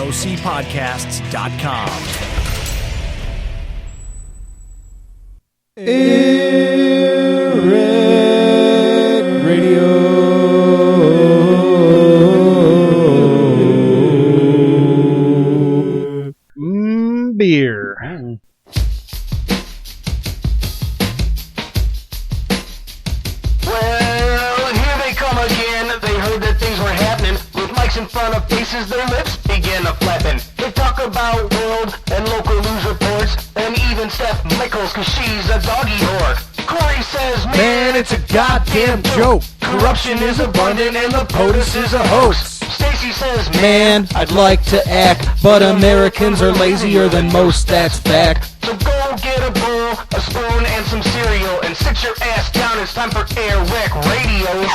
AWRShow28.com. AirWreck Radio. Beer. Well, here they come again. They heard that things were happening. With mics in front of faces, their lips begin a flapping. They talk about world and local news reports, and even Steph Michaels, cause she's a doggy whore. Corey says, man, it's a goddamn joke. Corruption is abundant and the POTUS is a host. Stacy says, Man, I'd like to act, but Americans are lazier than most, that's fact. so go get a bowl, a spoon, and some cereal, and sit your ass down. It's time for AirWreck Radio.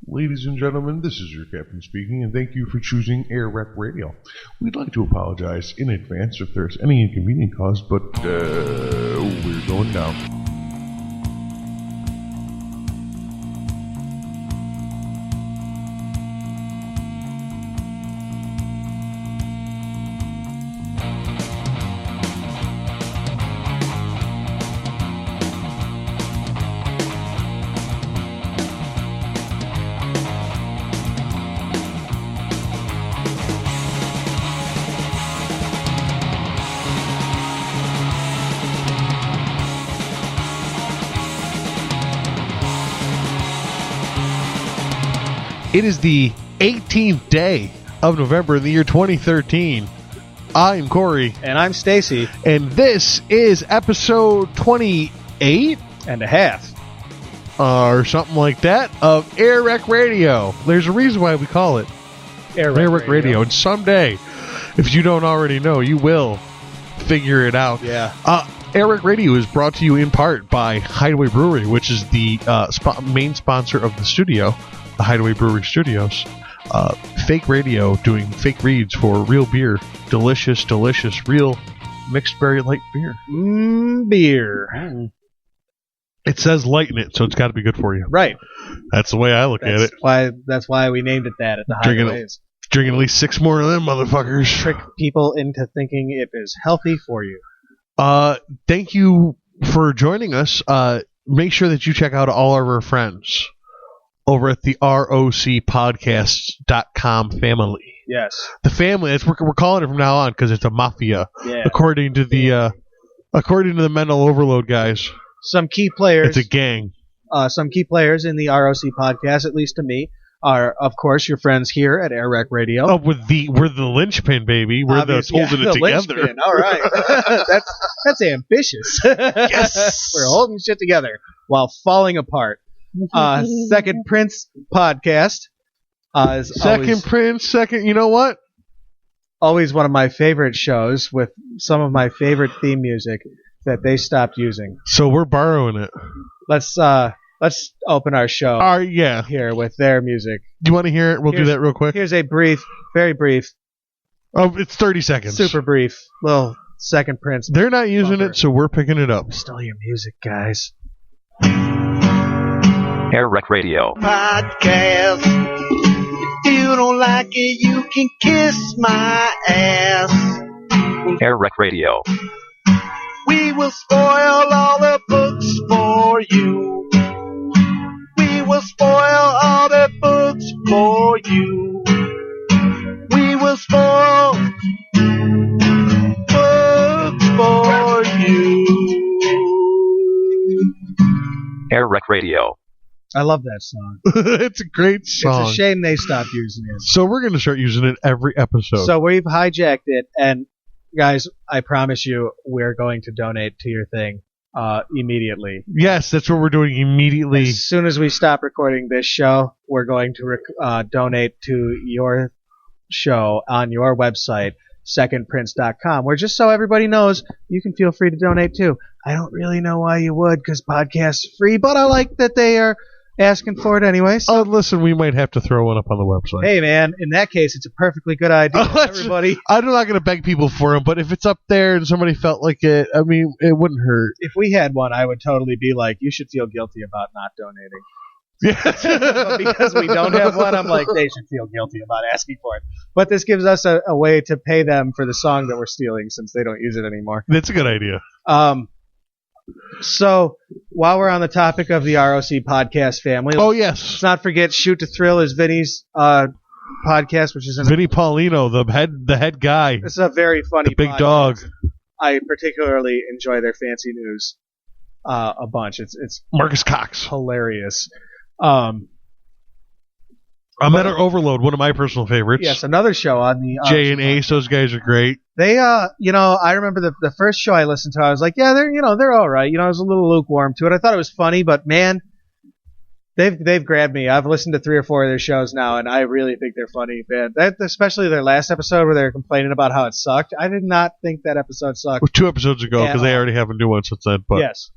Ladies and gentlemen, this is your captain speaking, and thank you for choosing AirWreck Radio. We'd like to apologize in advance if there's any inconvenience caused, but we're going down. It is the 18th day of November in the year 2013. I'm Corey. And I'm Stacy. And this is episode 28 And a half. or something like that of AirWreck Radio. There's a reason why we call it AirWreck Radio. And someday, if you don't already know, you will figure it out. Yeah. AirWreck Radio is brought to you in part by Hideaway Brewery, which is the main sponsor of the studio, the Hideaway Brewery Studios. Fake radio doing fake reads for real beer. Delicious, delicious, real mixed berry light beer. Beer. It says light in it, so it's got to be good for you. Right. That's the way I look at it. That's why we named it that at the Hideaways. Drinking at least 6 more of them motherfuckers. Trick people into thinking it is healthy for you. Thank you for joining us. Make sure that you check out all of our friends over at the ROCpodcasts.com family. Yes. The family, that's what we're calling it from now on because it's a mafia. Yeah. According to the mental overload guys. Some key players. It's a gang. Some key players in the ROC podcast, at least to me, are of course your friends here at AirWreck Radio. Oh, we're the linchpin, baby. We're Obviously, holding it together. Linchpin. All right. that's ambitious. Yes. We're holding shit together while falling apart. Second Prince podcast. You know what? Always one of my favorite shows with some of my favorite theme music that they stopped using. So we're borrowing it. Let's open our show here with their music. Do you want to hear it? We'll do that real quick. Here's a very brief. Oh, it's 30 seconds. Super brief. Little Second Prince. They're not using it, so we're picking it up. Still your music, guys. AirWreck Radio. Podcast. If you don't like it, you can kiss my ass. AirWreck Radio. We will spoil all the books for you. We will spoil all the books for you. We will spoil books for you. AirWreck Radio. I love that song. It's a great song. It's a shame they stopped using it. So we're going to start using it every episode. So we've hijacked it, and guys, I promise you, we're going to donate to your thing immediately. Yes, that's what we're doing immediately. As soon as we stop recording this show, we're going to donate to your show on your website, secondprince.com, where just so everybody knows, you can feel free to donate too. I don't really know why you would, because podcasts are free, but I like that they are asking for it anyway. So. Oh, listen, we might have to throw one up on the website. Hey, man, in that case, it's a perfectly good idea, everybody. I'm not going to beg people for them, but if it's up there and somebody felt like it, I mean, it wouldn't hurt. If we had one, I would totally be like, you should feel guilty about not donating. But because we don't have one, I'm like, they should feel guilty about asking for it. But this gives us a way to pay them for the song that we're stealing since they don't use it anymore. That's a good idea. So while we're on the topic of the ROC podcast family, let's not forget Shoot to Thrill is Vinny's podcast, which is Vinny Paulino, the head guy. It's a very funny big podcast. Dog. I particularly enjoy their fancy news a bunch. It's Marcus Cox, hilarious. Metal Overload, one of my personal favorites. Yes, another show on the Jay and Ace. Those guys are great. They, I remember the first show I listened to. I was like, yeah, they're all right. I was a little lukewarm to it. I thought it was funny, but man, they've grabbed me. I've listened to 3 or 4 of their shows now, and I really think they're funny, man. Especially their last episode where they were complaining about how it sucked. I did not think that episode sucked. Well, 2 episodes ago, because they already have a new one since then. But, yes.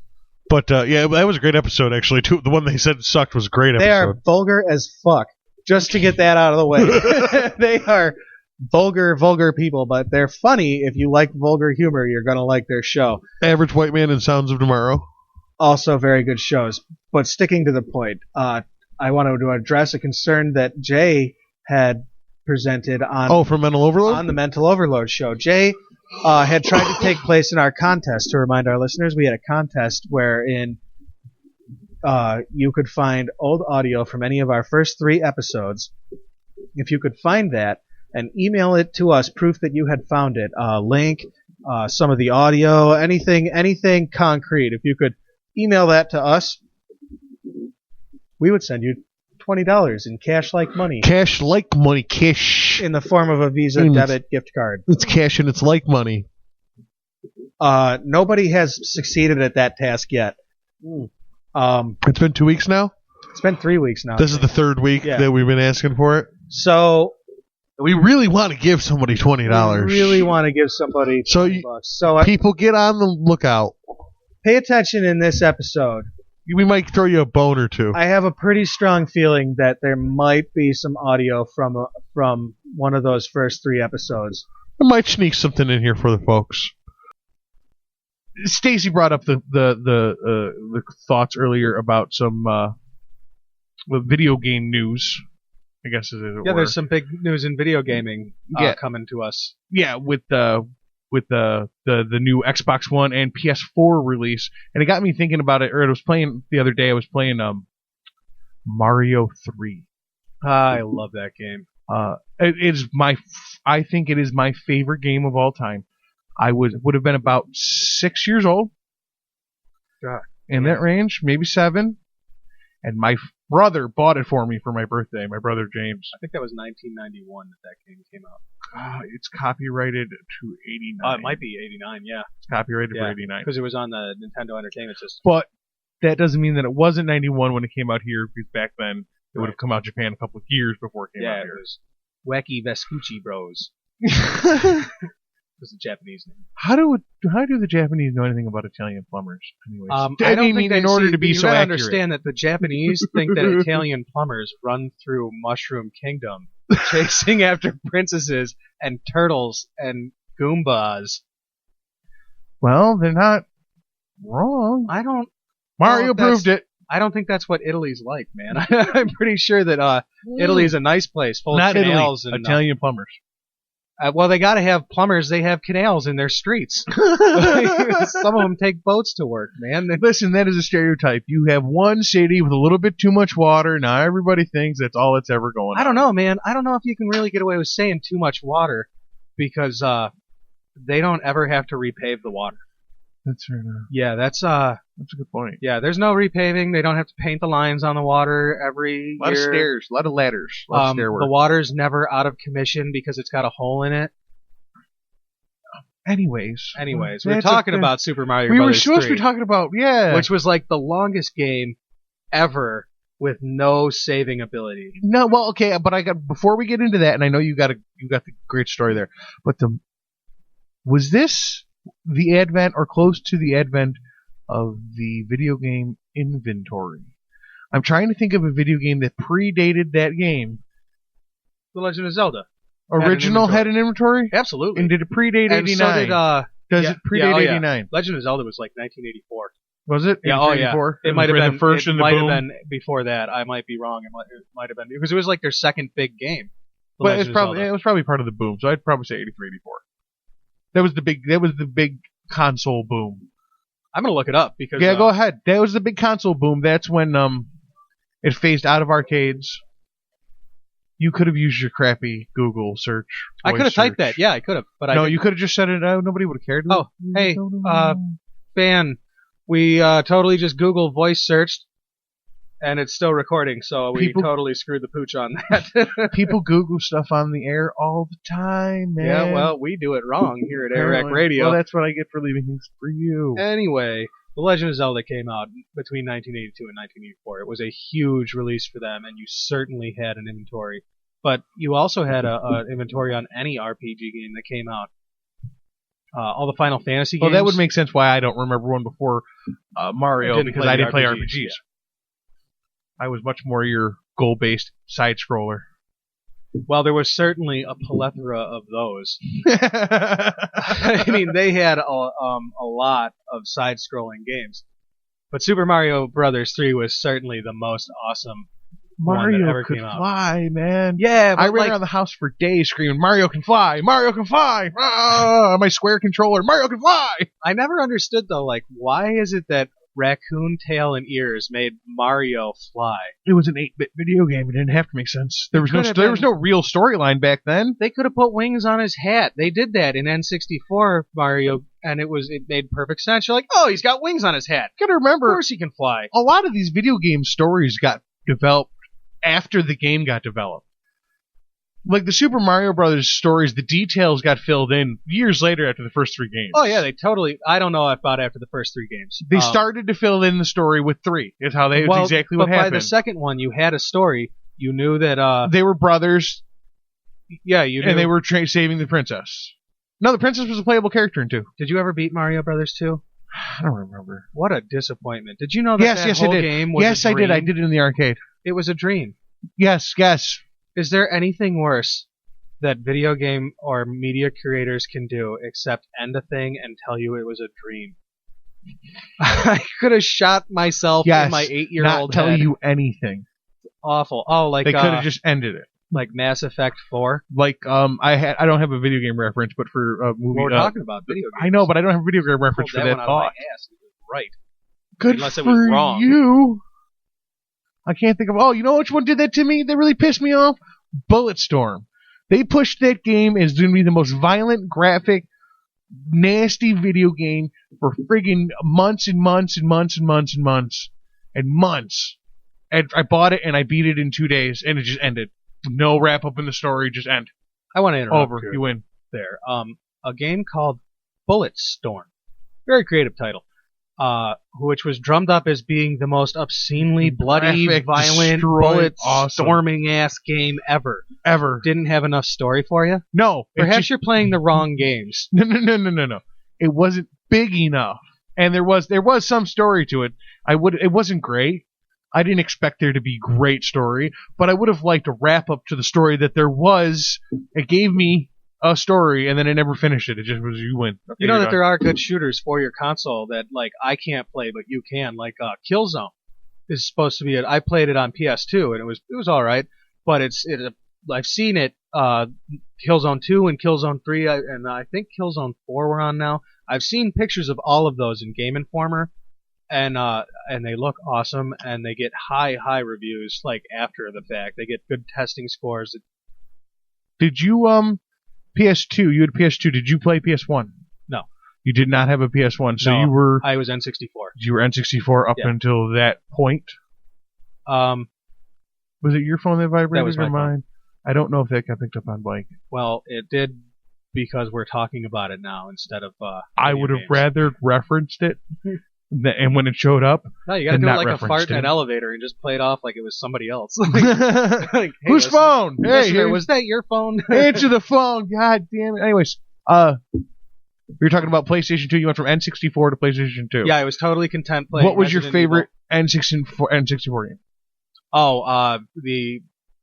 But yeah, that was a great episode, actually. Too. The one they said sucked was a great episode. They are vulgar as fuck. Just to get that out of the way. They are vulgar people, but they're funny. If you like vulgar humor, you're going to like their show. Average White Man and Sounds of Tomorrow. Also very good shows. But sticking to the point, I wanted to address a concern that Jay had presented on from Mental Overload? On the Mental Overload show. Jay had tried to take place in our contest. To remind our listeners, we had a contest wherein you could find old audio from any of our first 3 episodes. If you could find that and email it to us, proof that you had found it, link, some of the audio, anything concrete. If you could email that to us, we would send you $20 in cash-like money. Cash-like money, cash. In the form of a Visa debit gift card. It's cash and it's like money. Nobody has succeeded at that task yet. It's been 2 weeks now? It's been 3 weeks now. This is the 3rd week that we've been asking for it. So we really want to give somebody $20. We really want to give somebody $20. So people get on the lookout. Pay attention in this episode. We might throw you a bone or 2. I have a pretty strong feeling that there might be some audio from one of those first 3 episodes. I might sneak something in here for the folks. Stacy brought up the thoughts earlier about some video game news. I guess as it were. There's some big news in video gaming coming to us. Yeah, with the new Xbox One and PS4 release, and it got me thinking about it. Or I was playing the other day. I was playing Mario 3. I love that game. I think it is my favorite game of all time. I would have been about 6 years old. In that range, maybe 7. And my brother bought it for me for my birthday, my brother James. I think that was 1991 that game came out. It's copyrighted to 89. It might be 89, yeah. It's copyrighted for 89. Because it was on the Nintendo Entertainment System. But that doesn't mean that it wasn't 91 when it came out here, because back then it would have come out in Japan a couple of years before it came out here. It was Wacky Vespucci Bros. Was the Japanese name. How do the Japanese know anything about Italian plumbers? Anyways, I don't think in order to be so accurate. Understand that the Japanese think that Italian plumbers run through Mushroom Kingdom, chasing after princesses and turtles and Goombas. Well, they're not wrong. Mario proved it. I don't think that's what Italy's like, man. I'm pretty sure that Italy's a nice place full of canals and Italian plumbers. Well, they got to have plumbers. They have canals in their streets. Some of them take boats to work, man. Listen, that is a stereotype. You have one city with a little bit too much water. Now everybody thinks that's all that's ever going on. I don't know, man. I don't know if you can really get away with saying too much water because they don't ever have to repave the water. That's fair enough. Yeah, that's a good point. Yeah, there's no repaving. They don't have to paint the lines on the water every year. A lot of stairs, a lot of ladders, a lot of stair work. The water's never out of commission because it's got a hole in it. Anyways, we're talking about Super Mario Bros. We were supposed to be talking about, which was like the longest game ever with no saving ability. No, well, okay, but before we get into that, and I know you got the great story there, but was this the advent or close to the advent of the video game inventory? I'm trying to think of a video game that predated that game. The Legend of Zelda. Original had an inventory? Absolutely. And did it predate 89? So did, Does it predate 89? Legend of Zelda was like 1984. Was it? Yeah, oh yeah. 84? It might have been the first it in the might boom. have been before that. I might be wrong. It might have been because it was like their second big game. The But Legend of Zelda. it was probably part of the boom, so I'd probably say 83, 84. That was the big console boom. I'm gonna look it up because Yeah, go ahead. That was the big console boom. That's when it phased out of arcades. You could have used your crappy Google search. I could have typed search. that. Yeah, I could have. But No, I you could have just said it. Nobody would have cared. Oh, hey, fan, we totally just Google voice searched, and it's still recording. So we totally screwed the pooch on that. People Google stuff on the air all the time, man. Yeah, well, we do it wrong here at AirWreck Radio. Well, that's what I get for leaving things for you. Anyway, The Legend of Zelda came out between 1982 and 1984. It was a huge release for them, and you certainly had an inventory. But you also had an inventory on any RPG game that came out. All the Final Fantasy games. Well, that would make sense why I don't remember one before Mario, because I didn't play RPGs. Yeah. I was much more your goal-based side-scroller. Well, there was certainly a plethora of those. I mean, they had a lot of side-scrolling games. But Super Mario Brothers 3 was certainly the most awesome one that ever Mario could came out. fly, man. Yeah, but I ran around the house for days screaming, Mario can fly! Mario can fly! Ah, my square controller, Mario can fly! I never understood, though, like, why is it that raccoon tail and ears made Mario fly? It was an 8-bit video game. It didn't have to make sense. There was no real storyline back then. They could have put wings on his hat. They did that in N64 Mario, and it made perfect sense. You're like, oh, he's got wings on his hat. You gotta remember, Of course he can fly. a lot of these video game stories got developed after the game got developed. Like the Super Mario Brothers stories, the details got filled in years later after the first 3 games. Oh, yeah, they totally... I don't know about after the first 3 games. They started to fill in the story with 3. Is how they well, exactly what but happened. by the second one, you had a story. You knew that... they were brothers. Yeah, you knew. And they were saving the princess. No, the princess was a playable character in 2. Did you ever beat Mario Brothers 2? I don't remember. What a disappointment. Did you know that whole I did. game was Yes, a I dream? did. I did it in the arcade. It was a dream. Yes. Is there anything worse that video game or media creators can do except end a thing and tell you it was a dream? I could have shot myself in my 8-year-old not tell head. you anything. Awful. Oh, like They could have just ended it. like Mass Effect 4. Like I don't have a video game reference, but for a movie. We're talking about video games. I know, but I don't have a video game reference for Pulled that one out of my thought. ass. It was right. Good Unless it for was wrong. you. I can't think of. Oh, you know which one did that to me? That really pissed me off. Bulletstorm. They pushed that game as going to be the most violent, graphic, nasty video game for friggin' months and months and months and months and months and months. And I bought it and I beat it in 2 days and it just ended. No wrap up in the story, just end. I want to interrupt Over. you You win. there. A game called Bulletstorm. Very creative title. Which was drummed up as being the most obscenely bloody, Graphic, violent, destroyed, bullet-storming ass game ever. Ever. Didn't have enough story for you? No. Perhaps you're playing the wrong games. No. It wasn't big enough. And there was some story to it. It wasn't great. I didn't expect there to be great story, but I would have liked a wrap up to the story that there was. It gave me a story, and then I never finished it. It just was you win. Okay, You know that there are good shooters for your console that like I can't play, but you can. Like Killzone is supposed to be. I played it on PS2, and it was all right. But I've seen it. Killzone 2 and Killzone 3, and I think Killzone 4 we're on now. I've seen pictures of all of those in Game Informer, and they look awesome, and they get high reviews like after the fact. They get good testing scores. Did you PS2? You had PS2. Did you play PS1? No. You did not have a PS1, so No, I was N64. You were N64 up until that point. Was it your phone that vibrated That was my or mine? I don't know if that got picked up on Blake. Well, it did because we're talking about it now instead of. I would have rather referenced it, and when it showed up, no, you gotta and do it not like a referenced fart in it. an elevator and just play it off like it was somebody else. Like, hey, whose listener, phone? Hey, listener, was that your phone? answer the phone. God damn it. Anyways, we were talking about PlayStation 2. You went from N64 to PlayStation 2. Yeah, I was totally content playing. What was your Resident favorite Evil. N64 game? Oh,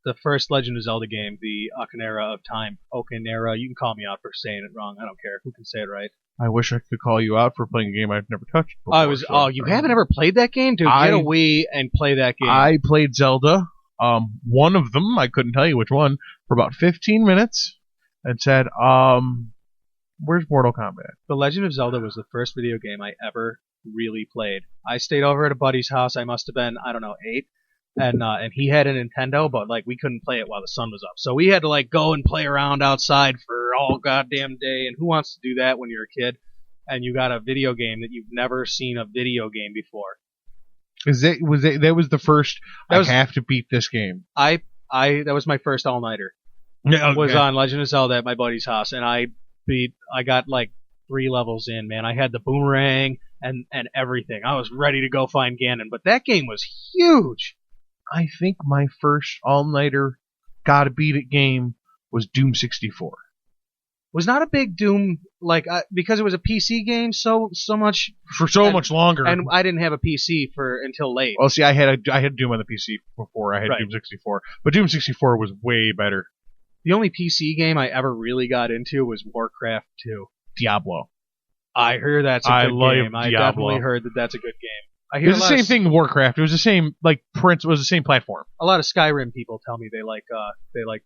the first Legend of Zelda game, the Ocarina of Time. Ocarina. You can call me out for saying it wrong. I don't care. Who can say it right? I wish I could call you out for playing a game I've never touched before. You haven't ever played that game? Dude, get a Wii and play that game. I played Zelda, one of them, I couldn't tell you which one, for about 15 minutes, and said, where's Mortal Kombat? The Legend of Zelda was the first video game I ever really played. I stayed over at a buddy's house. I must have been, 8, and he had a Nintendo, but like we couldn't play it while the sun was up. So we had to like go and play around outside for all goddamn day. And who wants to do that when you're a kid and you got a video game that you've never seen a video game before? That was the first. I have to beat this game. That was my first all-nighter. Yeah, okay. Was on Legend of Zelda at my buddy's house, and I got like 3 levels in, man. I had the boomerang and everything. I was ready to go find Ganon, but that game was huge. I think my first all-nighter gotta beat it game was Doom 64. Was not a big Doom, because it was a PC game so much for so much longer, and I didn't have a PC until late. Well, see, I had Doom on the PC before I had Doom 64, but Doom 64 was way better. The only PC game I ever really got into was Warcraft 2. Diablo. I hear that's a good game. Diablo. I definitely heard that's a good game. It was the same thing in Warcraft. It was the same, Prince was the same platform. A lot of Skyrim people tell me they like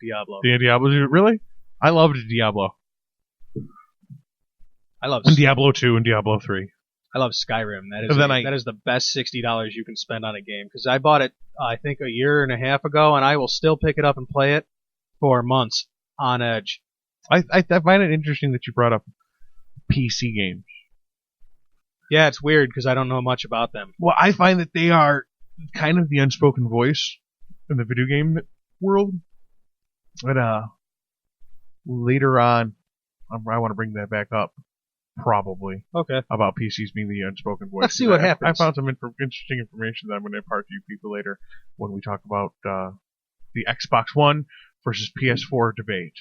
Diablo. Yeah, Diablo, really? I loved Diablo. I love Diablo 2 and Diablo 3. I love Skyrim. That is the best $60 you can spend on a game, because I bought it, I think, a year and a half ago, and I will still pick it up and play it for months on edge. I find it interesting that you brought up PC games. Yeah, it's weird because I don't know much about them. Well, I find that they are kind of the unspoken voice in the video game world. But later on, I want to bring that back up, probably. Okay. About PCs being the unspoken voice. Let's see what happens. I found some interesting information that I'm going to impart to you people later when we talk about the Xbox One versus PS4 debate.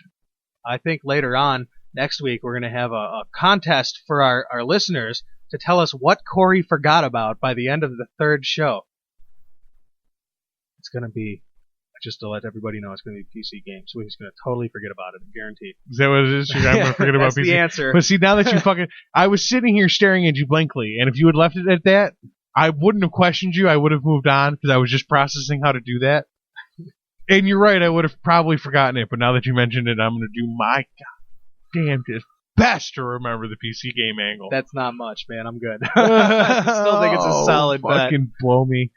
I think later on, next week, we're going to have a contest for our listeners to tell us what Corey forgot about by the end of the 3rd show. It's going to be, just to let everybody know, it's going to be PC games. So he's going to totally forget about it, guaranteed. Is that what it is? I'm going to forget about That's PC. the answer. But see, now that you I was sitting here staring at you blankly, and if you had left it at that, I wouldn't have questioned you. I would have moved on because I was just processing how to do that. And you're right, I would have probably forgotten it, but now that you mentioned it, I'm going to do my damnedest best to remember the PC game angle. That's not much, man. I'm good. I still think it's a solid bet. Fucking blow me.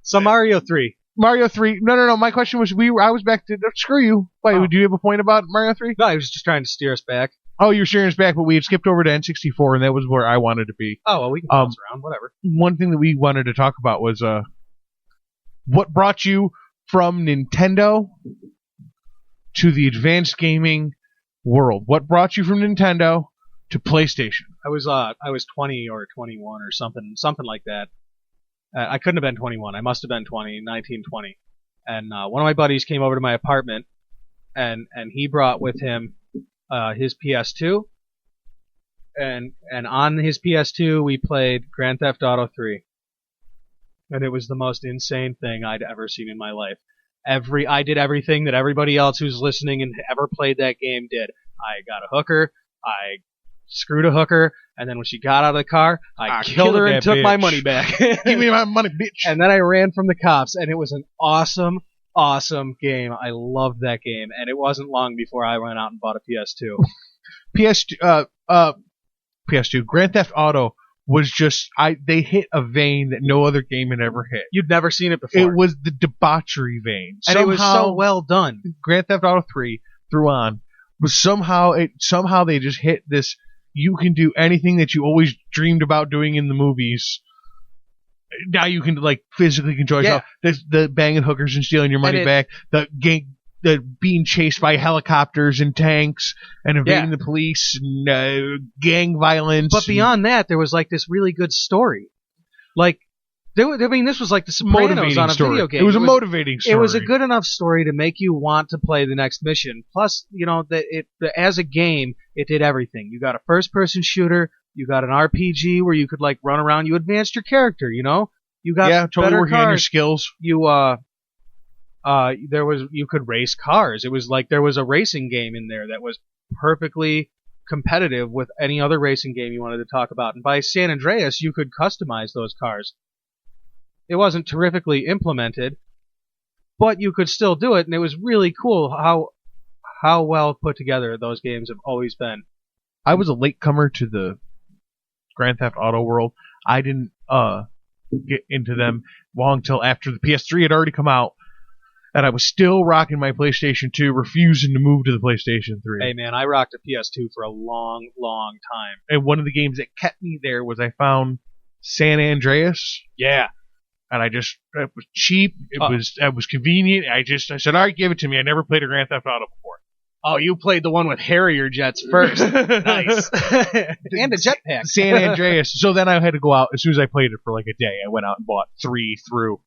So Mario 3. Mario 3. No. My question was, I was back to screw you. Wait, do you have a point about Mario 3? No, I was just trying to steer us back. Oh, you're steering us back, but we had skipped over to N64, and that was where I wanted to be. Oh, well, we can bounce around, whatever. One thing that we wanted to talk about was what brought you from Nintendo to the advanced gaming world. What brought you from Nintendo to PlayStation? I was 20 or 21 or something like that. I couldn't have been 21. I must have been 19, 20. And one of my buddies came over to my apartment, and he brought with him his PS2. And on his PS2, we played Grand Theft Auto 3. And it was the most insane thing I'd ever seen in my life. I did everything that everybody else who's listening and ever played that game did. I got a hooker, I screwed a hooker, and then when she got out of the car, I killed her and took my money back. Give me my money, bitch. And then I ran from the cops, and it was an awesome, awesome game. I loved that game, and it wasn't long before I went out and bought a PS2. PS2. Grand Theft Auto was just they hit a vein that no other game had ever hit. You'd never seen it before. It was the debauchery vein. And it was so well done. Grand Theft Auto 3 through on was somehow they just hit this, you can do anything that you always dreamed about doing in the movies. Now you can physically control yourself. The banging hookers and stealing your money back, the being chased by helicopters and tanks and evading the police and gang violence. But beyond that, there was this really good story. This was like The Sopranos on a video game. It was a motivating story. It was a good enough story to make you want to play the next mission. Plus, as a game, it did everything. You got a first-person shooter. You got an RPG where you could run around. You advanced your character. You got totally better working cars. on your skills. You could race cars. It was there was a racing game in there that was perfectly competitive with any other racing game you wanted to talk about. And by San Andreas, you could customize those cars. It wasn't terrifically implemented, but you could still do it, and it was really cool how well put together those games have always been. I was a latecomer to the Grand Theft Auto world. I didn't get into them long till after the PS3 had already come out, and I was still rocking my PlayStation 2, refusing to move to the PlayStation 3. Hey man, I rocked a PS2 for a long, long time. And one of the games that kept me there was I found San Andreas. Yeah. And it was cheap. It was convenient. I said, all right, give it to me. I never played a Grand Theft Auto before. Oh, you played the one with Harrier jets first. Nice. And a jetpack. San Andreas. So then I had to go out as soon as I played it for like a day. I went out and bought 3 through.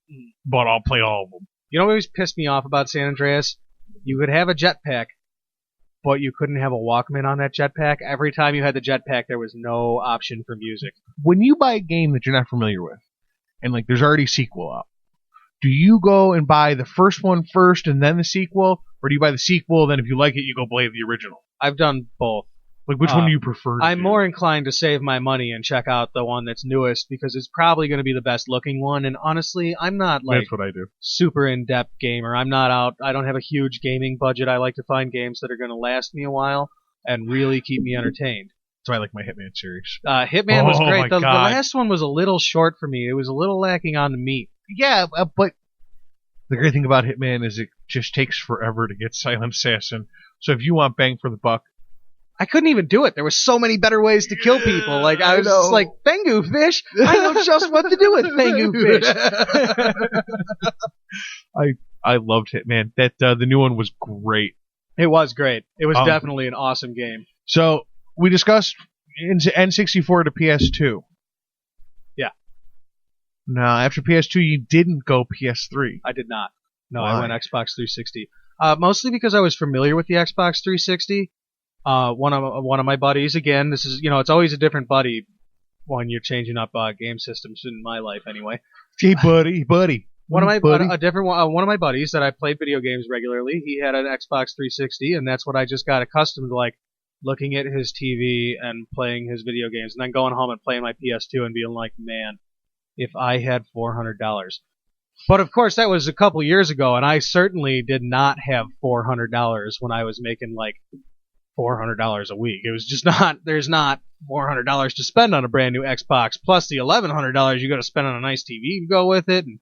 Played all of them. You know what always pissed me off about San Andreas? You could have a jetpack, but you couldn't have a Walkman on that jetpack. Every time you had the jetpack, there was no option for music. When you buy a game that you're not familiar with, and like there's already a sequel out, do you go and buy the first one first and then the sequel, or do you buy the sequel, then if you like it, you go play the original? I've done both. Like, which one do you prefer? I'm more inclined to save my money and check out the one that's newest, because it's probably going to be the best looking one, and honestly, I'm not like that's what I do. Super in-depth gamer. I don't have a huge gaming budget. I like to find games that are going to last me a while and really keep me entertained. So I like my Hitman series. Hitman was great. The God. last one was a little short for me. It was a little lacking on the meat. Yeah, but the great thing about Hitman is it just takes forever to get Silent Assassin. So if you want bang for the buck, I couldn't even do it. There were so many better ways to kill people. Like I was just like, Bengu fish. I know just what to do with Bengu fish. I loved Hitman. That the new one was great. It was great. It was definitely an awesome game. So we discussed N64 to PS2. Yeah. Now, after PS2, you didn't go PS3. I did not. No, Why? I went Xbox 360. Mostly because I was familiar with the Xbox 360. One of my buddies, again, this is, it's always a different buddy when you're changing up game systems in my life anyway. Hey, buddy. One of my buddies that I played video games regularly, he had an Xbox 360, and that's what I just got accustomed to, like, looking at his TV and playing his video games, and then going home and playing my PS2 and being like, man, if I had $400. But of course, that was a couple years ago, and I certainly did not have $400 when I was making like $400 a week. It was just there's not $400 to spend on a brand new Xbox, plus the $1,100 you got to spend on a nice TV to go with it. And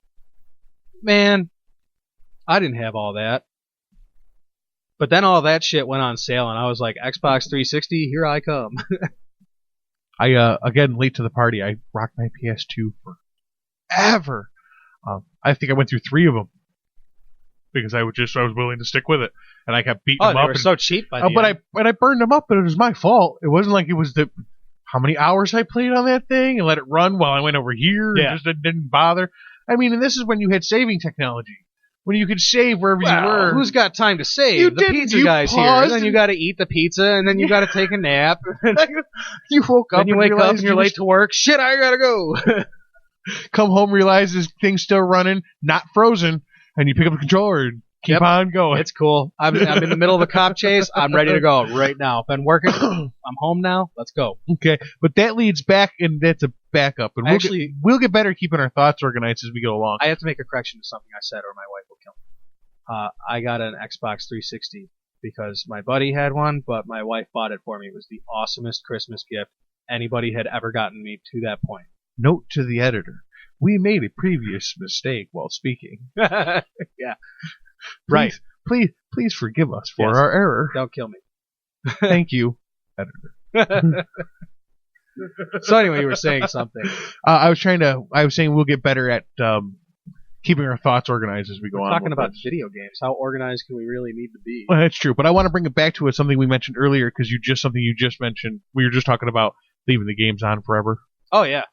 man, I didn't have all that. But then all that shit went on sale, and I was like, Xbox 360, here I come. Again, late to the party, I rocked my PS2 forever. I think I went through 3 of them because I was willing to stick with it, and I kept beating them up. They were so cheap by the end. But I burned them up, but it was my fault. It wasn't like it was how many hours I played on that thing and let it run while I went over here. Yeah. And just didn't bother. I mean, and this is when you had saving technology. When you could save wherever you were. Who's got time to save? The pizza guy's here. And then you got to eat the pizza, and then you got to take a nap. You woke up and you wake up and you're late to work. Shit, I gotta go. Come home, realize this thing's still running, not frozen, and you pick up the controller and keep on going. It's cool. I'm in the middle of a cop chase. I'm ready to go right now. Been working. I'm home now. Let's go. Okay, but that leads back, and that's a backup. And we'll get better at keeping our thoughts organized as we go along. I have to make a correction to something I said, or my wife will kill me. I got an Xbox 360 because my buddy had one, but my wife bought it for me. It was the awesomest Christmas gift anybody had ever gotten me to that point. Note to the editor: we made a previous mistake while speaking. Yeah. Right. Please forgive us for our error. Don't kill me. Thank you, editor. So anyway, you were saying something. I was saying we'll get better at keeping our thoughts organized as we go on. Talking about video games, how organized can we really need to be? Well, that's true, but I want to bring it back to something we mentioned earlier because you just mentioned. We were just talking about leaving the games on forever. Oh yeah.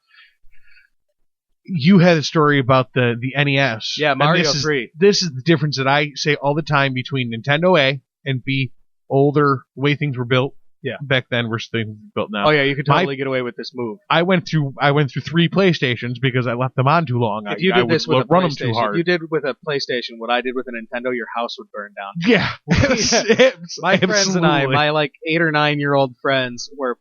You had a story about the NES. Yeah, Mario 3. This is the difference that I say all the time between Nintendo A and B, older, the way things were built, back then versus things built now. Oh yeah, you could totally get away with this move. I went through 3 PlayStations because I left them on too long. If you did this with a run them too PlayStation, hard. if you did with a PlayStation what I did with a Nintendo, your house would burn down. Yeah. My friends and I, my like 8 or 9 year old friends, were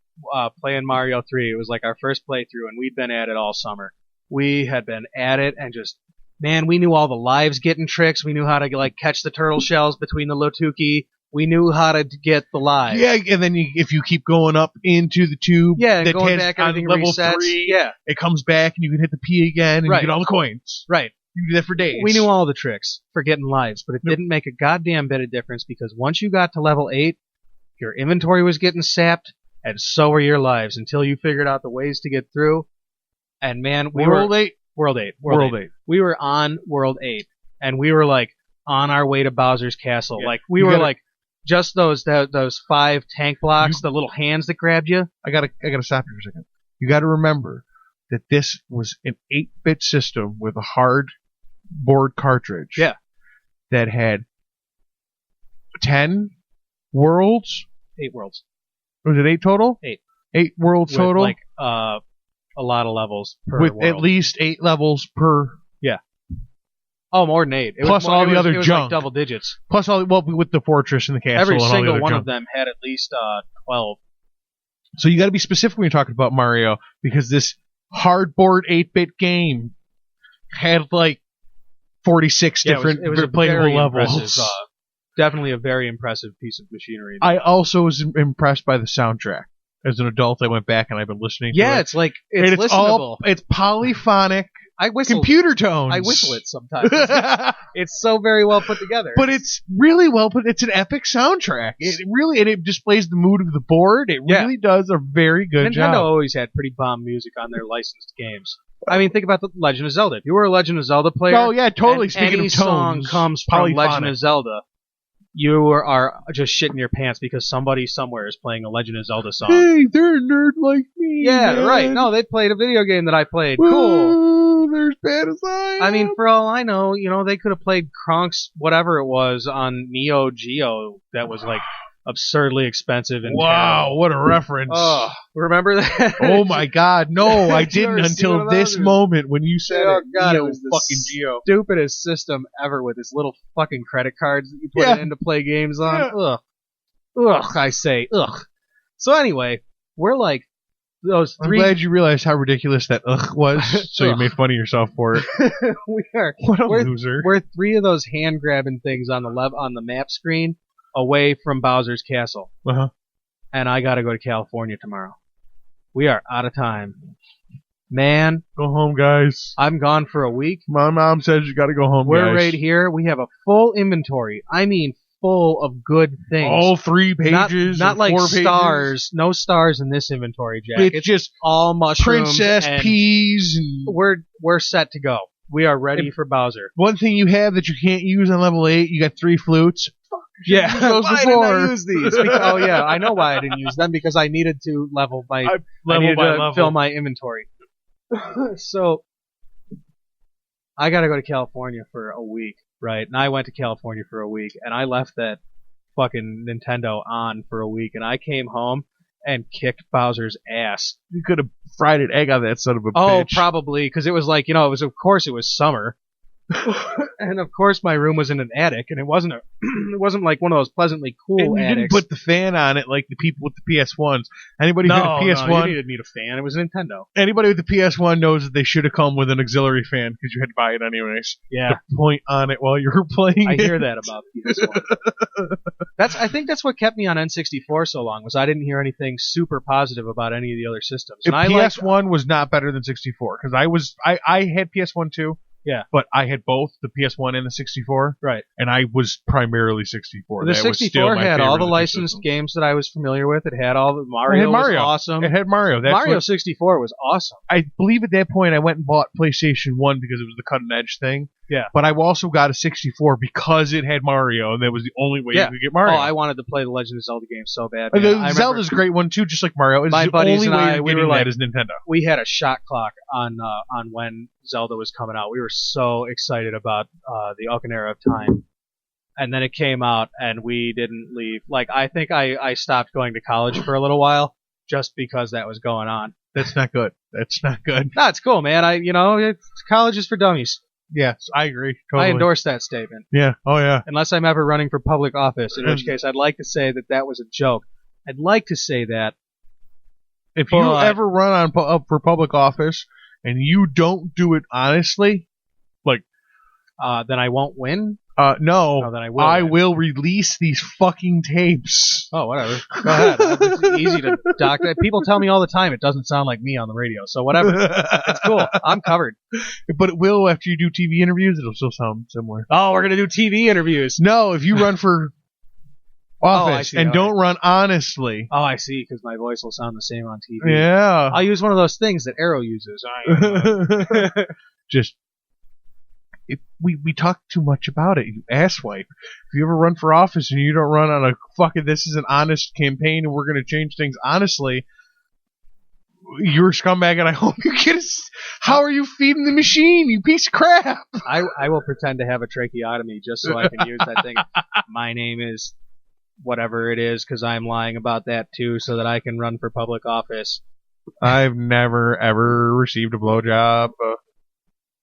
playing Mario 3. It was like our first playthrough, and we'd been at it all summer. We had been at it, and just, man, we knew all the lives getting tricks. We knew how to like catch the turtle shells between the Lotuki. We knew how to get the lives. Yeah, and then if you keep going up into the tube, and going back, everything on level resets. 3, it comes back, and you can hit the P again, and you get all the coins. Right. You do that for days. We knew all the tricks for getting lives, but it didn't make a goddamn bit of difference, because once you got to level 8, your inventory was getting sapped, and so were your lives, until you figured out the ways to get through. And man, World 8. We were on World 8, and we were like on our way to Bowser's Castle. Like we were like just those 5 tank blocks, the little hands that grabbed you. I gotta stop you for a second. You gotta remember that this was an 8-bit system with a hard board cartridge. Yeah. That had 10 worlds. 8 worlds. Was it 8 total? 8. 8 worlds total. Like a lot of levels per with world. At least 8 levels per. Yeah. Oh, more than 8. Plus all the other junk. Like double digits. Plus with the fortress and the castle. Every and single all the one junk. of them had at least 12. So you got to be specific when you're talking about Mario, because this hardboard 8-bit game had like 46 different playable levels. Definitely a very impressive piece of machinery. I also was impressed by the soundtrack. As an adult, I went back and I've been listening to it. Yeah, it's like, it's listenable. It's polyphonic I whistle. computer tones. I whistle it sometimes. It's so very well put together. But it's really well put. It's an epic soundtrack. It displays the mood of the board. It really does a very good job. Nintendo always had pretty bomb music on their licensed games. I mean, think about the Legend of Zelda. If you were a Legend of Zelda player, oh yeah, totally. And Speaking any of tones, song comes from Legend of Zelda, you are just shitting your pants because somebody somewhere is playing a Legend of Zelda song. Hey, they're a nerd like me. Yeah, man. right. No, they played a video game that I played. Woo, cool. There's bad as I mean, for all I know, they could have played Kronk's whatever it was on Neo Geo that was like absurdly expensive and terrible. What a reference. Oh, remember that? Oh my god, no, I didn't until this moment when you said oh it. God, Neo it was the fucking Geo. stupidest system ever with its little fucking credit cards that you put in to play games on. Yeah. Ugh, I say, ugh. So anyway, we're like those 3. I'm glad you realized how ridiculous that was, so you made fun of yourself for it. What a loser. We're 3 of those hand grabbing things on the map screen away from Bowser's Castle. Uh-huh. And I gotta go to California tomorrow. We are out of time. Man. Go home, guys. I'm gone for a week. My mom says you gotta go home, We're guys. right here. We have a full inventory. I mean, full of good things. All 3 pages. Not like 4 stars. No stars in this inventory, Jack. It's just all mushrooms. Princess and peas. And we're set to go. We are ready for Bowser. One thing you have that you can't use on level 8, you got 3 flutes. Yeah, why didn't I use these? Oh yeah, I know why I didn't use them, because I needed to fill my inventory. So I got to go to California for a week, right? And I went to California for a week, and I left that fucking Nintendo on for a week, and I came home and kicked Bowser's ass. You could have fried an egg on that son of a bitch. Oh, probably, because it was like, of course it was summer. And of course my room was in an attic, and it wasn't like one of those pleasantly cool and you attics. didn't put the fan on it like the people with the PS1s. Anybody who had a PS1, no, you didn't need a fan. It was a Nintendo. Anybody with the PS1 knows that they should have come with an auxiliary fan because you had to buy it anyways. Yeah. To point on it while you were playing. I hear that about PS1. I think that's what kept me on N64 so long, was I didn't hear anything super positive about any of the other systems. And PS1 was not better than 64 because I had PS1 too. Yeah. But I had both the PS1 and the 64. Right. And I was primarily 64. The 64 had all the licensed games that I was familiar with. It had all the Mario. Was awesome. It had Mario. Mario 64 was awesome. I believe at that point I went and bought PlayStation 1 because it was the cutting edge thing. Yeah. But I also got a 64 because it had Mario, and that was the only way you could get Mario. Oh, I wanted to play the Legend of Zelda game so bad. Zelda's a great one too, just like Mario. It's my the buddies only and way I, you're we getting were like, that is Nintendo. We had a shot clock on when Zelda was coming out. We were so excited about the Ocarina of Time. and then it came out, and we didn't leave. Like, I think I stopped going to college for a little while just because that was going on. That's not good. That's not good. No, it's cool, man. College is for dummies. Yes, I agree. Totally. I endorse that statement. Yeah. Oh, yeah. Unless I'm ever running for public office, in which case I'd like to say that was a joke. I'd like to say that. If you ever run up for public office and you don't do it honestly, like, then I won't win. No, then I will. I will release these fucking tapes. Oh, whatever. Go ahead. It's easy to doc. People tell me all the time it doesn't sound like me on the radio, so whatever. It's cool. I'm covered. But it will after you do TV interviews. It'll still sound similar. Oh, we're gonna do TV interviews. No, if you run for office and don't run honestly. Oh, I see. Because my voice will sound the same on TV. Yeah. I'll use one of those things that Arrow uses. Just. We talk too much about it, you asswipe. If you ever run for office and you don't run on a fucking this is an honest campaign and we're going to change things honestly, you're a scumbag and I hope you get a... How are you feeding the machine, you piece of crap? I will pretend to have a tracheotomy just so I can use that thing. My name is whatever it is because I'm lying about that too so that I can run for public office. I've never ever received a blowjob.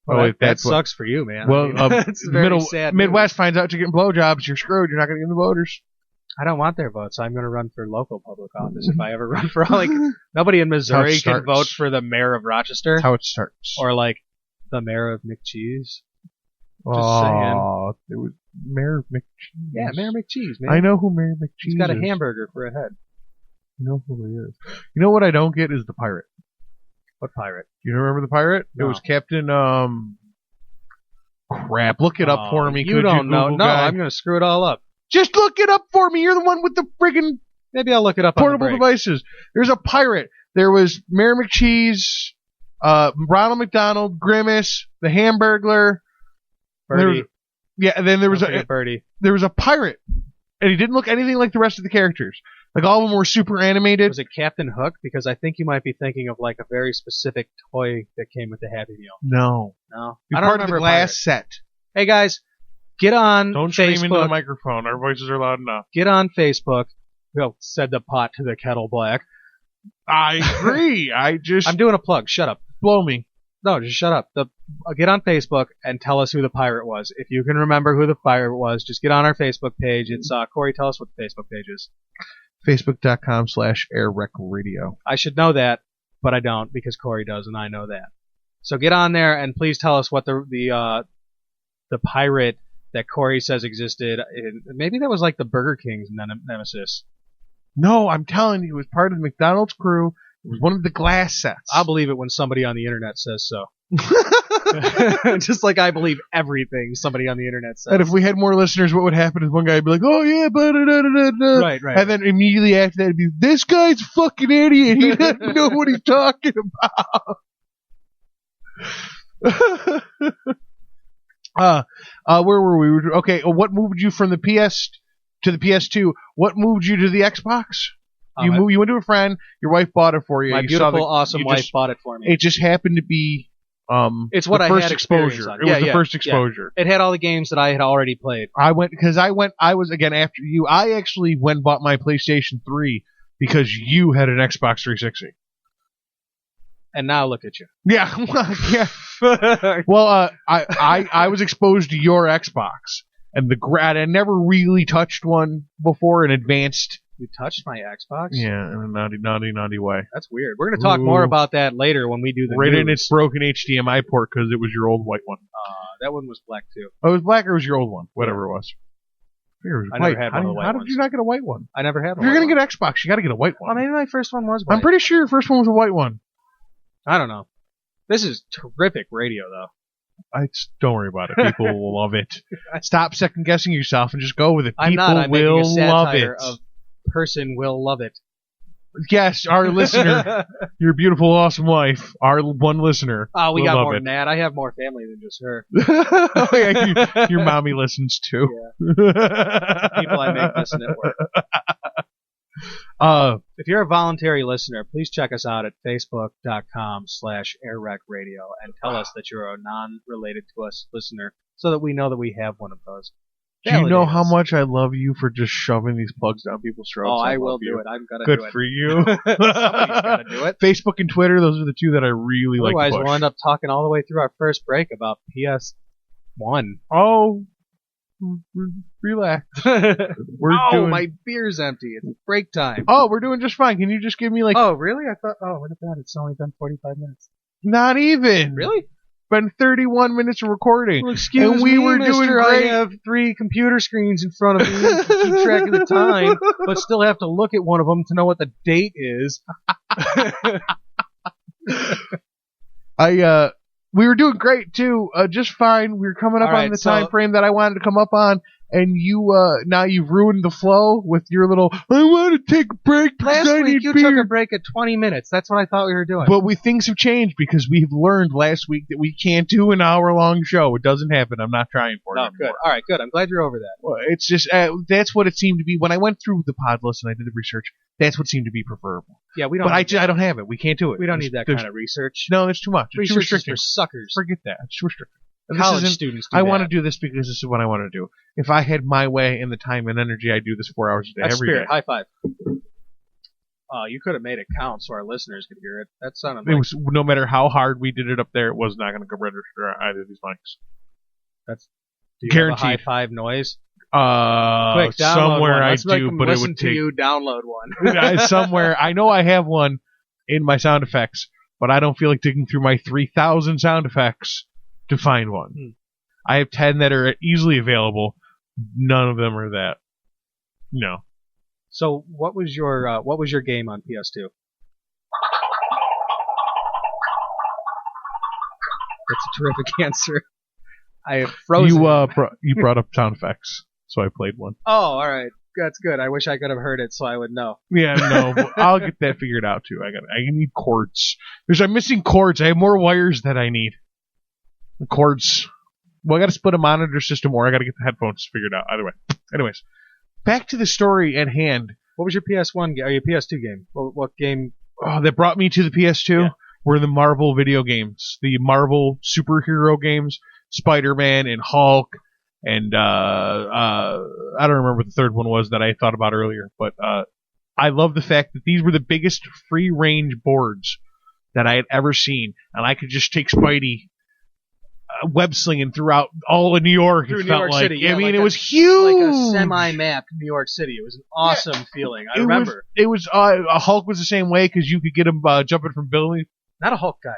Well, that sucks for you, man. Well, it's very sad. Midwest finds out you're getting blowjobs, you're screwed. You're not going to get the voters. I don't want their votes. I'm going to run for local public office if I ever run for nobody in Missouri can vote for the mayor of Rochester. That's how it starts. Or the mayor of McCheese. Just saying. It was Mayor McCheese. Yeah, Mayor McCheese, man. I know who Mayor McCheese is. He's got a hamburger for a head. I know who he is. You know what I don't get is the pirate. What pirate? You remember the pirate? No. It was Captain, crap. Look it up for me. You don't know. No, I'm going to screw it all up. Just look it up for me. You're the one with the friggin' Maybe I'll look it up portable on the break. devices. There's a pirate. There was Mayor McCheese, Ronald McDonald, Grimace, the Hamburglar. Birdie. And then there was Birdie. There was a pirate, and he didn't look anything like the rest of the characters. Like, all of them were super animated. Was it Captain Hook? Because I think you might be thinking of a very specific toy that came with the Happy Meal. No. I don't part remember of the glass set. Hey guys, get on Don't Facebook. scream into the microphone. Our voices are loud enough. Get on Facebook. Well, said the pot to the kettle black. I agree. I'm doing a plug. Shut up. Blow me. No, just shut up. Get on Facebook and tell us who the pirate was. If you can remember who the pirate was, just get on our Facebook page. It's Corey, tell us what the Facebook page is. Facebook.com/AirWreckRadio. I should know that, but I don't because Corey does, and I know that. So get on there and please tell us what the pirate that Corey says existed. Maybe that was the Burger King's nemesis. No, I'm telling you, it was part of the McDonald's crew. It was one of the glass sets. I'll believe it when somebody on the internet says so. Just like I believe everything somebody on the internet says. And if we had more listeners, what would happen is one guy would be like, oh yeah, right. And then immediately after that, it'd be, this guy's a fucking idiot. He doesn't know what he's talking about. Where were we? Okay, what moved you from the PS to the PS2? What moved you to the Xbox? You went to a friend, your wife bought it for you. My beautiful, awesome wife bought it for me. It just happened to be it's what the I first had exposure. On. It was the first exposure. It had all the games that I had already played. I was again after you. I actually went and bought my PlayStation 3 because you had an Xbox 360. And now look at you. Yeah. Well, I was exposed to your Xbox, and I never really touched one before in advanced. You touched my Xbox? Yeah, in a naughty way. That's weird. We're going to talk more about that later when we do the right news. in its broken HDMI port because it was your old white one. That one was black too. Oh, it was black or it was your old one? Whatever it was. I never had one of the white ones. How did you not get a white one? I never had one. If you're going to get Xbox, you got to get a white one. Well, maybe my first one was white. I'm pretty sure your first one was a white one. I don't know. This is terrific radio, though. Don't worry about it. People will love it. Stop second guessing yourself and just go with it. I'm will making a satire love it. Of person will love it. Yes, our listener, your beautiful, awesome wife, our one listener. Oh, we will got love more it. than that. I have more family than just her. Oh, yeah, your mommy listens too. Yeah. People I make listen at work. If you're a voluntary listener, please check us out at facebook.com/AirWreckRadio and tell us that you're a non-related to us listener so that we know that we have one of those. Do you know Validate how us. much I love you for just shoving these plugs down people's throats? Oh, I love will you. do it. I'm gonna Good do it. for you. Somebody's gotta do it. Facebook and Twitter, those are the two that I really like Otherwise, to push. we'll end up talking all the way through our first break about PS1. Oh, relax. We're doing... my beer's empty. It's break time. Oh, we're doing just fine. Can you just give me like... Oh, really? I thought, what about it? It's only been 45 minutes. Not even. Really? Been 31 minutes of recording. Well, excuse and we me, were mister, doing great. I have 3 computer screens in front of me to keep track of the time, but still have to look at one of them to know what the date is. We were doing great too, just fine. We were coming up All right, on the so- time frame that I wanted to come up on, and you now you've ruined the flow with your little. I want to take a break because Last I week need you beer. took a break at 20 minutes. That's what I thought we were doing. But things have changed because we've learned last week that we can't do an hour-long show. It doesn't happen. I'm not trying for it No, anymore. good. All right, good. I'm glad you're over that. Well, it's just that's what it seemed to be when I went through the pod list and I did the research. That's what seemed to be preferable. Yeah, we don't. But need I don't have it. We can't do it. We don't need that There's- kind of research. No, it's too much. It's too Research is restrictive. for suckers. Forget that. It's too restrictive. This College isn't- students do I that. want to do this because this is what I want to do. If I had my way and the time and energy, I'd do this 4 hours a day That's every spirit. day. High five. You could have made it count so our listeners could hear it. That sounded It like was no matter how hard we did it up there, it was not going to register on either of these mics. do you have a guaranteed. high five noise. Quick, download Somewhere one. I Let's make do, them but it listen would to take you download one. somewhere. I know I have one in my sound effects, but I don't feel like digging through my 3,000 sound effects to find one. I have 10 that are easily available. None of them are that. No. So what was your game on PS2? That's a terrific answer. I have frozen. You brought up sound effects, so I played one. Oh, all right. That's good. I wish I could have heard it so I would know. Yeah, no, but I'll get that figured out too. I need cords. I'm missing cords. I have more wires that I need. The cords. Well, I got to split a monitor system, or I got to get the headphones figured out. Either way. Anyways, back to the story at hand. What was your PS1 game or your PS2 game? What game? That brought me to the PS2 Yeah. were the Marvel video games, the Marvel superhero games, Spider-Man and Hulk, and I don't remember what the third one was that I thought about earlier, but I love the fact that these were the biggest free-range boards that I had ever seen, and I could just take Spidey web slinging throughout all of New York. Through it New felt York like. City, yeah, I mean, like it a- was huge. Like a semi-map New York City. It was an awesome feeling. I remember. It was Hulk was the same way because you could get him jumping from building. Not a Hulk guy.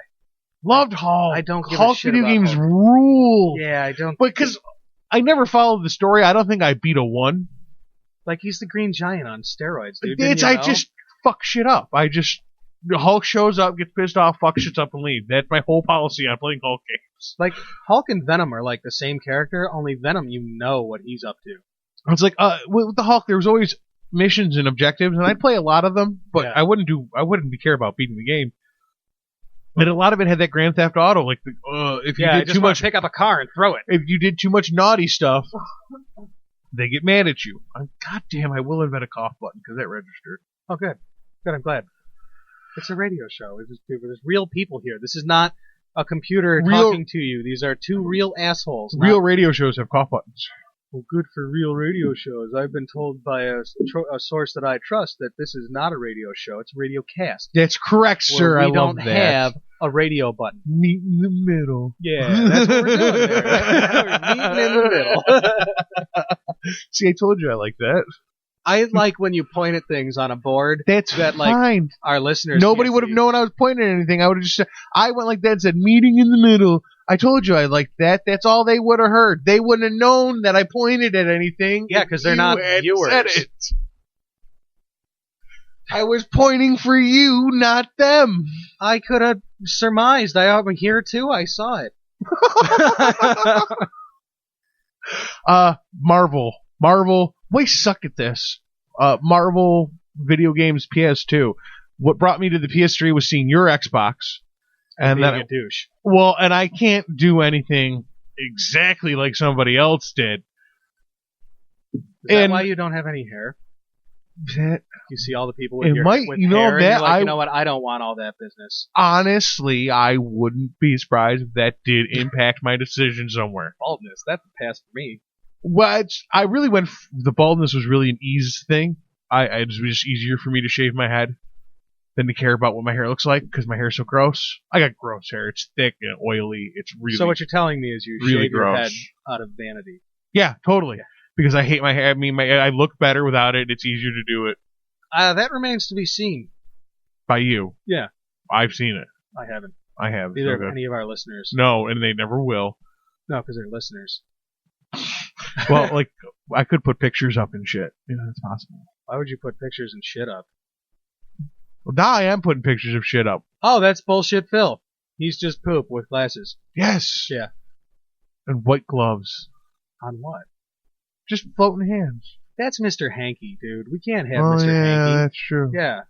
Loved Hulk. I don't give a Hulk shit video about games Hulk. rule. Yeah, I don't. Because I never followed the story. I don't think I beat a one. Like he's the Green Giant on steroids, dude. Didn't you I know? just fuck shit up. The Hulk shows up, gets pissed off, fuck shit up, and leave. That's my whole policy on playing Hulk games. Like Hulk and Venom are like the same character, only Venom you know what he's up to. It's like with the Hulk, there was always missions and objectives, and I'd play a lot of them, but Yeah. I wouldn't be care about beating the game. And a lot of it had that Grand Theft Auto, like if you I did just too want much, to pick up a car and throw it. if you did too much naughty stuff, they get mad at you. God damn, I will invent a cough button because that registered. Oh, good. Good, I'm glad. It's a radio show. There's real people here. This is not a computer talking to you. These are two real assholes. Real radio shows have cough buttons. Well, good for real radio shows. I've been told by a source that I trust that this is not a radio show. It's a radio cast. That's correct, sir. Where I we love don't that. have a radio button. Meet in the middle. Yeah, that's what we're doing there. We're meeting in the middle. See, I told you I like that. I like when you point at things on a board. That's that, like, fine. Our listeners Nobody can't would have see. known I was pointing at anything. I would have just said, I went like that and said, meeting in the middle. I told you I liked that. That's all they would have heard. They wouldn't have known that I pointed at anything. Yeah, if 'cause they're you not had viewers. said it. I was pointing for you, not them. I could have surmised. I'm here too. I saw it. Marvel. We suck at this. Marvel video games PS2. What brought me to the PS3 was seeing your Xbox. And Being then a douche. well, and I can't do anything exactly like somebody else did. Is that And- why you don't have any hair? That, You see all the people with It your might- with you know hair, and that you're like, I- you know what? I don't want all that business. honestly, I wouldn't be surprised if that did impact my decision somewhere. Baldness. That's a pass for me. Well, I really went. The baldness was really an ease thing. It was just easier for me to shave my head than to care about what my hair looks like because my hair's so gross. I got gross hair. It's thick and oily. It's really. So what you're telling me is you really shave your gross. head out of vanity. Yeah, totally. Yeah. Because I hate my hair. I mean, I look better without it. It's easier to do it. That remains to be seen. By you. Yeah. I've seen it. I haven't. I have. Neither have any of our listeners. No, and they never will. No, because they're listeners. Well, like, I could put pictures up and shit. Yeah, that's possible. Why would you put pictures and shit up? Well, now I am putting pictures of shit up. Oh, that's bullshit Phil. He's just poop with glasses. Yes. Yeah. And white gloves. On what? Just floating hands. That's Mr. Hanky, dude. We can't have Mr. Hanky. Yeah, that's true. Yeah.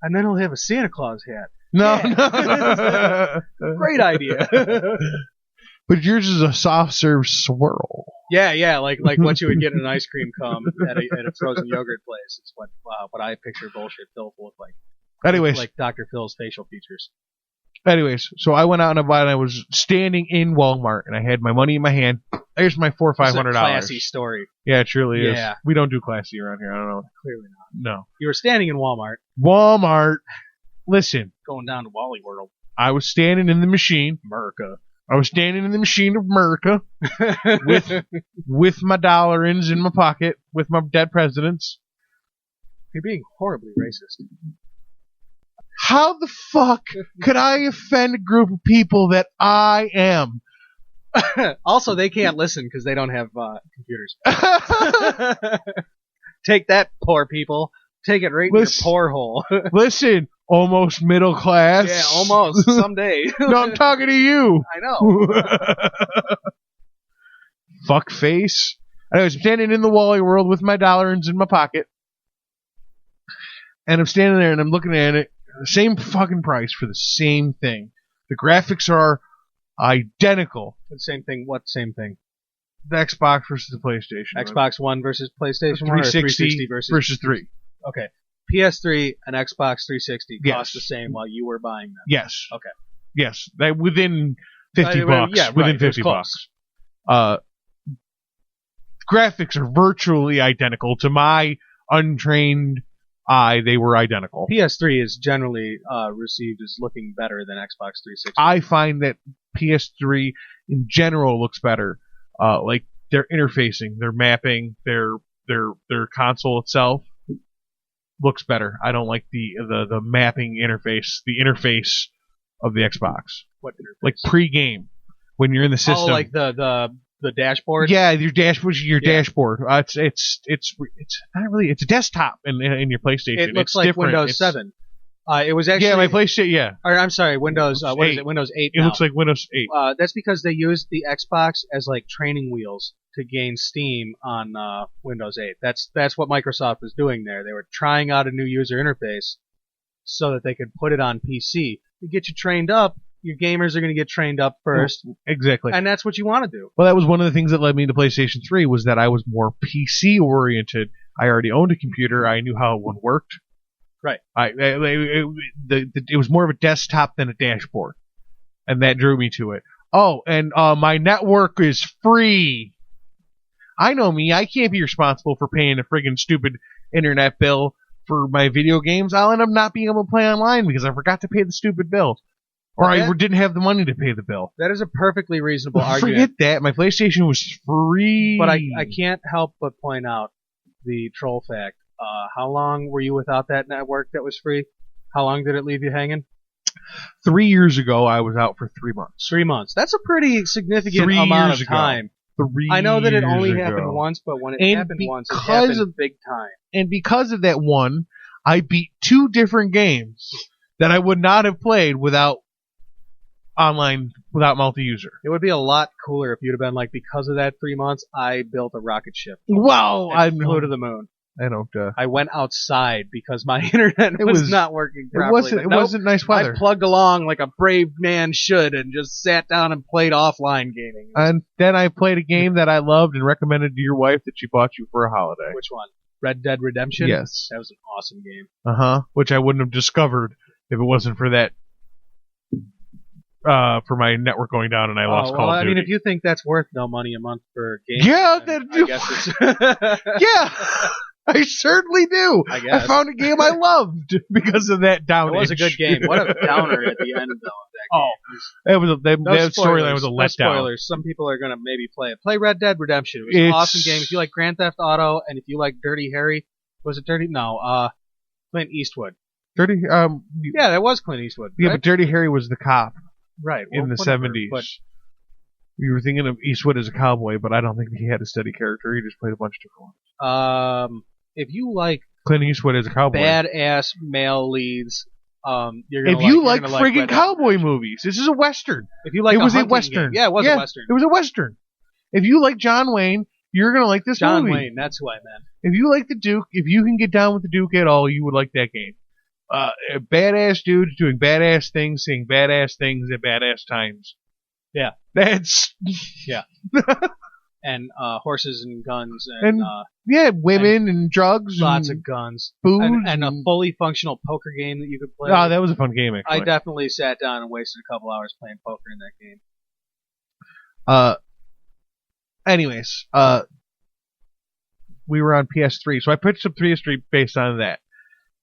And then he'll have a Santa Claus hat. No, yeah. no. Great idea. But yours is a soft serve swirl. Yeah, like what you would get in an ice cream cone at a frozen yogurt place. It's what I picture bullshit Phil to look like. Anyways, like Dr. Phil's facial features. Anyways, so I went out and I was standing in Walmart and I had my money in my hand. There's my $400 or $500. Classy story. Yeah, it truly is. Yeah. We don't do classy around here. I don't know. Clearly not. No. You were standing in Walmart. Walmart. Listen. Going down to Wally World. I was standing in the machine. America. I was standing in the machine of America with my dollarins in my pocket with my dead presidents. You're being horribly racist. How the fuck could I offend a group of people that I am? Also, they can't listen because they don't have computers. Take that, poor people. Take it right in your poor hole. Listen, almost middle class. Yeah, almost. Someday. No, I'm talking to you. I know. Fuck face. Anyways, I'm standing in the Wally World with my dollarins in my pocket. And I'm standing there and I'm looking at it. The same fucking price for the same thing. The graphics are identical. The same thing. What same thing? The Xbox versus the PlayStation. Xbox One versus PlayStation 1 or 360 versus 3. Okay. PS3 and Xbox 360 Yes. cost the same while you were buying them. Yes. Okay. Yes. Within $50. Yeah, within right. $50. Graphics are virtually identical. To my untrained eye, they were identical. PS3 is generally received as looking better than Xbox 360. I find that PS3 in general looks better. Like their interfacing, their mapping, their console itself looks better. I don't like the mapping interface, the interface of the Xbox. What interface? Like pre-game when you're in the system. Oh, like the dashboard. Yeah, your dashboard. Dashboard. It's not really. It's a desktop in your PlayStation. It looks it's like different. Windows 7. It was actually my PlayStation. Yeah. Or, I'm sorry, Windows. What is it? Windows 8. It looks like Windows 8. That's because they used the Xbox as like training wheels to gain steam on Windows 8. That's what Microsoft was doing there. They were trying out a new user interface so that they could put it on PC to get you trained up. Your gamers are going to get trained up first. Exactly. And that's what you want to do. Well, that was one of the things that led me to PlayStation 3 was that I was more PC oriented. I already owned a computer. I knew how one worked. Right. It was more of a desktop than a dashboard. And that drew me to it. Oh, and my network is free. I know me. I can't be responsible for paying a friggin' stupid internet bill for my video games. I'll end up not being able to play online because I forgot to pay the stupid bill. Or I didn't have the money to pay the bill. That is a perfectly reasonable argument. Forget that. My PlayStation was free. But I can't help but point out the troll fact. How long were you without that network that was free? How long did it leave you hanging? 3 years ago, I was out for 3 months. 3 months. That's a pretty significant amount of time. I know that it only happened once, but when it happened once, it happened big time. And because of that one, I beat 2 different games that I would not have played without online, without multi-user. It would be a lot cooler if you'd have been like, because of that 3 months, I built a rocket ship. Wow! I flew to the moon. I don't. I went outside because my internet was not working properly. It wasn't nice weather. I plugged along like a brave man should and just sat down and played offline gaming. And then I played a game that I loved and recommended to your wife that she bought you for a holiday. Which one? Red Dead Redemption? Yes. That was an awesome game. Which I wouldn't have discovered if it wasn't for that for my network going down, and I lost Call of Duty. I mean, if you think that's worth no money a month for games, yeah, I guess it's yeah, I certainly do. I guess. I found a game I loved because of that downage. It was a good game. What a downer at the end, though, of that game. That storyline was a letdown. No spoilers. Some people are going to maybe play it. Play Red Dead Redemption. It was an awesome game. If you like Grand Theft Auto, and if you like Dirty Harry, was it Dirty? No, Clint Eastwood. Dirty, yeah, that was Clint Eastwood. Yeah, right? but Dirty Harry was the cop. Right. In the 70s. But you were thinking of Eastwood as a cowboy, but I don't think he had a steady character. He just played a bunch of different ones. If you like Clint Eastwood as a cowboy, badass male leads, you're gonna if you like friggin' cowboy movies, this is a western. If you like, it was a western. Game. Yeah, it was a western. It was a western. If you like John Wayne, you're gonna like this movie. John Wayne, that's who I meant. If you like the Duke, if you can get down with the Duke at all, you would like that game. Badass dudes doing badass things, saying badass things at badass times. Yeah, that's yeah. And horses and guns and women and drugs, lots of guns, food, and a fully functional poker game that you could play. Oh, that was a fun game. Actually, I definitely sat down and wasted a couple hours playing poker in that game. Anyways, we were on PS3, so I pitched up PS3 based on that.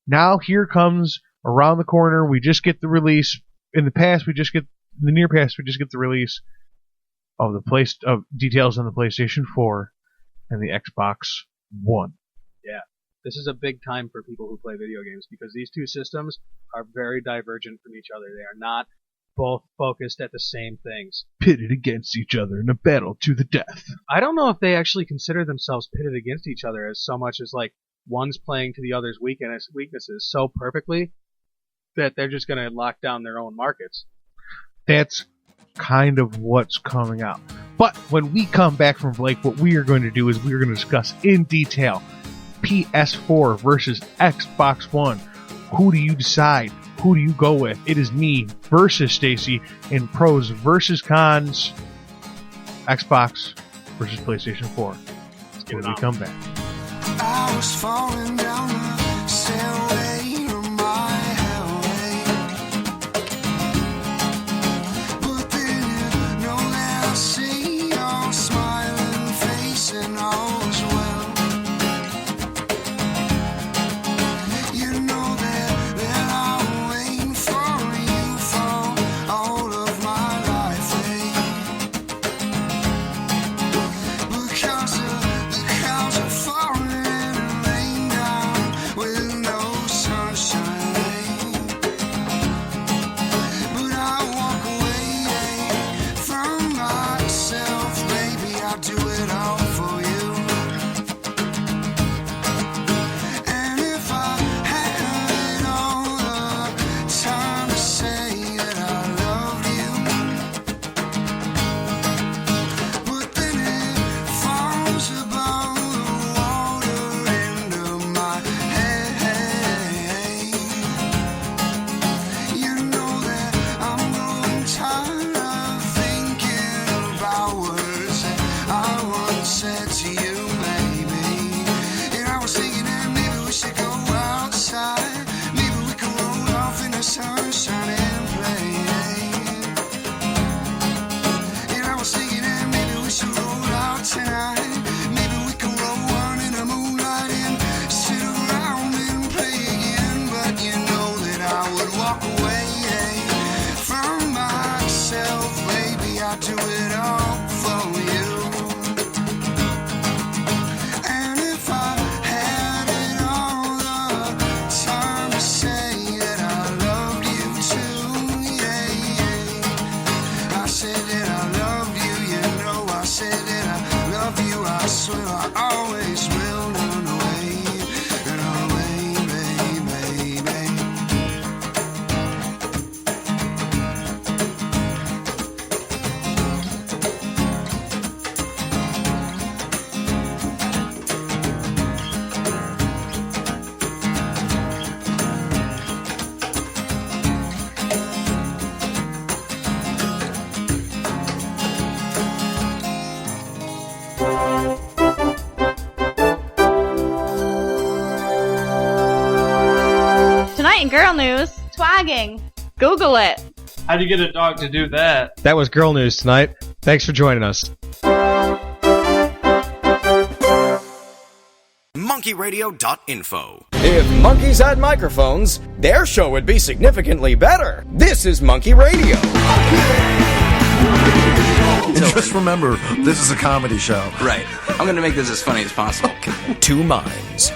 Now here comes around the corner. We just get the release. In the near past, we just get the release of details on the PlayStation 4 and the Xbox One. Yeah, this is a big time for people who play video games because these two systems are very divergent from each other. They are not both focused at the same things. Pitted against each other in a battle to the death. I don't know if they actually consider themselves pitted against each other as so much as like one's playing to the other's weaknesses so perfectly that they're just going to lock down their own markets. That's kind of what's coming out. But when we come back from break, what we are going to do is we are going to discuss in detail PS4 versus Xbox One. Who do you decide? Who do you go with? It is me versus Stacy in pros versus cons. Xbox versus PlayStation 4. When we come back. I was falling down the stairway of my hellway, but then you know that I see your smiling face and all's well. You know that I'm waiting for you for all of my life, because the clouds are falling. Girl news, twagging. Google it. How'd you get a dog to do that? That was Girl News tonight. Thanks for joining us. MonkeyRadio.info. If monkeys had microphones, their show would be significantly better. This is Monkey Radio. Just remember, this is a comedy show. Right. I'm going to make this as funny as possible. Two minds.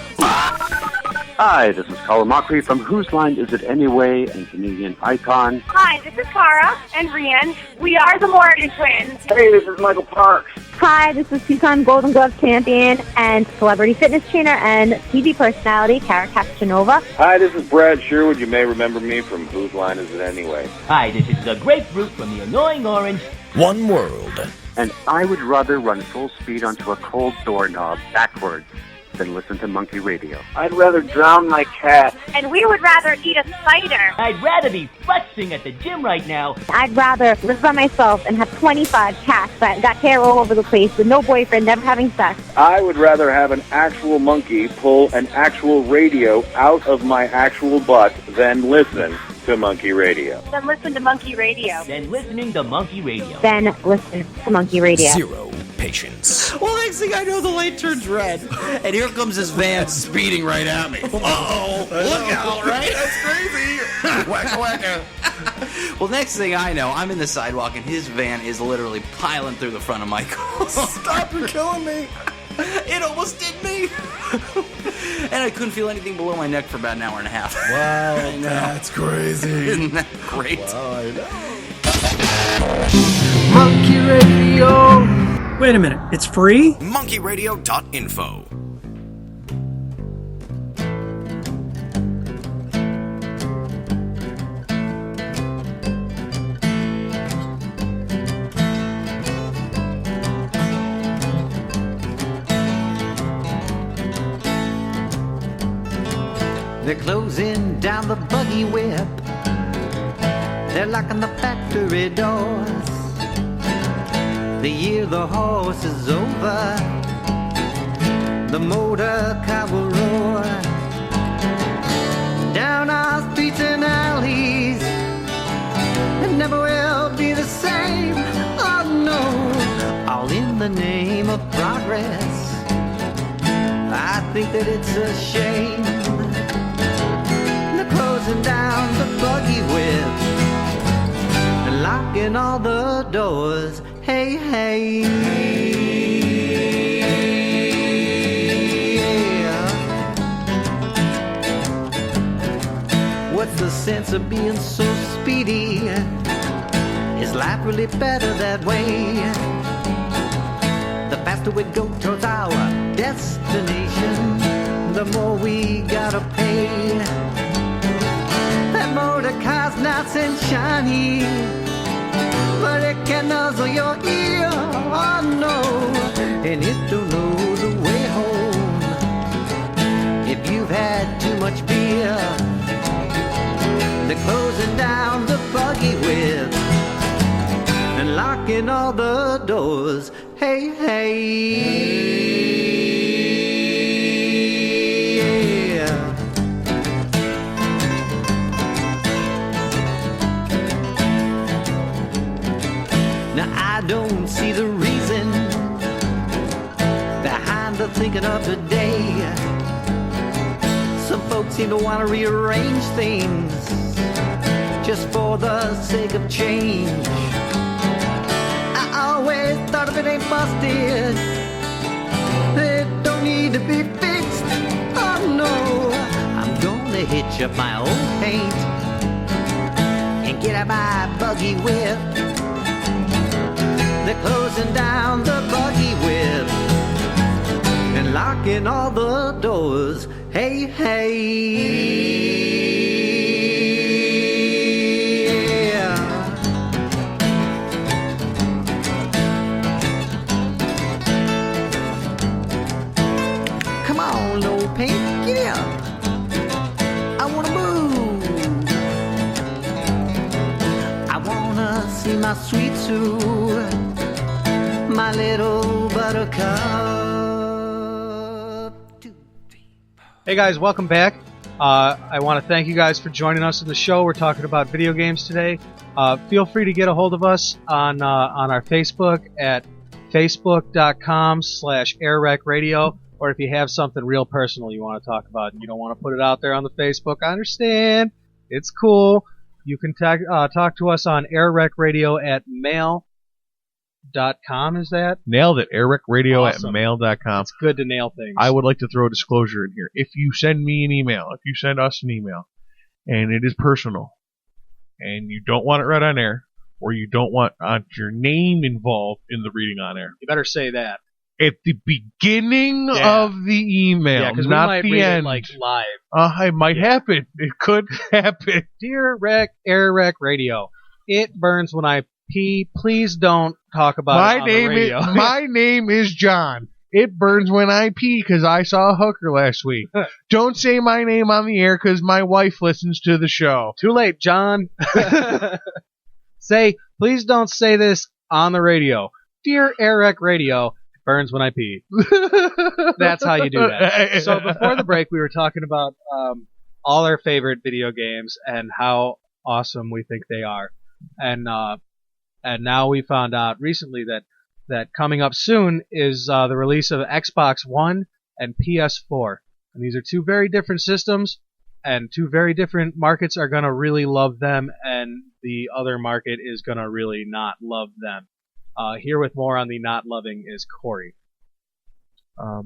Hi, this is Colin Mockery from Whose Line Is It Anyway and Canadian Icon. Hi, this is Cara and Rian. We are the Morgan Twins. Hey, this is Michael Parks. Hi, this is two-time Golden Glove champion and celebrity fitness trainer and TV personality, Cara Castanova. Hi, this is Brad Sherwood. You may remember me from Whose Line Is It Anyway. Hi, this is the Grapefruit from the Annoying Orange. One world. And I would rather run full speed onto a cold doorknob backwards than listen to Monkey Radio. I'd rather drown my cat. And we would rather eat a spider. I'd rather be flexing at the gym right now. I'd rather live by myself and have 25 cats that got hair all over the place with no boyfriend, never having sex. I would rather have an actual monkey pull an actual radio out of my actual butt than listen to Monkey Radio. Then listen to Monkey Radio. Then listening to Monkey Radio. Then listen to Monkey Radio. Zero patience. Well, next thing I know, the light turns red, and here comes this van speeding right at me. Uh-oh, look out, right? That's crazy. Wacka wacka. Well, next thing I know, I'm in the sidewalk, and his van is literally piling through the front of my car. Stop, you're killing me. It almost did me. And I couldn't feel anything below my neck for about an hour and a half. Wow, that's crazy. Isn't that great? Wow, I know. Monkey Radio. Wait a minute, it's free? MonkeyRadio.info. They're closing down the buggy whip. They're locking the factory doors. The year the horse is over, the motor car will roar. Down our streets and alleys, it never will be the same. Oh no, all in the name of progress. I think that it's a shame. They're closing down the buggy whip and locking all the doors. Hey, hey, yeah. What's the sense of being so speedy? Is life really better that way? The faster we go towards our destination, the more we gotta pay. That motor car's nice and shiny, but it can nuzzle your ear, oh no, and it don't know the way home. If you've had too much beer, they're closing down the buggy whip and locking all the doors. Hey, hey. I don't see the reason behind the thinking of today. Some folks seem to want to rearrange things just for the sake of change. I always thought if it ain't busted, it don't need to be fixed. Oh no, I'm gonna hitch up my old paint and get out my buggy whip. They're closing down the buggy whip and locking all the doors. Hey, hey, yeah. Come on, no paint, get up. I wanna move. I wanna see my sweet Sue, my little buttercup. Hey guys, welcome back. I want to thank you guys for joining us in the show. We're talking about video games today. Feel free to get a hold of us on our Facebook at facebook.com/AirWreckRadio, or if you have something real personal you want to talk about and you don't want to put it out there on the Facebook, I understand. It's cool. You can talk to us on AirWreckRadio at mail.com, is that? Nailed it. AirWreckRadio at mail.com. It's good to nail things. I would like to throw a disclosure in here. If you send me an email, if you send us an email, and it is personal, and you don't want it read on air, or you don't want your name involved in the reading on air, you better say that. At the beginning of the email, because not we might the read end. It like live. It might happen. It could happen. Dear AirWreck Radio, it burns when I pee. Please don't talk about it on the radio. My name is John. It burns when I pee because I saw a hooker last week. Don't say my name on the air because my wife listens to the show. Too late, John. Please don't say this on the radio. Dear AirWreck Radio, it burns when I pee. That's how you do that. So before the break, we were talking about all our favorite video games and how awesome we think they are. And now we found out recently that coming up soon is the release of Xbox One and PS4. And these are two very different systems, and two very different markets are going to really love them, and the other market is going to really not love them. Here with more on the not loving is Corey. A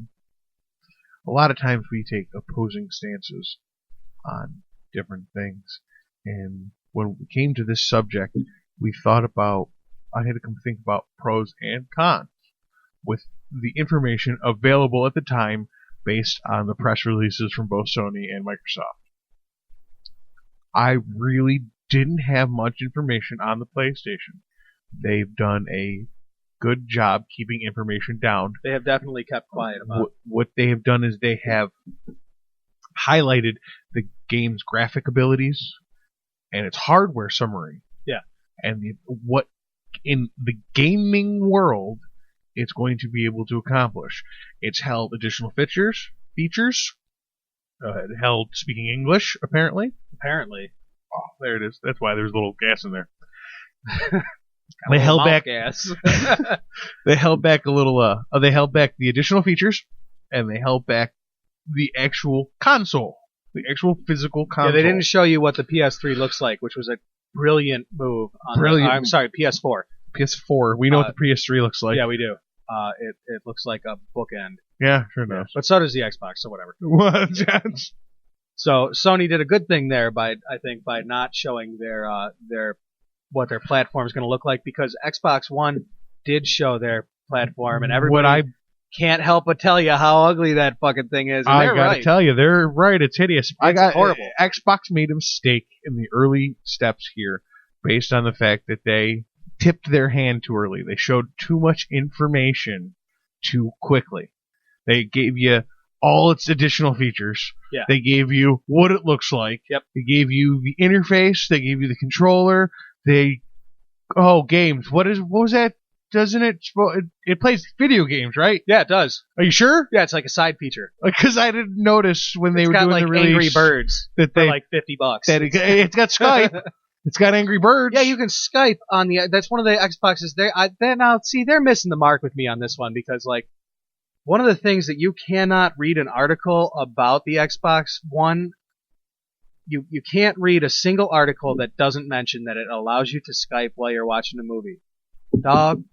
lot of times we take opposing stances on different things, and when we came to this subject, I had to think about pros and cons with the information available at the time based on the press releases from both Sony and Microsoft. I really didn't have much information on the PlayStation. They've done a good job keeping information down. They have definitely kept quiet about it. What they have done is they have highlighted the game's graphic abilities and its hardware summary. Yeah. And what in the gaming world it's going to be able to accomplish. It's held additional features. It held speaking English, apparently. Oh, there it is. That's why there's a little gas in there. They held back gas. They held back a little. They held back the additional features, and they held back the actual console, the actual physical console. Yeah, they didn't show you what the PS3 looks like, which was a brilliant move. I'm sorry, PS4. PS4. We know what the PS3 looks like. Yeah, we do. It looks like a bookend. Yeah, sure does. But so does the Xbox, so whatever. What? So Sony did a good thing there by not showing their what their platform is going to look like, because Xbox One did show their platform, and everybody can't help but tell you how ugly that fucking thing is. And I gotta tell you, they're right. It's hideous. It's horrible. Xbox made a mistake in the early steps here, based on the fact that they tipped their hand too early. They showed too much information too quickly. They gave you all its additional features. Yeah. They gave you what it looks like. Yep. They gave you the interface. They gave you the controller. Games. What was that? Doesn't it? It plays video games, right? Yeah, it does. Are you sure? Yeah, it's like a side feature. Because I didn't notice when they were doing like the release. Angry Birds that for like $50. That it's got Skype. It's got Angry Birds. Yeah, you can Skype on the. That's one of the Xboxes. They're missing the mark with me on this one, because like one of the things that you cannot read an article about the Xbox One. You can't read a single article that doesn't mention that it allows you to Skype while you're watching a movie. Dog,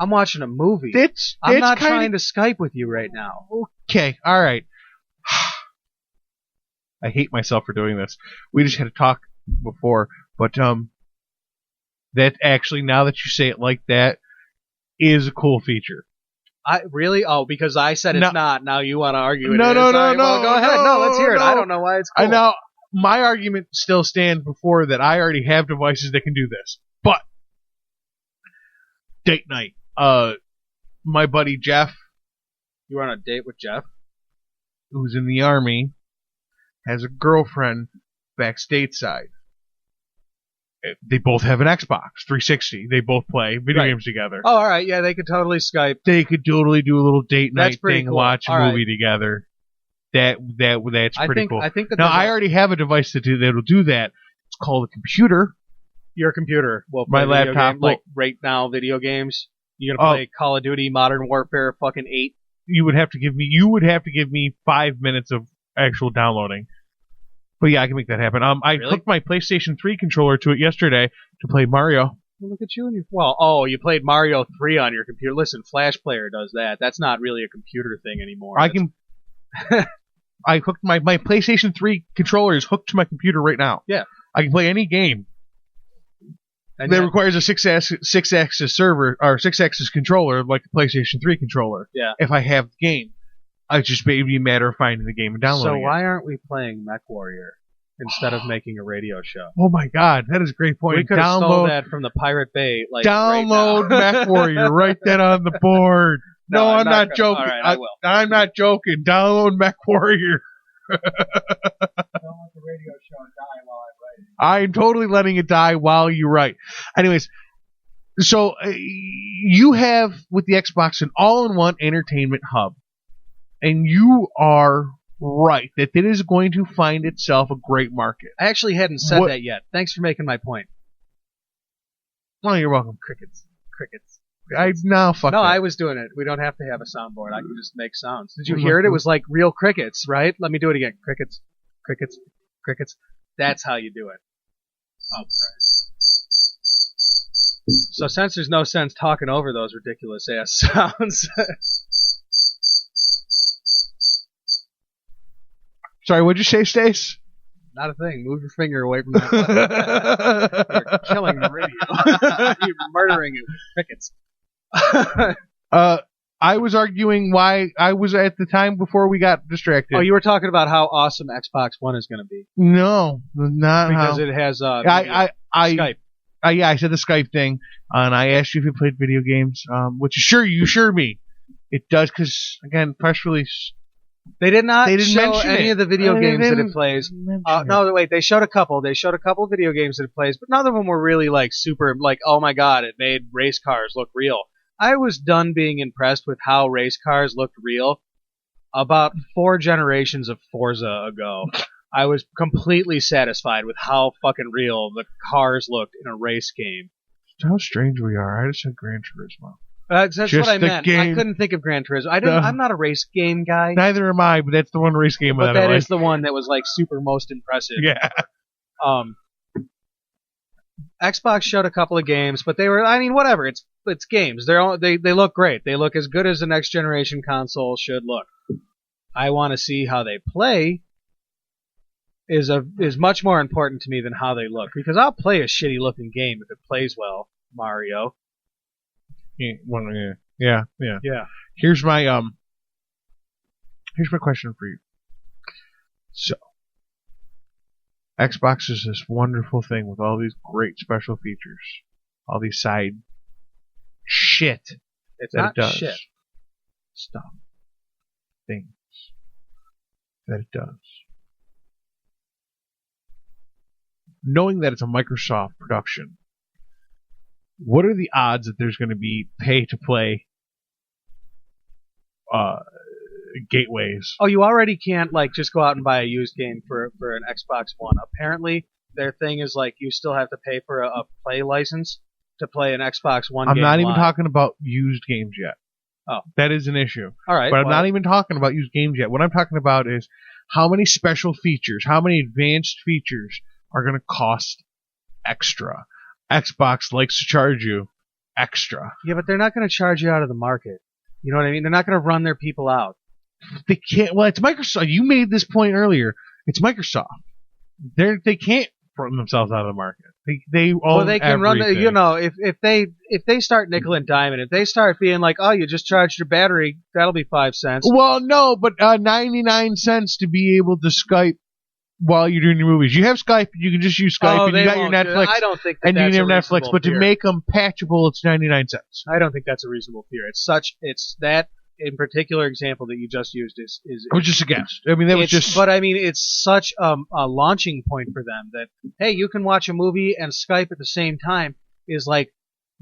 I'm watching a movie. I'm not trying to Skype with you right now. Okay, all right. I hate myself for doing this. We just had to talk before, but that actually, now that you say it like that, is a cool feature. Because I said it's not. Now you want to argue it? No. Well, go ahead. No, let's hear it. I don't know why it's cool. I know. My argument still stands before that. I already have devices that can do this. But date night. My buddy Jeff. You were on a date with Jeff? Who's in the Army, has a girlfriend back stateside. They both have an Xbox 360. They both play video games together. Oh, all right. Yeah, they could totally Skype. They could totally do a little date night thing, cool. watch a movie together. that's pretty cool. I think that now I already have a device that'll do that. It's called a computer. Your computer will My play video laptop game, like right now video games. You're gonna play Call of Duty, Modern Warfare, fucking 8. You would have to give me 5 minutes of actual downloading. But yeah, I can make that happen. I hooked my PlayStation 3 controller to it yesterday to play Mario. Well, look at you and your... you played Mario 3 on your computer. Listen, Flash Player does that. That's not really a computer thing anymore. I hooked my PlayStation 3 controller is hooked to my computer right now. Yeah. I can play any game and that requires a 6-axis server or 6-axis controller like a PlayStation 3 controller. Yeah. If I have the game. It's just maybe a matter of finding the game and downloading it. So why aren't we playing Mech Warrior instead of making a radio show? Oh my God, that is a great point. We could have stole that from the Pirate Bay. Download Mech Warrior. Write that on the board. No, I'm not joking. All right, I will. I'm not joking. Download Mech Warrior. Don't let the radio show die while I write it. I'm totally letting it die while you write. Anyways, so you have with the Xbox an all-in-one entertainment hub. And you are right that it is going to find itself a great market. I actually hadn't said that yet. Thanks for making my point. Oh, you're welcome. Crickets. No, I was doing it. We don't have to have a soundboard. I can just make sounds. Did you hear it? It was like real crickets, right? Let me do it again. Crickets. Crickets. Crickets. That's how you do it. Oh, Christ. So since there's no sense talking over those ridiculous ass sounds... Sorry, what'd you say, Stace? Not a thing. Move your finger away from that. You're killing the radio. You're murdering it with crickets. I was arguing why I was at the time before we got distracted. Oh, you were talking about how awesome Xbox One is going to be. No, not because it has Skype. Yeah, I said the Skype thing, and I asked you if you played video games, which you assured me it does, because, again, press release... They did not show mention any it. of the video games that it plays. No, wait, they showed a couple. They showed a couple of video games that it plays, but none of them were really like super, like, oh my god, it made race cars look real. I was done being impressed with how race cars looked real about 4 generations of Forza ago. I was completely satisfied with how fucking real the cars looked in a race game. How strange we are. I just said Gran Turismo. That's what I meant. Game. I couldn't think of Gran Turismo. I'm not a race game guy. Neither am I, but that's the one race game but that I like. is the one that was like super most impressive. Yeah. Xbox showed a couple of games, but they were, I mean, whatever. It's games. They look great. They look as good as the next generation console should look. I want to see how they play. Is much more important to me than how they look, because I'll play a shitty looking game if it plays well. Mario. Yeah. Here's my question for you. So, Xbox is this wonderful thing with all these great special features, all these side shit. It's that not it does. shit. Stuff, things that it does. Knowing that it's a Microsoft production. What are the odds that there's going to be pay-to-play gateways? Oh, you already can't just go out and buy a used game for an Xbox One. Apparently, their thing is you still have to pay for a play license to play an Xbox One game. I'm not even live. talking about used games yet. Oh. That is an issue. All right. But I'm not even talking about used games yet. What I'm talking about is how many special features, how many advanced features are going to cost extra. Xbox likes to charge you extra. Yeah, but they're not going to charge you out of the market. You know what I mean? They're not going to run their people out. They can't. Well, it's Microsoft. You made this point earlier. It's Microsoft. They can't run themselves out of the market. They own well, they can everything. run. If they start nickel and diming, if they start being like, oh, you just charged your battery, that'll be 5 cents. Well, no, but 99 cents to be able to Skype while you're doing your movies. You have Skype, you can just use Skype, and you got your Netflix. I don't think and that's you can have a Netflix, but fear. to make them patchable, it's 99 cents. I don't think that's a reasonable fear. It's that in particular example that you just used is. It was just a guess. I mean, that was just. But I mean, it's such a launching point for them that hey, you can watch a movie and Skype at the same time is like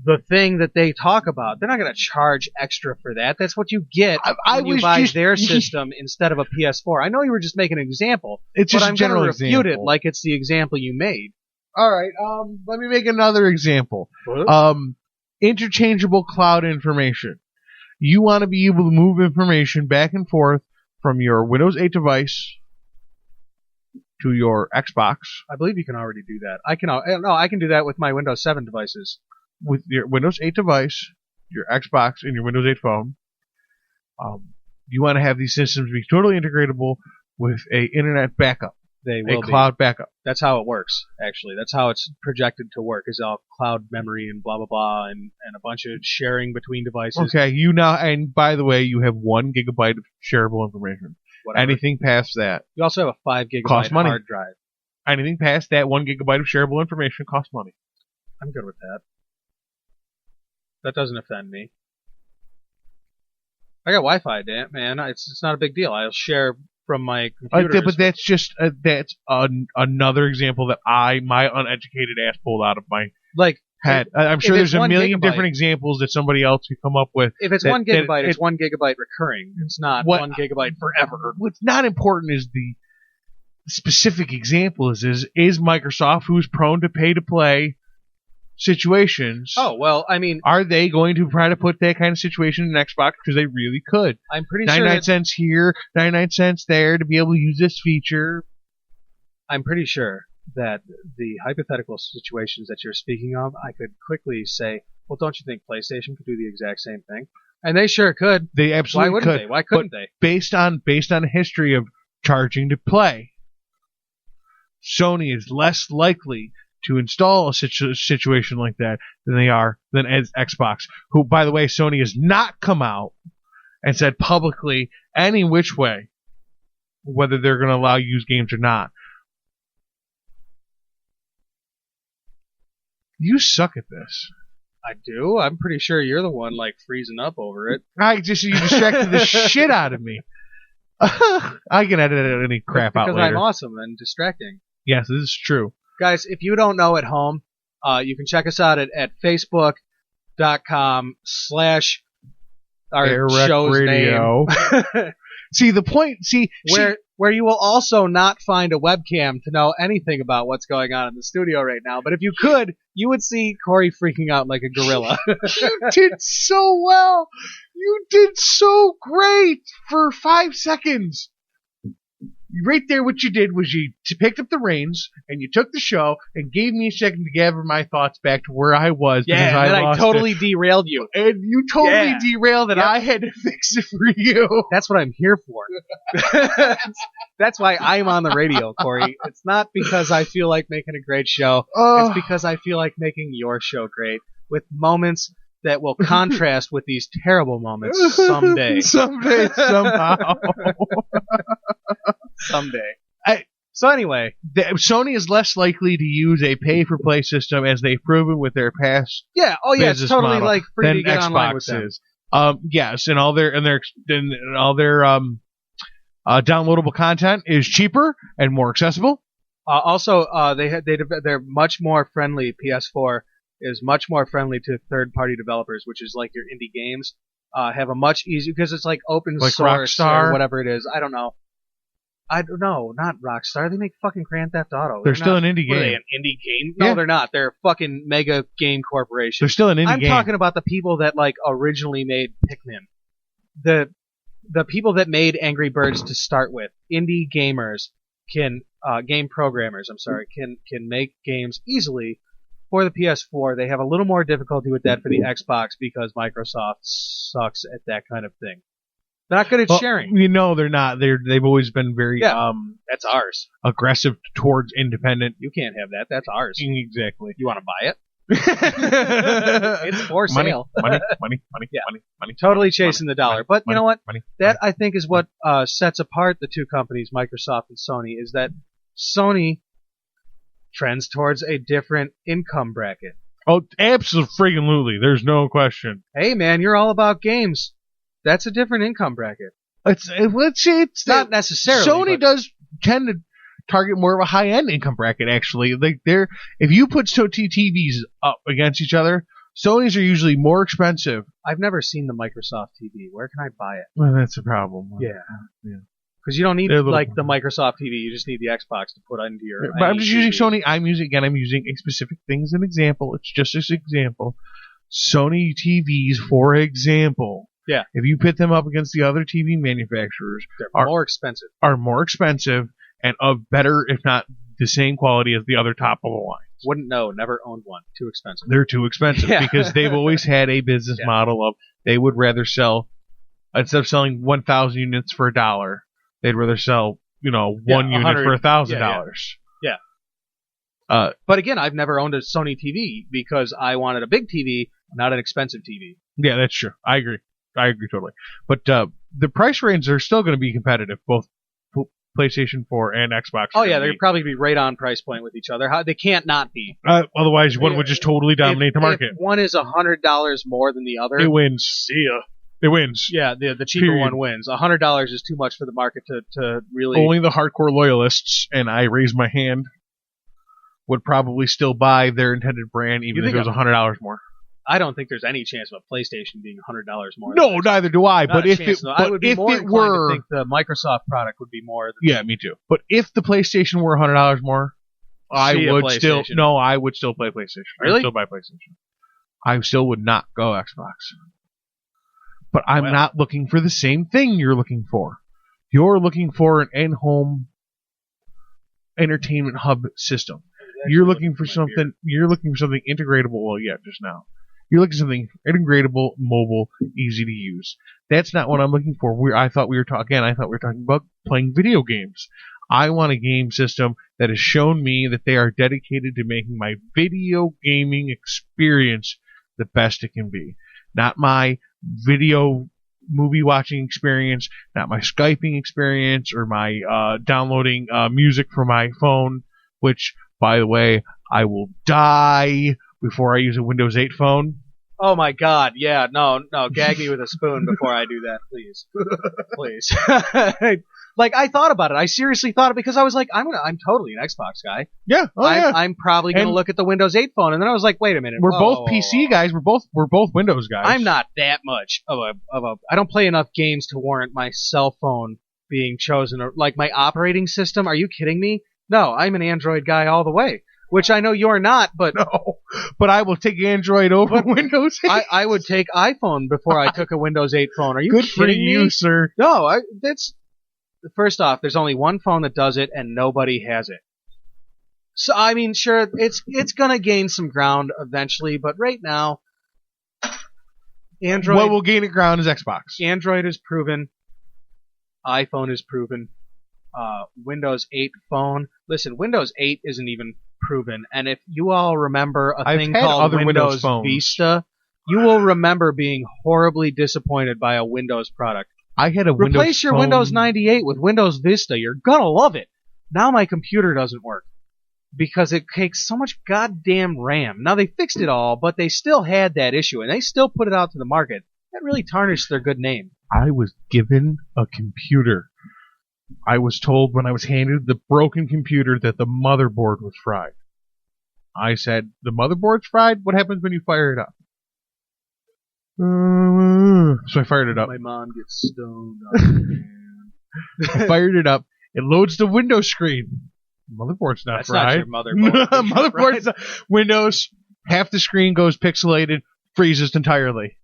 the thing that they talk about. They're not going to charge extra for that. That's what you get when you buy their system instead of a PS4. I know you were just making an example, It's but just I'm a going to general refute it example. like it's the example you made. All right. Let me make another example. Interchangeable cloud information. You want to be able to move information back and forth from your Windows 8 device to your Xbox. I believe you can already do that. I can do that with my Windows 7 devices. With your Windows 8 device, your Xbox, and your Windows 8 phone. You want to have these systems be totally integratable with a internet backup. They will a cloud backup. That's how it works, actually. That's how it's projected to work, is all cloud memory and blah, blah, blah, and a bunch of sharing between devices. Okay, and by the way, you have 1 gigabyte of shareable information. Whatever. Anything past that. You also have a 5 gigabyte costs money. hard drive. Anything past that 1 gigabyte of shareable information costs money. I'm good with that. That doesn't offend me. I got Wi-Fi, damn, man. It's not a big deal. I'll share from my computer. But that's just another example that my uneducated ass pulled out of my head. I'm sure there's a million different examples that somebody else could come up with. If it's 1 gigabyte, it's 1 gigabyte recurring. It's not 1 gigabyte forever. What's not important is the specific example is Microsoft, who's prone to pay-to-play situations. Oh, well, I mean... Are they going to try to put that kind of situation in Xbox? Because they really could. I'm pretty sure 99 cents here, 99 cents there to be able to use this feature. I'm pretty sure that the hypothetical situations that you're speaking of, I could quickly say, well, don't you think PlayStation could do the exact same thing? And they sure could. They absolutely Why wouldn't could. they? Why couldn't they? Based on a history of charging to play, Sony is less likely to install a situation like that than as Xbox, who, by the way, Sony has not come out and said publicly any which way whether they're going to allow used games or not. You suck at this. I do. I'm pretty sure you're the one freezing up over it. You distracted the shit out of me. I can edit any crap out later. Because I'm awesome and distracting. Yes, this is true. Guys, if you don't know at home, you can check us out at facebook.com/AirWreckRadio. Where you will also not find a webcam to know anything about what's going on in the studio right now. But if you could, you would see Corey freaking out like a gorilla. You did so well. You did so great for 5 seconds. Right there, what you did was you picked up the reins and you took the show and gave me a second to gather my thoughts back to where I was. Yeah, and I totally derailed you. And you totally derailed it. Yep. I had to fix it for you. That's what I'm here for. That's why I'm on the radio, Corey. It's not because I feel like making a great show. It's because I feel like making your show great with moments that will contrast with these terrible moments someday. Someday, somehow. Someday. So anyway, Sony is less likely to use a pay-for-play system, as they've proven with their past. Yeah, it's totally free to get Xbox online with them. Is. Yes, and all their downloadable content is cheaper and more accessible. Also, they're much more friendly. PS4 is much more friendly to third-party developers, which is like your indie games. Have a much easier, because it's like open source Rockstar? Or whatever it is. I don't know, not Rockstar. They make fucking Grand Theft Auto. They're still an indie game. Are they an indie game? No, they're not. They're a fucking mega game corporation. They're still an indie game. I'm talking about the people that originally made Pikmin. The people that made Angry Birds to start with. Indie gamers game programmers, can make games easily for the PS4. They have a little more difficulty with that for the Xbox because Microsoft sucks at that kind of thing. They're not good at sharing. They're not. They've always been very that's ours. Aggressive towards independent. You can't have that. That's ours. Exactly. You want to buy it? It's for sale. Money. Totally chasing the dollar. But you know what? That I think is what sets apart the two companies, Microsoft and Sony, is that Sony trends towards a different income bracket. Oh, absolutely. There's no question. Hey, man, you're all about games. That's a different income bracket. It's not necessarily. Sony does tend to target more of a high-end income bracket, actually. If you put TVs up against each other, Sony's are usually more expensive. I've never seen the Microsoft TV. Where can I buy it? Well, that's a problem. Yeah. Yeah. Because you don't need They're a little- like the Microsoft TV. You just need the Xbox to put into your. But I'm just using TV. Sony. I'm using a specific thing as an example. It's just an example. Sony TVs, for example. Yeah. If you pit them up against the other TV manufacturers, They're more expensive. Are more expensive and of better, if not the same quality as the other top of the line. Wouldn't know. Never owned one. Too expensive. They're too expensive Yeah. because they've always had a business model of they would rather sell, instead of selling 1,000 units for $1, they'd rather sell, one unit for $1,000. Yeah. But again, I've never owned a Sony TV because I wanted a big TV, not an expensive TV. Yeah, that's true. I agree totally. But the price ranges are still going to be competitive, both PlayStation 4 and Xbox. Oh yeah, they'd probably be right on price point with each other. They can't not be. Otherwise, one would just totally dominate the market. If one is $100 more than the other, It wins. See ya. It wins. Yeah, the cheaper Period. one wins. $100 is too much for the market to really. Only the hardcore loyalists, and I raise my hand, would probably still buy their intended brand even if it was $100 more. I don't think there's any chance of a PlayStation being $100 more. No, neither do I. Not But a if chance, it, though. but I would be if more it inclined were, to think the Microsoft product would be more. yeah, me too. But if the PlayStation were $100 more, I would still play PlayStation. Really? I'd still buy PlayStation. I still would not go Xbox. But I'm not looking for the same thing you're looking for. You're looking for an in-home entertainment hub system. You're looking for something. You're looking for something integratable. Well, yeah, just now. You're looking for something integratable, mobile, easy to use. That's not what I'm looking for. I thought we were talking about playing video games. I want a game system that has shown me that they are dedicated to making my video gaming experience the best it can be. Not my video movie watching experience, not my Skyping experience, or my downloading music from my phone, which, by the way, I will die before I use a Windows 8 phone. Oh my God! Yeah, no, gag me with a spoon before I do that, please, please. Like I thought about it. I seriously thought it because I was like, I'm totally an Xbox guy. Yeah, I'm probably gonna look at the Windows 8 phone, and then I was like, wait a minute. We're both PC guys. We're both Windows guys. I'm not that much of a. I don't play enough games to warrant my cell phone being chosen, or like my operating system. Are you kidding me? No, I'm an Android guy all the way. Which I know you're not, but no. But I will take Android over Windows 8. I would take iPhone before I took a Windows 8 phone. Are you Good kidding for you, me? sir. No, that's first off. There's only one phone that does it, and nobody has it. So I mean, sure, it's gonna gain some ground eventually, but right now, Android. What will gain ground is Xbox. Android is proven. iPhone is proven. Windows 8 phone. Listen, Windows 8 isn't even proven, and if you all remember a thing called Windows Vista, you will remember being horribly disappointed by a Windows product. I had a Replace your Windows 98 with Windows Vista. You're gonna love it. Now my computer doesn't work because it takes so much goddamn RAM. Now they fixed it all, but they still had that issue, and they still put it out to the market. That really tarnished their good name. I was given a computer. I was told when I was handed the broken computer that the motherboard was fried. I said, the motherboard's fried? What happens when you fire it up? So I fired it up. My mom gets stoned. I fired it up. It loads the Windows screen. Motherboard's not That's fried. not your motherboard. Motherboard's not. Windows, half the screen goes pixelated, freezes entirely.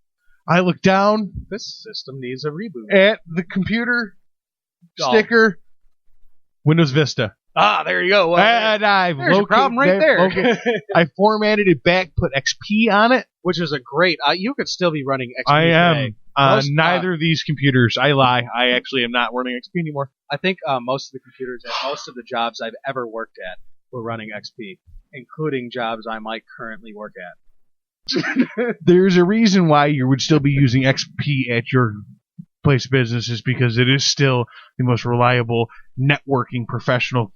I look down. This system needs a reboot. At the computer sticker, Windows Vista. Ah, there you go. Well, and there's your problem right there. I formatted it back, put XP on it. Which is a great. You could still be running XP I am. today. Neither of these computers. I lie. I actually am not running XP anymore. I think most of the computers at most of the jobs I've ever worked at were running XP, including jobs I might currently work at. There's a reason why you would still be using XP at your place of business, is because it is still the most reliable networking professional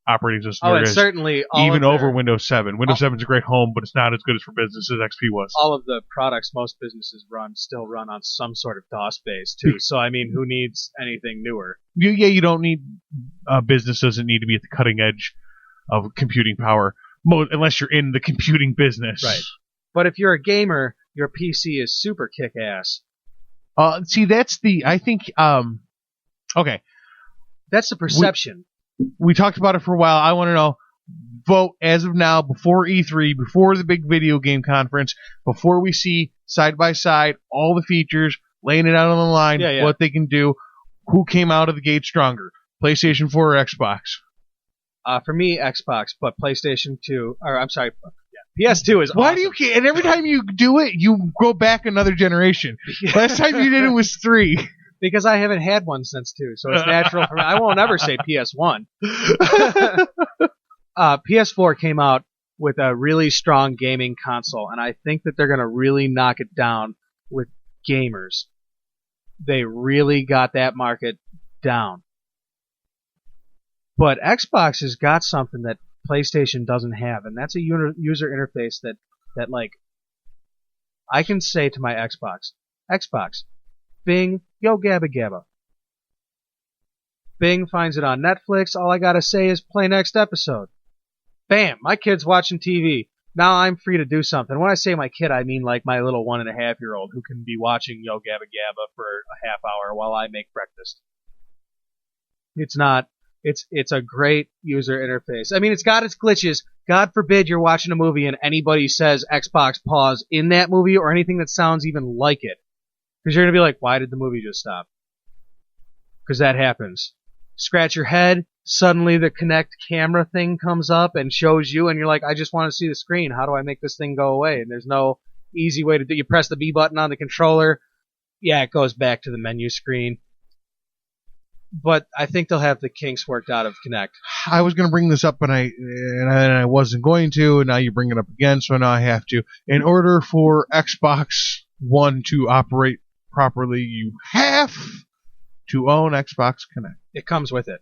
operating system there and is. certainly even over Windows 7. Windows 7 is a great home, but it's not as good as for business as XP was. All of the products most businesses still run on some sort of DOS base too. So I mean, who needs anything newer? You don't need business doesn't need to be at the cutting edge of computing power, unless you're in the computing business. Right. But if you're a gamer, your PC is super kick-ass. See, that's the, I think, okay. That's the perception. We talked about it for a while. I want to know, vote as of now, before E3, before the big video game conference, before we see side by side all the features, laying it out on the line, what they can do, who came out of the gate stronger, PlayStation 4 or Xbox? For me, Xbox, but PlayStation 2, or I'm sorry, PS2 is Why awesome. do you care? And every time you do it, you go back another generation. Last time you did it was 3. Because I haven't had one since 2, so it's natural for me. I won't ever say PS1. PS4 came out with a really strong gaming console, and I think that they're going to really knock it down with gamers. They really got that market down. But Xbox has got something that PlayStation doesn't have, and that's a user interface that like, I can say to my Xbox, Bing, yo Gabba Gabba. Bing finds it on Netflix. All I gotta say is play next episode. Bam! My kid's watching TV. Now I'm free to do something. When I say my kid, I mean like my little 1.5-year-old who can be watching Yo Gabba Gabba for a half hour while I make breakfast. It's a great user interface. I mean, it's got its glitches. God forbid you're watching a movie and anybody says Xbox pause in that movie or anything that sounds even like it. Because you're going to be like, why did the movie just stop? Because that happens. Scratch your head, suddenly the Kinect camera thing comes up and shows you, and you're like, I just want to see the screen. How do I make this thing go away? And there's no easy way to do it. You press the B button on the controller. Yeah, it goes back to the menu screen. But I think they'll have the kinks worked out of Kinect. I was going to bring this up, and I wasn't going to, and now you bring it up again, so now I have to. In order for Xbox One to operate properly, you have to own Xbox Kinect. It comes with it.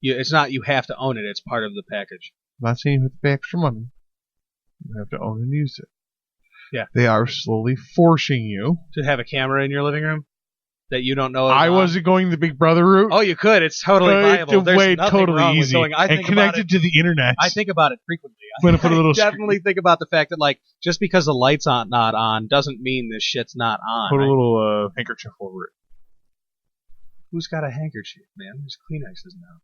It's not you have to own it. It's part of the package. I'm not saying you have to pay extra money. You have to own and use it. Yeah. They are slowly forcing you to have a camera in your living room that you don't know. I wasn't going the Big Brother route. Oh, you could. It's totally viable. There's way nothing totally wrong easy with going. and connected to the internet. I think about it frequently. I'm gonna put a little definitely think about the fact that like just because the lights aren't not on doesn't mean this shit's not on. Put a little handkerchief over it. Who's got a handkerchief, man? There's Kleenexes now.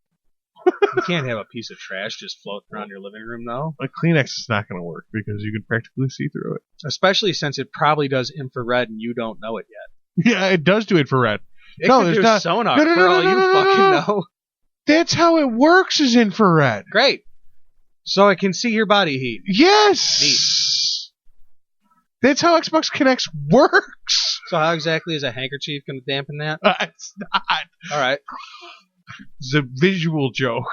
You can't have a piece of trash just floating around your living room, though. A Kleenex is not going to work because you can practically see through it. Especially since it probably does infrared and you don't know it yet. Yeah, it does do infrared. It can do sonar for all you fucking know. That's how it works, is infrared. Great. So it can see your body heat. Yes. Neat. That's how Xbox Kinect works. So how exactly is a handkerchief going to dampen that? It's not. All right. It's a visual joke.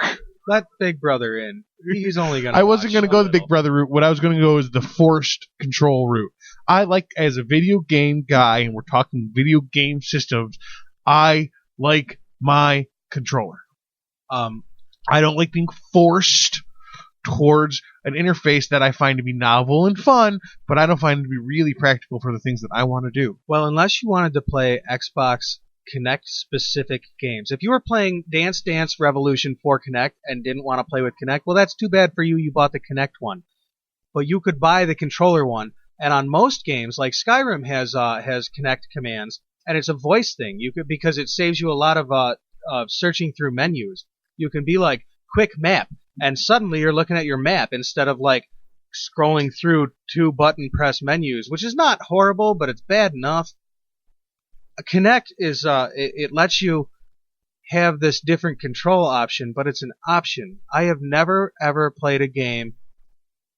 Let Big Brother in. He's only going to I wasn't going to go the Big Brother route. What I was going to go is the forced control route. I like, as a video game guy, and we're talking video game systems, I like my controller. I don't like being forced towards an interface that I find to be novel and fun, but I don't find it to be really practical for the things that I want to do. Well, unless you wanted to play Xbox Kinect specific games. If you were playing Dance Dance Revolution for Kinect and didn't want to play with Kinect, well, that's too bad for you. You bought the Kinect one. But you could buy the controller one, and on most games, like Skyrim has Kinect commands, and it's a voice thing. You could, because it saves you a lot of searching through menus. You can be like, quick map, and suddenly you're looking at your map instead of like scrolling through 2 button press menus, which is not horrible, but it's bad enough. Kinect is it lets you have this different control option, but it's an option. I have never ever played a game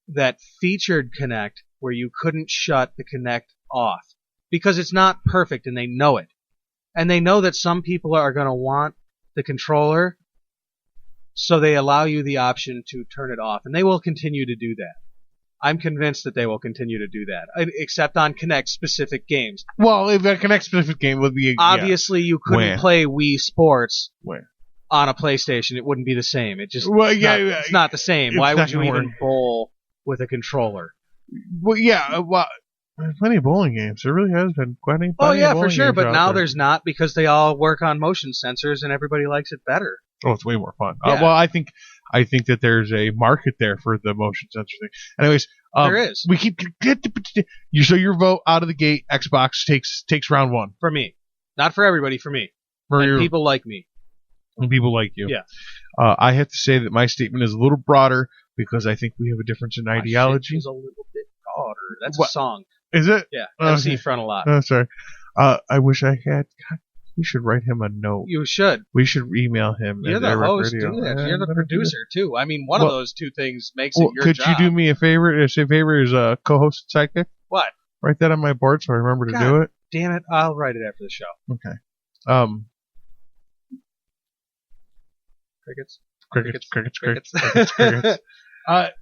that featured Kinect where you couldn't shut the Kinect off, because it's not perfect and they know it. And they know that some people are going to want the controller, so they allow you the option to turn it off, and they will continue to do that. I'm convinced that they will continue to do that, except on Kinect-specific games. Well, if a Kinect-specific game would be... Obviously, you couldn't play Wii Sports Where? On a PlayStation. It wouldn't be the same. It just it's not the same. It's Why would not you gonna even work. bowl with a controller? Well, yeah, there's plenty of bowling games. There really has been plenty Oh, yeah, of for bowling sure, games but out now there. there's not, because they all work on motion sensors and everybody likes it better. Oh, it's way more fun. Yeah. Well, I think that there's a market there for the motion sensor thing. Anyways, There is. We keep so your vote out of the gate. Xbox takes round one for me, not for everybody. For me, and people like me, and people like you. Yeah. I have to say that my statement is a little broader because I think we have a difference in ideology. Is a little bit broader. That's What? a song. Is it? Yeah. Okay. MC Front a lot. Oh, sorry. I wish I had. God, we should write him a note. You should. We should email him. You're the host. Do that. You're the producer too. I mean, one of those two things makes it your could job. you do me a favor? Say a favor as a co-host and sidekick. What? Write that on my board so I remember to do it. Damn it! I'll write it after the show. Okay. Crickets.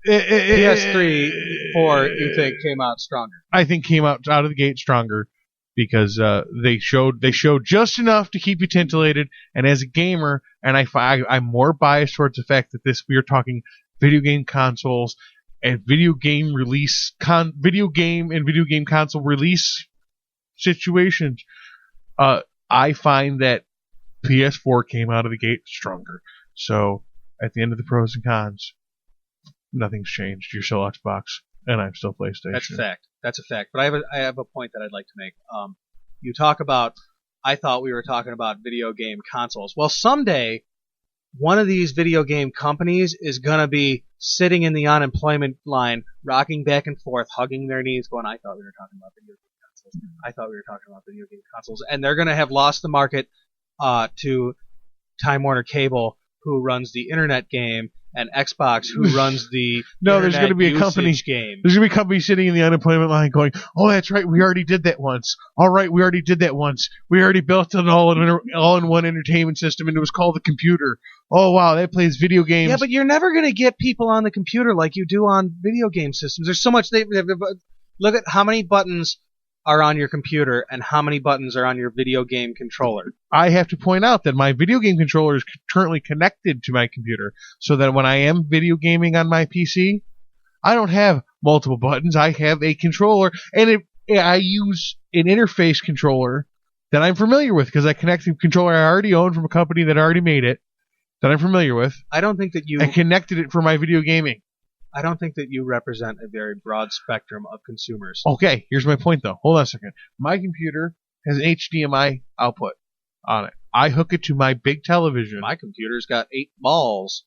PS3 4 you think came out stronger? I think came out of the gate stronger because they showed just enough to keep you titillated. And as a gamer, and I'm more biased towards the fact that we are talking video game consoles and video game console release situations. I find that PS4 came out of the gate stronger. So at the end of the pros and cons, nothing's changed. You're still Xbox, and I'm still PlayStation. That's a fact. But I have a point that I'd like to make. You talk about. I thought we were talking about video game consoles. Well, someday, one of these video game companies is gonna be sitting in the unemployment line, rocking back and forth, hugging their knees, going, "I thought we were talking about video game consoles. I thought we were talking about video game consoles," and they're gonna have lost the market to Time Warner Cable, who runs the internet game, and Xbox, who runs the there's going to be a company game. There's going to be a company sitting in the unemployment line going, "Oh, that's right, we already did that once. All right, we already did that once. We already built an all-in-one entertainment system, and it was called the computer. Oh wow, that plays video games." Yeah, but you're never going to get people on the computer like you do on video game systems. There's so much. Look at how many buttons are on your computer and how many buttons are on your video game controller. I have to point out that my video game controller is currently connected to my computer, so that when I am video gaming on my PC, I don't have multiple buttons. I have a controller, and I use an interface controller that I'm familiar with because I connect the controller I already own from a company that already made it, that I'm familiar with. I don't think that you... I connected it for my video gaming. I don't think that you represent a very broad spectrum of consumers. Okay, here's my point, though. Hold on a second. My computer has an HDMI output on it. I hook it to my big television. My computer's got 8 balls.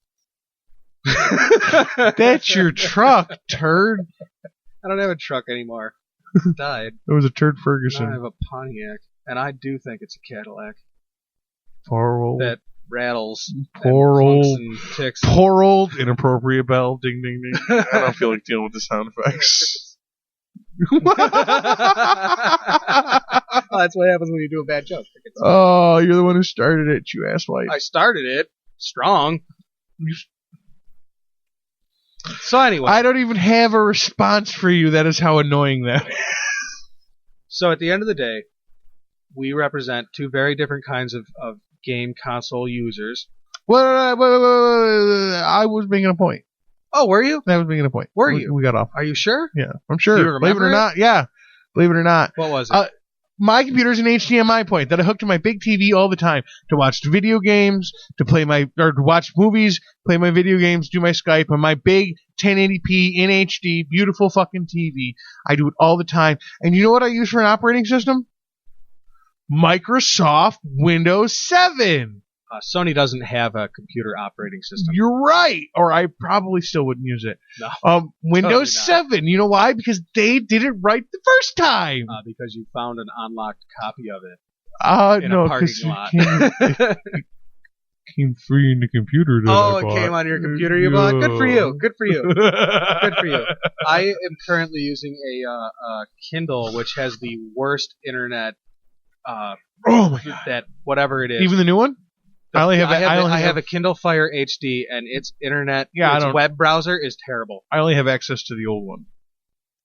That's your truck, turd. I don't have a truck anymore. It died. It was a turd Ferguson. Now I have a Pontiac, and I do think it's a Cadillac. Poor old... That rattles. Poor old, and ticks. Poor old inappropriate bell. Ding, ding, ding. I don't feel like dealing with the sound effects. Well, that's what happens when you do a bad joke. Oh, you're the one who started it, you asswipe. I started it strong. So anyway, I don't even have a response for you. That is how annoying that is. So at the end of the day, we represent two very different kinds of game console users. Well, I was making a point. Oh, were you? I was making a point. Were you? We got off. Are you sure? Yeah, I'm sure. Do you remember Believe it or not, yeah. Believe it or not. What was it? My computer's an HDMI point that I hook to my big TV all the time to watch video games, to watch movies, play my video games, do my Skype on my big 1080p in HD, beautiful fucking TV. I do it all the time. And you know what I use for an operating system? Microsoft Windows 7. Sony doesn't have a computer operating system. You're right, or I probably still wouldn't use it. No, Windows 7. You know why? Because they did it right the first time. Because you found an unlocked copy of it in no, a parking lot. It came free in the computer that I bought. It came on your computer you bought? Good for you. Good for you. Good for you. I am currently using a Kindle, which has the worst internet. Oh my God. That whatever it is. Even the new one? I have a Kindle Fire HD, and its internet, web browser is terrible. I only have access to the old one.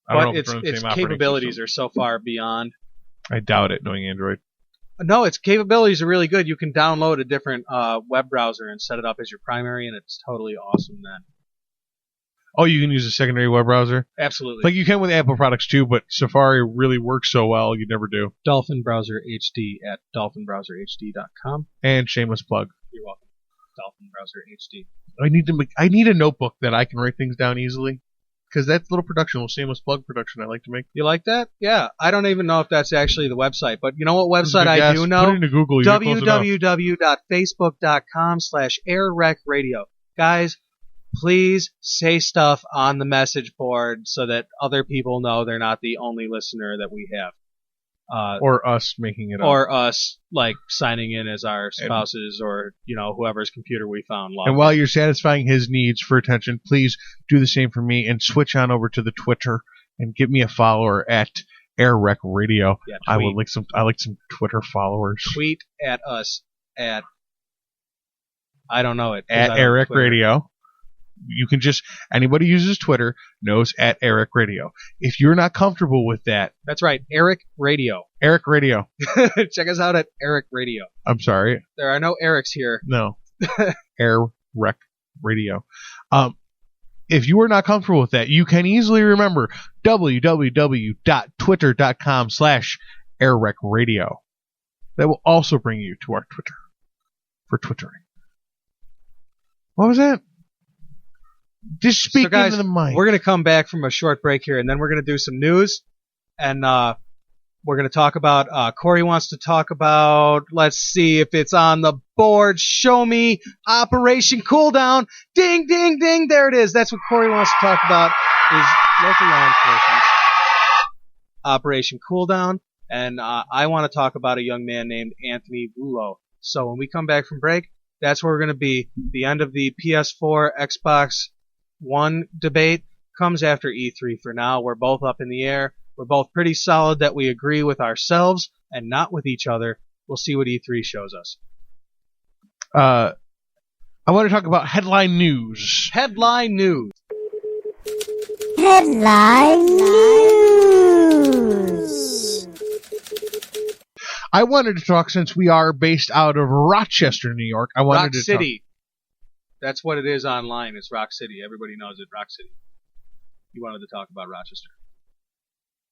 But its capabilities are so far beyond. I doubt it, knowing Android. No, its capabilities are really good. You can download a different web browser and set it up as your primary, and it's totally awesome then. Oh, you can use a secondary web browser? Absolutely. Like you can with Apple products too, but Safari really works so well, you never do. Dolphin Browser HD at dolphinbrowserhd.com. And shameless plug. You're welcome. Dolphin Browser HD. I need a notebook that I can write things down easily. Because that little production, little shameless plug production I like to make. You like that? Yeah. I don't even know if that's actually the website, but you know what website I guess. do know? Put it into Google. www.facebook.com/AirWreckRadio. Guys, please say stuff on the message board so that other people know they're not the only listener that we have. Or us making it up. Or us, like, signing in as our spouses or, whoever's computer we found. And while you're satisfying his needs for attention, please do the same for me and switch on over to the Twitter and give me a follower at AirWreckRadio. Yeah, I like some Twitter followers. Tweet at us at, I don't know it. At AirWreckRadio. You can anybody who uses Twitter knows at AirWreckRadio. If you're not comfortable with that. That's right, Eric Radio. Eric Radio. Check us out at Eric Radio. I'm sorry. There are no Erics here. No. AirWreck Radio. If you are not comfortable with that, you can easily remember www.twitter.com/AirWreckRadio. That will also bring you to our Twitter for twittering. What was that? Just speak so guys, into the mic. We're going to come back from a short break here, and then we're going to do some news, and we're going to talk about, Corey wants to talk about, let's see if it's on the board, show me Operation Cooldown. Ding, ding, ding, there it is. That's what Corey wants to talk about, is local law enforcement. Operation Cooldown, and I want to talk about a young man named Anthony Vullo. So when we come back from break, that's where we're going to be. The end of the PS4, Xbox One debate comes after E3 for now. We're both up in the air. We're both pretty solid that we agree with ourselves and not with each other. We'll see what E3 shows us. I want to talk about headline news. Headline news. Headline news. I wanted to talk, since we are based out of Rochester, New York. Rock City. That's what it is online. It's Rock City. Everybody knows it. Rock City. You wanted to talk about Rochester.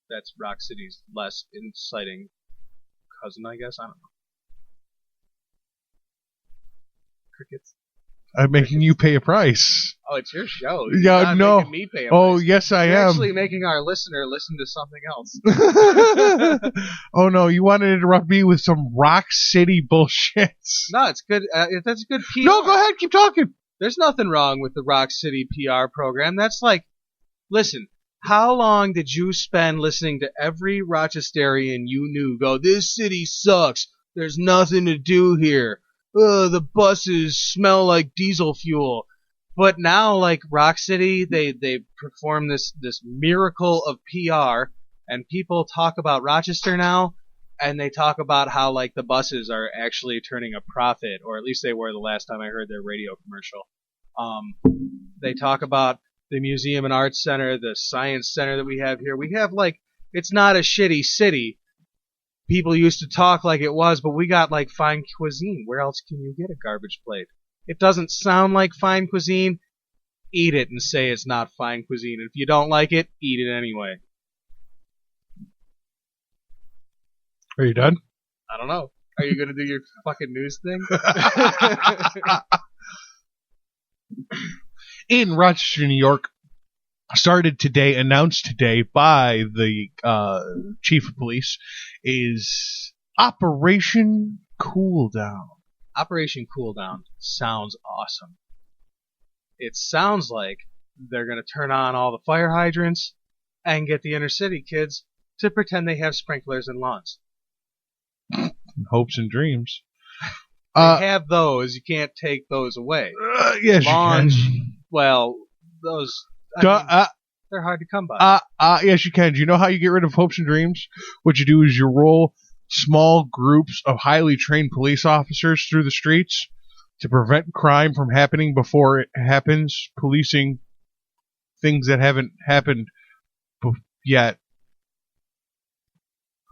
That's Rock City's less inciting cousin, I guess. I don't know. Crickets. I'm making you pay a price. Oh, it's your show. You're not no. Making me pay a price. Oh, yes, I You're am. Actually, making our listener listen to something else. Oh no, you want to interrupt me with some Rock City bullshit? No, it's good. That's good PR. No, go ahead, keep talking. There's nothing wrong with the Rock City PR program. That's like, listen, how long did you spend listening to every Rochesterian you knew go, this city sucks, there's nothing to do here, the buses smell like diesel fuel. But now, like, Rock City, they perform this miracle of PR, and people talk about Rochester now, and they talk about how, like, the buses are actually turning a profit, or at least they were the last time I heard their radio commercial. They talk about the Museum and Arts Center, the Science Center that we have here. We have, like, it's not a shitty city. People used to talk like it was, but we got, like, fine cuisine. Where else can you get a garbage plate? It doesn't sound like fine cuisine. Eat it and say it's not fine cuisine. If you don't like it, eat it anyway. Are you done? I don't know. Are you going to do your fucking news thing? In Rochester, New York, announced today by the chief of police, is Operation Cooldown. Operation Cooldown sounds awesome. It sounds like they're going to turn on all the fire hydrants and get the inner city kids to pretend they have sprinklers and lawns. Hopes and dreams. They have those. You can't take those away. Yes, lawns, you can. Well, those... they're hard to come by. Yes, you can. Do you know how you get rid of hopes and dreams? What you do is you roll small groups of highly trained police officers through the streets to prevent crime from happening before it happens, policing things that haven't happened yet.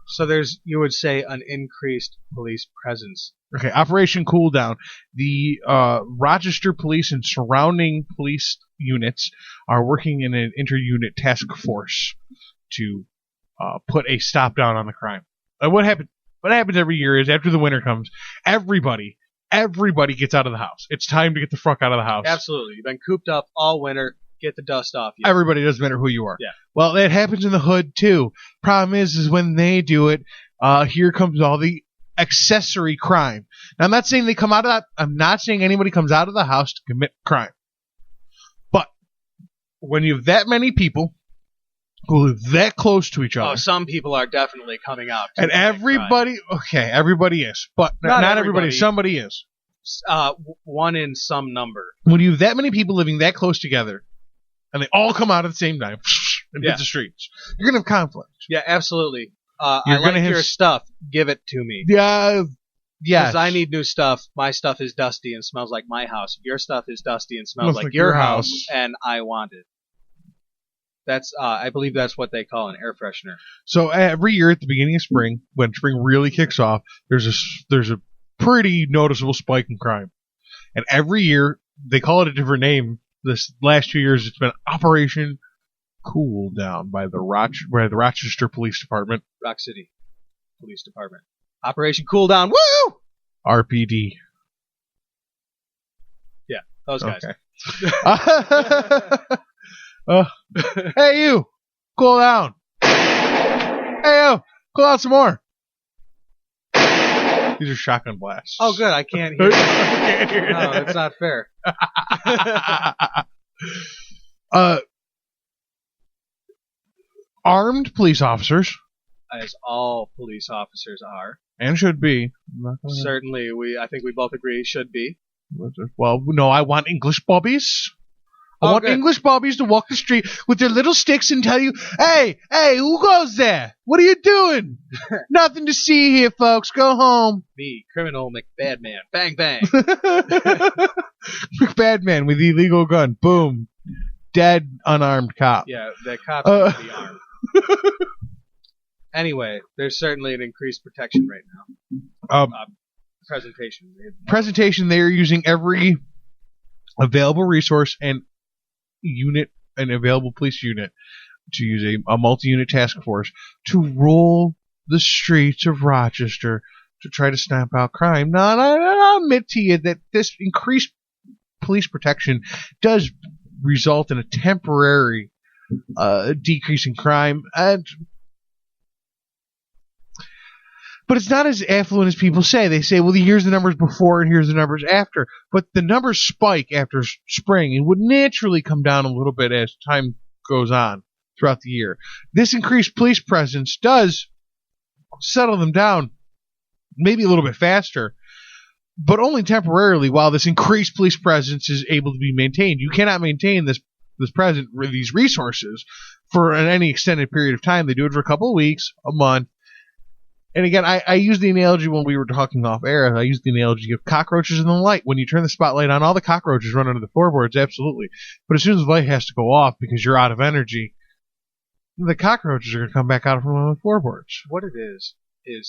So there's, you would say, an increased police presence. Okay, Operation Cooldown. The Rochester police and surrounding police units are working in an inter-unit task force to put a stop down on the crime. What happens every year is after the winter comes, everybody gets out of the house. It's time to get the fuck out of the house. Absolutely. You've been cooped up all winter. Get the dust off you. Everybody, doesn't matter who you are. Yeah. Well, that happens in the hood too. Problem is when they do it, here comes all the accessory crime. Now, I'm not saying they come out of that. I'm not saying anybody comes out of the house to commit crime. But when you have that many people who live that close to each other, some people are definitely coming out. And everybody, everybody is, but not everybody. Somebody is. One in some number. When you have that many people living that close together, and they all come out at the same time and hit the streets, you're gonna have conflict. Yeah, absolutely. I like your stuff. Give it to me. Yeah. Yes. Because I need new stuff. My stuff is dusty and smells like my house. Your stuff is dusty and smells like your house, and I want it. That's, I believe that's what they call an air freshener. So every year at the beginning of spring, when spring really kicks off, there's a pretty noticeable spike in crime. And every year, they call it a different name. This last 2 years, it's been Operation Cool Down by the Rochester Police Department. Rock City Police Department. Operation Cool Down. Woo! RPD. Yeah, those guys. Okay. Hey, you! Cool down. Hey, you! Cool down some more. These are shotgun blasts. Oh, good. I can't hear it. No, it's not fair. Armed police officers. As all police officers are. And should be. Certainly, I think we both agree should be. Well, no, I want English bobbies. I want English bobbies to walk the street with their little sticks and tell you, hey, who goes there? What are you doing? Nothing to see here, folks. Go home. Me, criminal McBadman. Bang, bang. McBadman with illegal gun. Boom. Dead, unarmed cop. Yeah, that cop needs to be armed. Anyway, there's certainly an increased protection right now. Presentation, they are using every available resource and unit, an available police unit, to use a multi-unit task force to roll the streets of Rochester to try to stamp out crime. Now, I'll admit to you that this increased police protection does result in a temporary decrease in crime, but it's not as affluent as people say. They say, well, here's the numbers before and here's the numbers after. But the numbers spike after spring and would naturally come down a little bit as time goes on throughout the year. This increased police presence does settle them down maybe a little bit faster, but only temporarily while this increased police presence is able to be maintained. You cannot maintain these resources for any extended period of time. They do it for a couple of weeks, a month. And again, I used the analogy when we were talking off air. I used the analogy of cockroaches in the light. When you turn the spotlight on, all the cockroaches run under the floorboards, absolutely. But as soon as the light has to go off because you're out of energy, the cockroaches are going to come back out from under the floorboards. What it is it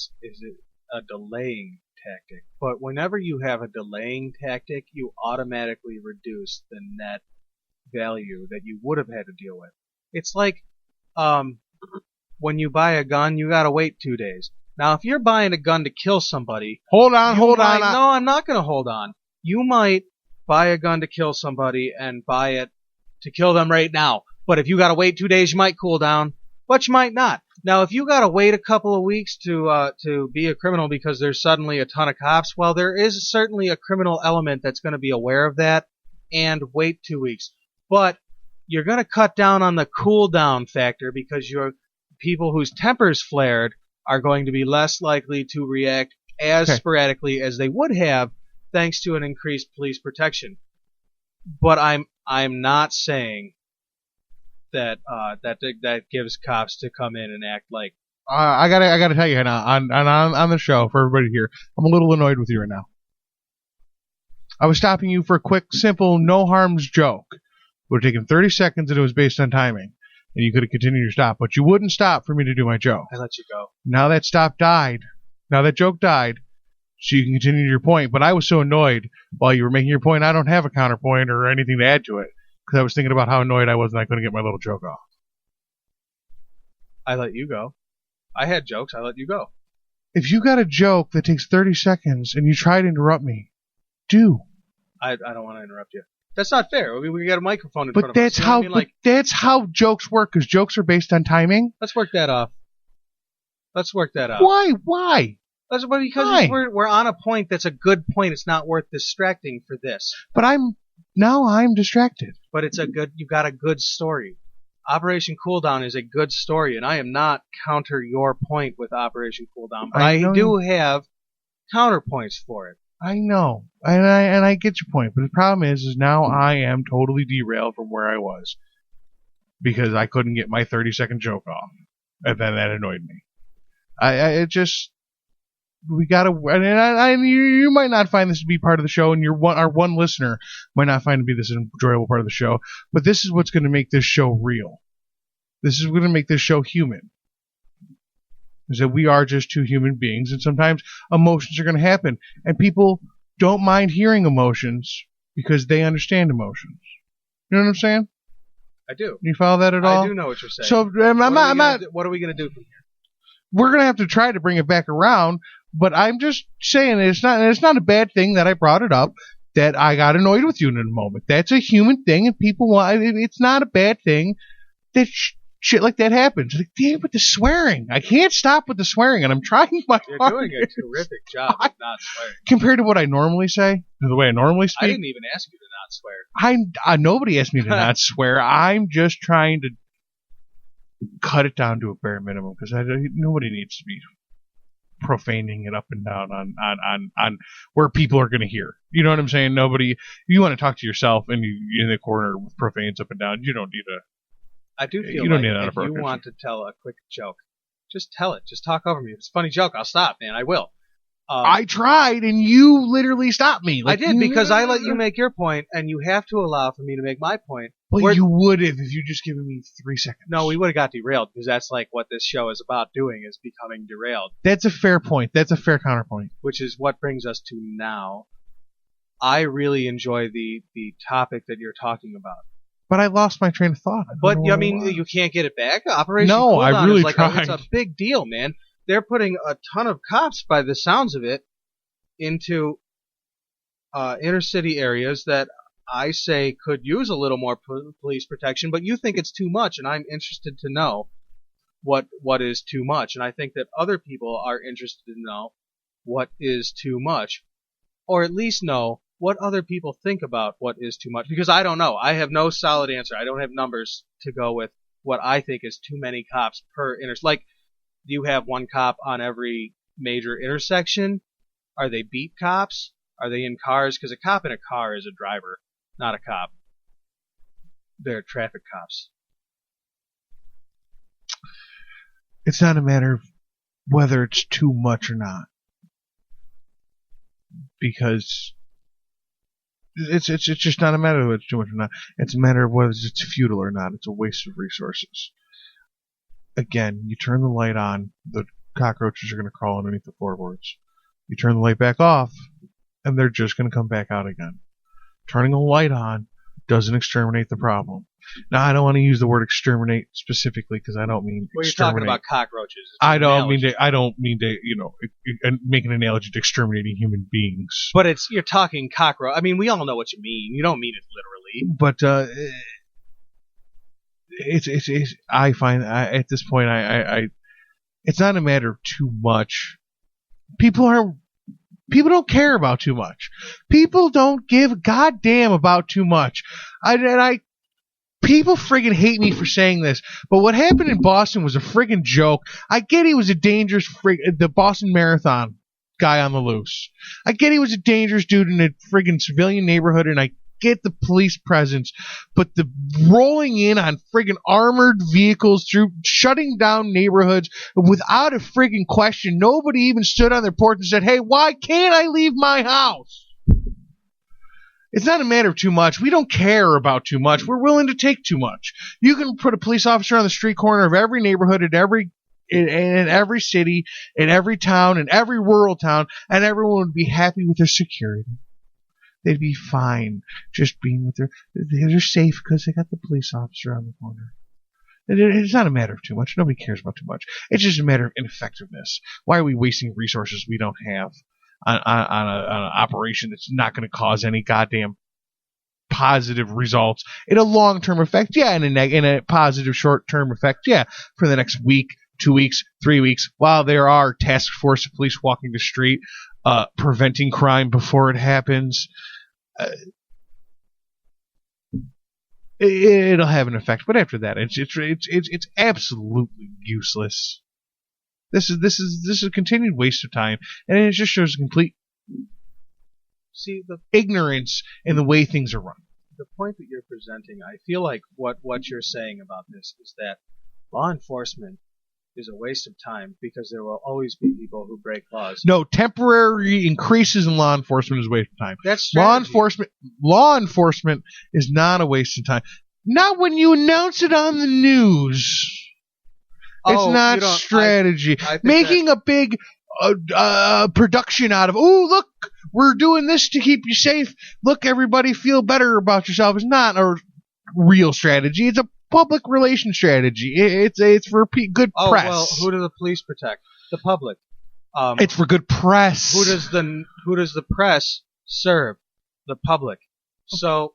a delaying tactic. But whenever you have a delaying tactic, you automatically reduce the net value that you would have had to deal with. It's like when you buy a gun, you got to wait 2 days. Now, if you're buying a gun to kill somebody... Hold on. No, I'm not going to hold on. You might buy a gun to kill somebody and buy it to kill them right now. But if you got to wait 2 days, you might cool down, but you might not. Now, if you got to wait a couple of weeks to be a criminal because there's suddenly a ton of cops, well, there is certainly a criminal element that's going to be aware of that and wait 2 weeks. But you're going to cut down on the cool down factor because your people whose tempers flared are going to be less likely to react as sporadically as they would have thanks to an increased police protection. But I'm not saying that that gives cops to come in and act like. I gotta tell you now on the show for everybody here, I'm a little annoyed with you right now. I was stopping you for a quick, simple, no harms joke. It would have taken 30 seconds and it was based on timing. And you could have continued your stop, but you wouldn't stop for me to do my joke. I let you go. Now that stop died. Now that joke died, so you can continue your point. But I was so annoyed while you were making your point, I don't have a counterpoint or anything to add to it. Because I was thinking about how annoyed I was and I couldn't get my little joke off. I let you go. I had jokes, I let you go. If you got a joke that takes 30 seconds and you try to interrupt me, do. I don't want to interrupt you. That's not fair. We got a microphone in But front of that's us. You know what how. I mean? Like, But that's how jokes work. Because jokes are based on timing. let's work that off. Why? Why? That's because Why? we're on a point that's a good point. It's not worth distracting for this. But I'm distracted. But you've got a good story. Operation Cooldown is a good story, and I am not counter your point with Operation Cooldown, but I do have counterpoints for it. I know, and I get your point, but the problem is now I am totally derailed from where I was because I couldn't get my 30-second joke off, and then that annoyed me. We gotta, and you might not find this to be part of the show, and our one listener might not find it to be this enjoyable part of the show, but this is what's going to make this show real. This is going to make this show human. Is that we are just two human beings, and sometimes emotions are going to happen, and people don't mind hearing emotions because they understand emotions. You know what I'm saying? I do. You follow that at all? I do know what you're saying. So what are we going to do from here? We're going to have to try to bring it back around, but I'm just saying it's not a bad thing that I brought it up, that I got annoyed with you in a moment. That's a human thing, and people want it's not a bad thing that shit like that happens. Like, damn, with the swearing. I can't stop with the swearing, and I'm trying my You're hardest. doing a terrific job of not swearing. Compared to what I normally say, the way I normally speak. I didn't even ask you to not swear. Nobody asked me to not swear. I'm just trying to cut it down to a bare minimum because nobody needs to be profaning it up and down on where people are going to hear. You know what I'm saying? You want to talk to yourself and you're in the corner with profanes up and down. You don't need to. I do feel you don't like need if you want to tell a quick joke, just tell it. Just talk over me. If it's a funny joke, I'll stop, man. I will. I tried, and you literally stopped me. I did, because I let you make your point, and you have to allow for me to make my point. Well, you would have if you just given me 3 seconds. No, we would have got derailed, because that's like what this show is about doing, is becoming derailed. That's a fair point. That's a fair counterpoint. Which is what brings us to now. I really enjoy the topic that you're talking about. But I lost my train of thought. But, I mean, you can't get it back? Operation No, Cooldown I really is like tried. it's a big deal, man. They're putting a ton of cops, by the sounds of it, into inner city areas that I say could use a little more police protection, but you think it's too much, and I'm interested to know what is too much, and I think that other people are interested to know what is too much, or at least know what other people think about what is too much, because I don't know. I have no solid answer. I don't have numbers to go with what I think is too many cops per like, do you have one cop on every major intersection? Are they beat cops? Are they in cars? Because a cop in a car is a driver, not a cop. They're traffic cops. It's not a matter of whether it's too much or not. Because it's just not a matter of whether it's too much or not. It's a matter of whether it's futile or not. It's a waste of resources. Again, you turn the light on, the cockroaches are going to crawl underneath the floorboards. You turn the light back off, and they're just going to come back out again. Turning a light on doesn't exterminate the problem. Now, I don't want to use the word exterminate specifically because I don't mean Well, you're exterminate. talking about cockroaches. I don't mean to, make an analogy to exterminating human beings. But you're talking cockroach. I mean, we all know what you mean. You don't mean it literally. But I find at this point, it's not a matter of too much. People don't care about too much. People don't give a goddamn about too much. People friggin' hate me for saying this, but what happened in Boston was a friggin' joke. I get he was a dangerous the Boston Marathon guy on the loose. I get he was a dangerous dude in a friggin' civilian neighborhood, and I get the police presence, but the rolling in on friggin' armored vehicles through shutting down neighborhoods without a friggin' question. Nobody even stood on their porch and said, hey, why can't I leave my house? It's not a matter of too much. We don't care about too much. We're willing to take too much. You can put a police officer on the street corner of every neighborhood in every city, in every town, in every rural town, and everyone would be happy with their security. They'd be fine just being with they're safe because they got the police officer on the corner. It's not a matter of too much. Nobody cares about too much. It's just a matter of ineffectiveness. Why are we wasting resources we don't have on an operation that's not going to cause any goddamn positive results. In a long-term effect, yeah. In a positive short-term effect, yeah. For the next week, 2 weeks, 3 weeks, while there are task force police walking the street, preventing crime before it happens, it'll have an effect. But after that, it's absolutely useless. This is a continued waste of time, and it just shows complete the ignorance in the way things are run. The point that you're presenting, I feel like what you're saying about this is that law enforcement is a waste of time because there will always be people who break laws. No, temporary increases in law enforcement is a waste of time. That's strategy. Law enforcement is not a waste of time. Not when you announce it on the news. It's not strategy. Making a big production out of, look, we're doing this to keep you safe. Look, everybody feel better about yourself. It's not a real strategy. It's a public relations strategy. It's for good press. Oh, well, who do the police protect? The public. It's for good press. Who does the press serve? The public. So,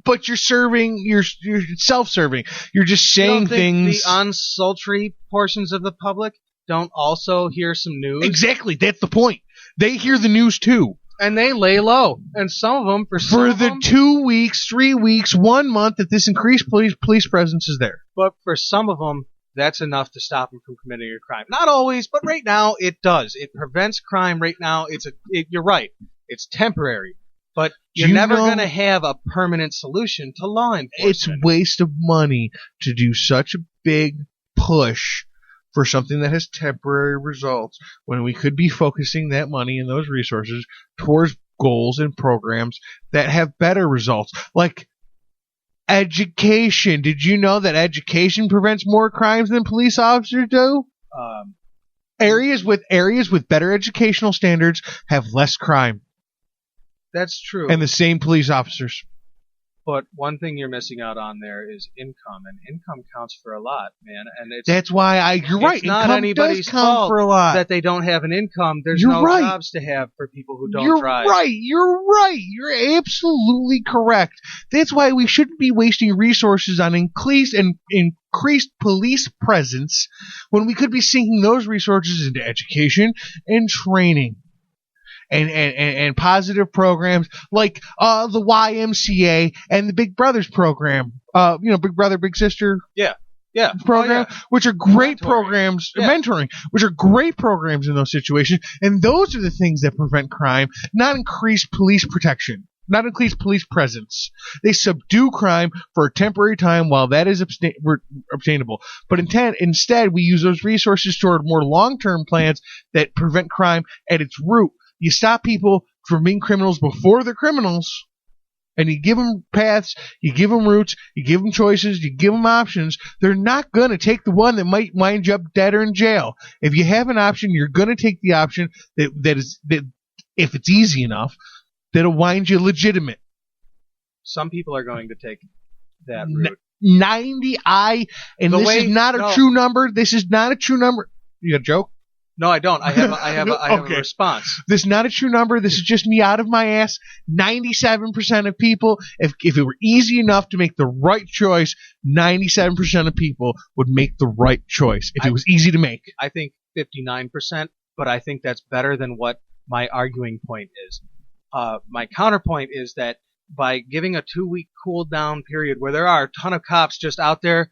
but you're self-serving. You're just saying things. The unsultry portions of the public don't also hear some news. Exactly, that's the point. They hear the news too. And they lay low. And some of them, for the 2 weeks, 3 weeks, 1 month that this increased police presence is there. But for some of them, that's enough to stop them from committing a crime. Not always, but right now it does. It prevents crime right now. You're right. It's temporary. But you're never going to have a permanent solution to law enforcement. It's waste of money to do such a big push for something that has temporary results when we could be focusing that money and those resources towards goals and programs that have better results. Like education. Did you know that education prevents more crimes than police officers do? Areas with better educational standards have less crime. That's true. And the same police officers. But one thing you're missing out on there is income, and income counts for a lot, man. And that's why you're right. It's not anybody's fault for a lot. that they don't have an income. There's no jobs to have for people who don't drive. You're right. You're absolutely correct. That's why we shouldn't be wasting resources on increased police presence when we could be sinking those resources into education and training. And positive programs like the YMCA and the Big Brothers program, Big Brother, Big Sister, program, which are great programs, mentoring, which are great programs in those situations, and those are the things that prevent crime, not increased police protection, not increased police presence. They subdue crime for a temporary time while that is obtainable, but instead we use those resources toward more long-term plans that prevent crime at its root. You stop people from being criminals before they're criminals, and you give them paths, you give them routes, you give them choices, you give them options. They're not going to take the one that might wind you up dead or in jail. If you have an option, you're going to take the option that if it's easy enough, that'll wind you legitimate. Some people are going to take that route. 90, this is not a true number. This is not a true number. You got a joke? No, I don't. I have a response. This is not a true number. This is just me out of my ass. 97% of people, if it were easy enough to make the right choice, 97% of people would make the right choice if it was easy to make. I think 59%, but I think that's better than what my arguing point is. My counterpoint is that by giving a 2-week cool down period where there are a ton of cops just out there,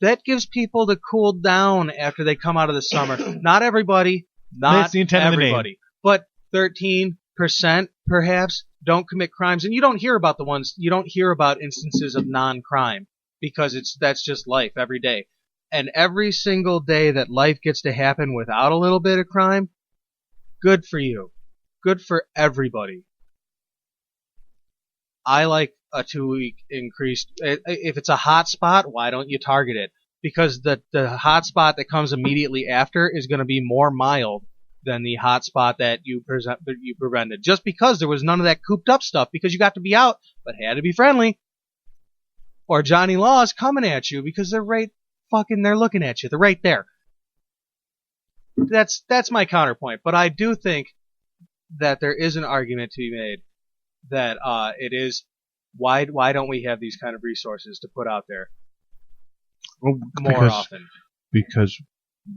that gives people to cool down after they come out of the summer. Not everybody. That's the intent everybody. But 13% perhaps don't commit crimes. And you don't hear about instances of non-crime because that's just life every day. And every single day that life gets to happen without a little bit of crime, good for you. Good for everybody. I like a 2-week increase. If it's a hot spot, why don't you target it? Because the hot spot that comes immediately after is going to be more mild than the hot spot that you prevented. Just because there was none of that cooped up stuff, because you got to be out, but had to be friendly. Or Johnny Law is coming at you because they're looking at you. They're right there. That's my counterpoint. But I do think that there is an argument to be made that it is Why don't we have these kind of resources to put out there more often? Because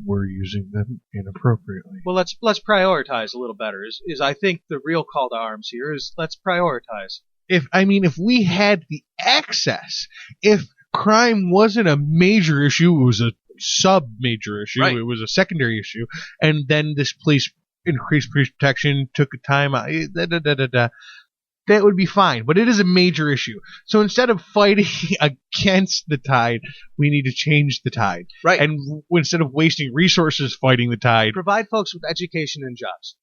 we're using them inappropriately. Well, let's prioritize a little better. Is I think the real call to arms here is let's prioritize. If we had the access, if crime wasn't a major issue, it was a sub-major issue, Right. It was a secondary issue, and then this police increased police protection, took a time out, that would be fine. But it is a major issue. So instead of fighting against the tide, we need to change the tide. Right. And instead of wasting resources fighting the tide, Provide folks with education and jobs.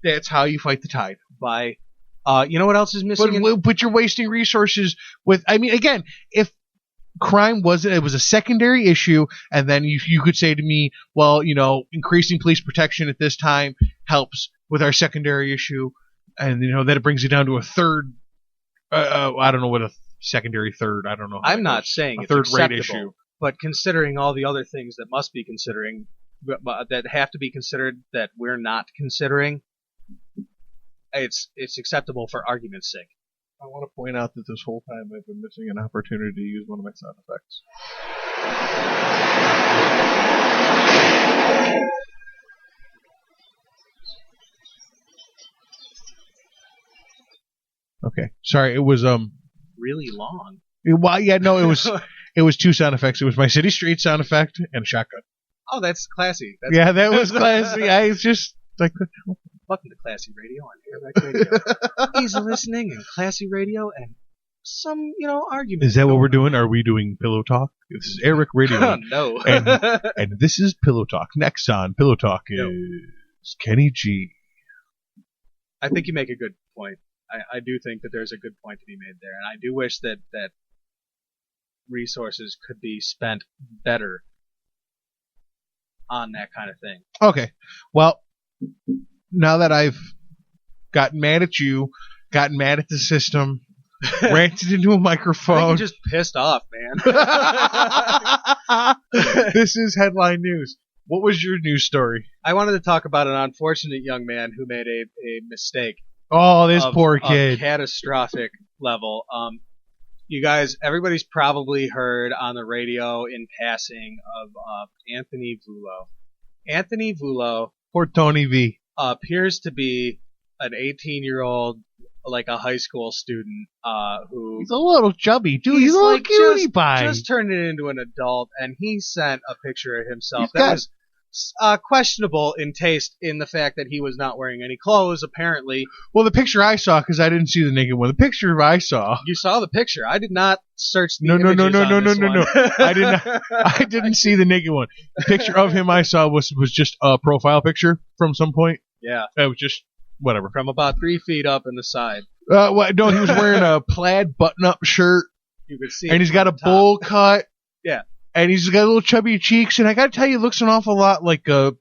that's how you fight the tide. By, you know what else is missing? But you're wasting resources with, again, if crime it was a secondary issue, and then you could say to me, well, increasing police protection at this time helps with our secondary issue, and that it brings you down to a third, I don't know what a secondary third, I don't know. I'm not saying it's third rate acceptable, issue. but considering all the other things that must be considering, that have to be considered that we're not considering, it's acceptable for argument's sake. I want to point out that this whole time I've been missing an opportunity to use one of my sound effects. Okay, sorry. It was really long. Well, yeah, no, it was two sound effects. It was my city street sound effect and a shotgun. Oh, that's classy. That was classy. It's just like, welcome to Classy Radio on AirWreck Radio. Easy listening and classy radio and some, argument. Is that what we're doing? Are we doing Pillow Talk? This is AirWreck Radio. No. and this is Pillow Talk. Next on Pillow Talk is Kenny G. I think you make a good point. I do think that there's a good point to be made there, and I do wish that resources could be spent better on that kind of thing. Okay. Well, now that I've gotten mad at you, gotten mad at the system, ranted into a microphone. I think you're just pissed off, man. This is headline news. What was your news story? I wanted to talk about an unfortunate young man who made a mistake. Oh, this poor kid. Of catastrophic level. You guys, everybody's probably heard on the radio in passing of Anthony Vullo. Anthony Vullo, or Tony V, appears to be an 18-year-old, like a high school student, who... He's a little chubby, dude. He's a little cutie pie. Just turned it into an adult, and he sent a picture of himself that was questionable in taste in the fact that he was not wearing any clothes, apparently. Well, the picture I saw, because I didn't see the naked one, the picture I saw... You saw the picture. I did not search the No. images I did not. I didn't see the naked one. The picture of him I saw was just a profile picture from some point. Yeah. It was just whatever. From about 3 feet up in the side. No, he was wearing a plaid button-up shirt. You could see. And he's got a bowl cut. Yeah. And he's got little chubby cheeks, and I gotta tell you, it looks an awful lot like a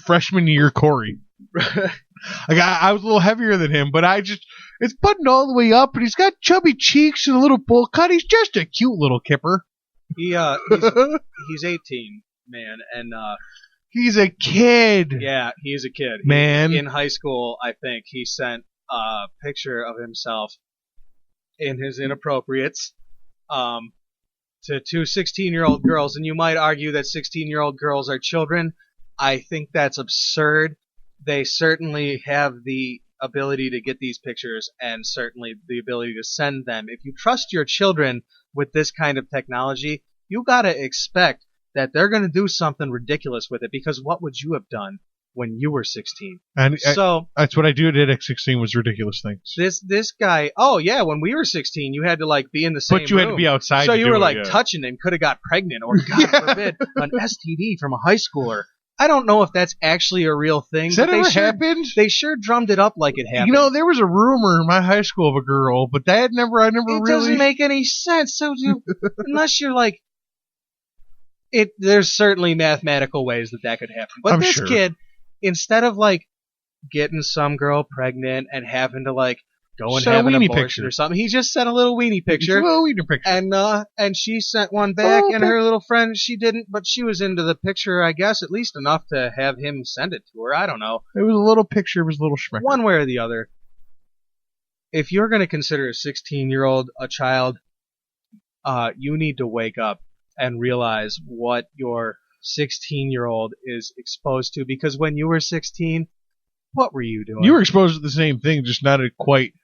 freshman year Corey. I was a little heavier than him, but it's buttoned all the way up, and he's got chubby cheeks and a little bowl cut. He's just a cute little kipper. He's 18, man, and he's a kid. Yeah, he's a kid. Man. In high school, I think he sent a picture of himself in his inappropriates, to two 16-year-old girls, and you might argue that 16-year-old girls are children. I think that's absurd. They certainly have the ability to get these pictures and certainly the ability to send them. If you trust your children with this kind of technology, you gotta expect that they're gonna do something ridiculous with it, because what would you have done when you were 16? And so that's what I did at 16 was ridiculous things. This guy, oh yeah, when we were 16, you had to be in the same room. But you had to be outside. So to you do were it, yeah. touching and could have got pregnant, or God forbid, an STD from a high schooler. I don't know if that's actually a real thing. Has that ever happened? They sure drummed it up like it happened. There was a rumor in my high school of a girl, but I never it really. Doesn't make any sense. So unless you're there's certainly mathematical ways that could happen. But this kid, instead of getting some girl pregnant and having to go and have an abortion or something, he just sent a little weenie picture. And she sent one back, and her little friend, she didn't, but she was into the picture, I guess, at least enough to have him send it to her. I don't know. It was a little picture. It was a little schmecker. One way or the other. if you're going to consider a 16-year-old a child, you need to wake up and realize what your 16-year-old is exposed to. Because when you were 16, what were you doing? You were exposed to the same thing, just not at quite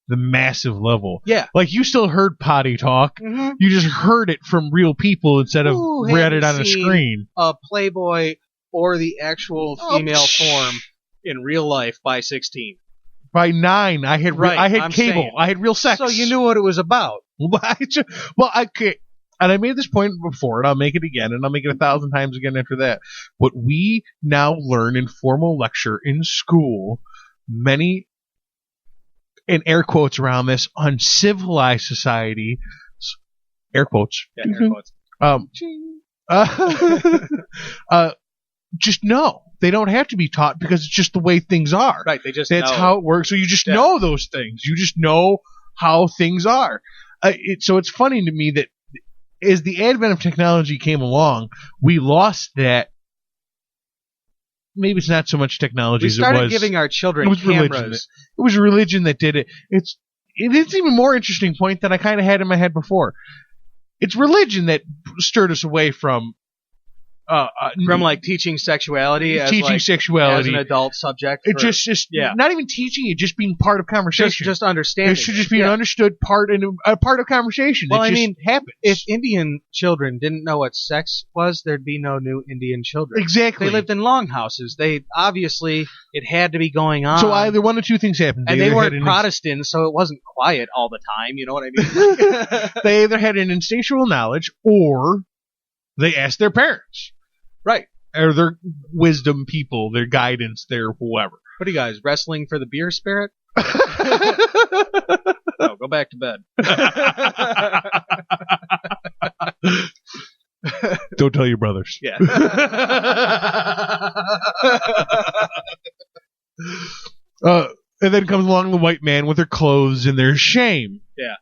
the massive level. Yeah. Like, you still heard potty talk. Mm-hmm. You just heard it from real people instead of read it on a screen. A Playboy or the actual female form in real life by 16. By 9, I had cable. Saying. I had real sex. So you knew what it was about. And I made this point before, and I'll make it again, and I'll make it 1,000 times again after that. What we now learn in formal lecture in school, many, in air quotes around this, uncivilized society, air quotes. Yeah, air quotes. Just know. They don't have to be taught because it's just the way things are. Right, that's know. How it works. So you just know those things. You just know how things are. So it's funny to me that as the advent of technology came along, we lost that. Maybe it's not so much technology as it was. We started giving our children cameras. It was religion that did it. It's even more interesting point that I kind of had in my head before. It's religion that stirred us away from like teaching sexuality as an adult subject. It just not even teaching it, just being part of conversation. Just understanding. It should just be an understood part and a part of conversation. Well, happens. If Indian children didn't know what sex was, there'd be no new Indian children. Exactly. They lived in longhouses. It had to be going on. So either one of two things happened. And they weren't Protestant, so it wasn't quiet all the time. You know what I mean? They either had an instinctual knowledge or they asked their parents. Right. Or their wisdom people, their guidance, their whoever. What are you guys, wrestling for the beer spirit? No, go back to bed. Don't tell your brothers. Yeah. And then comes along the white man with their clothes and their shame. Yeah.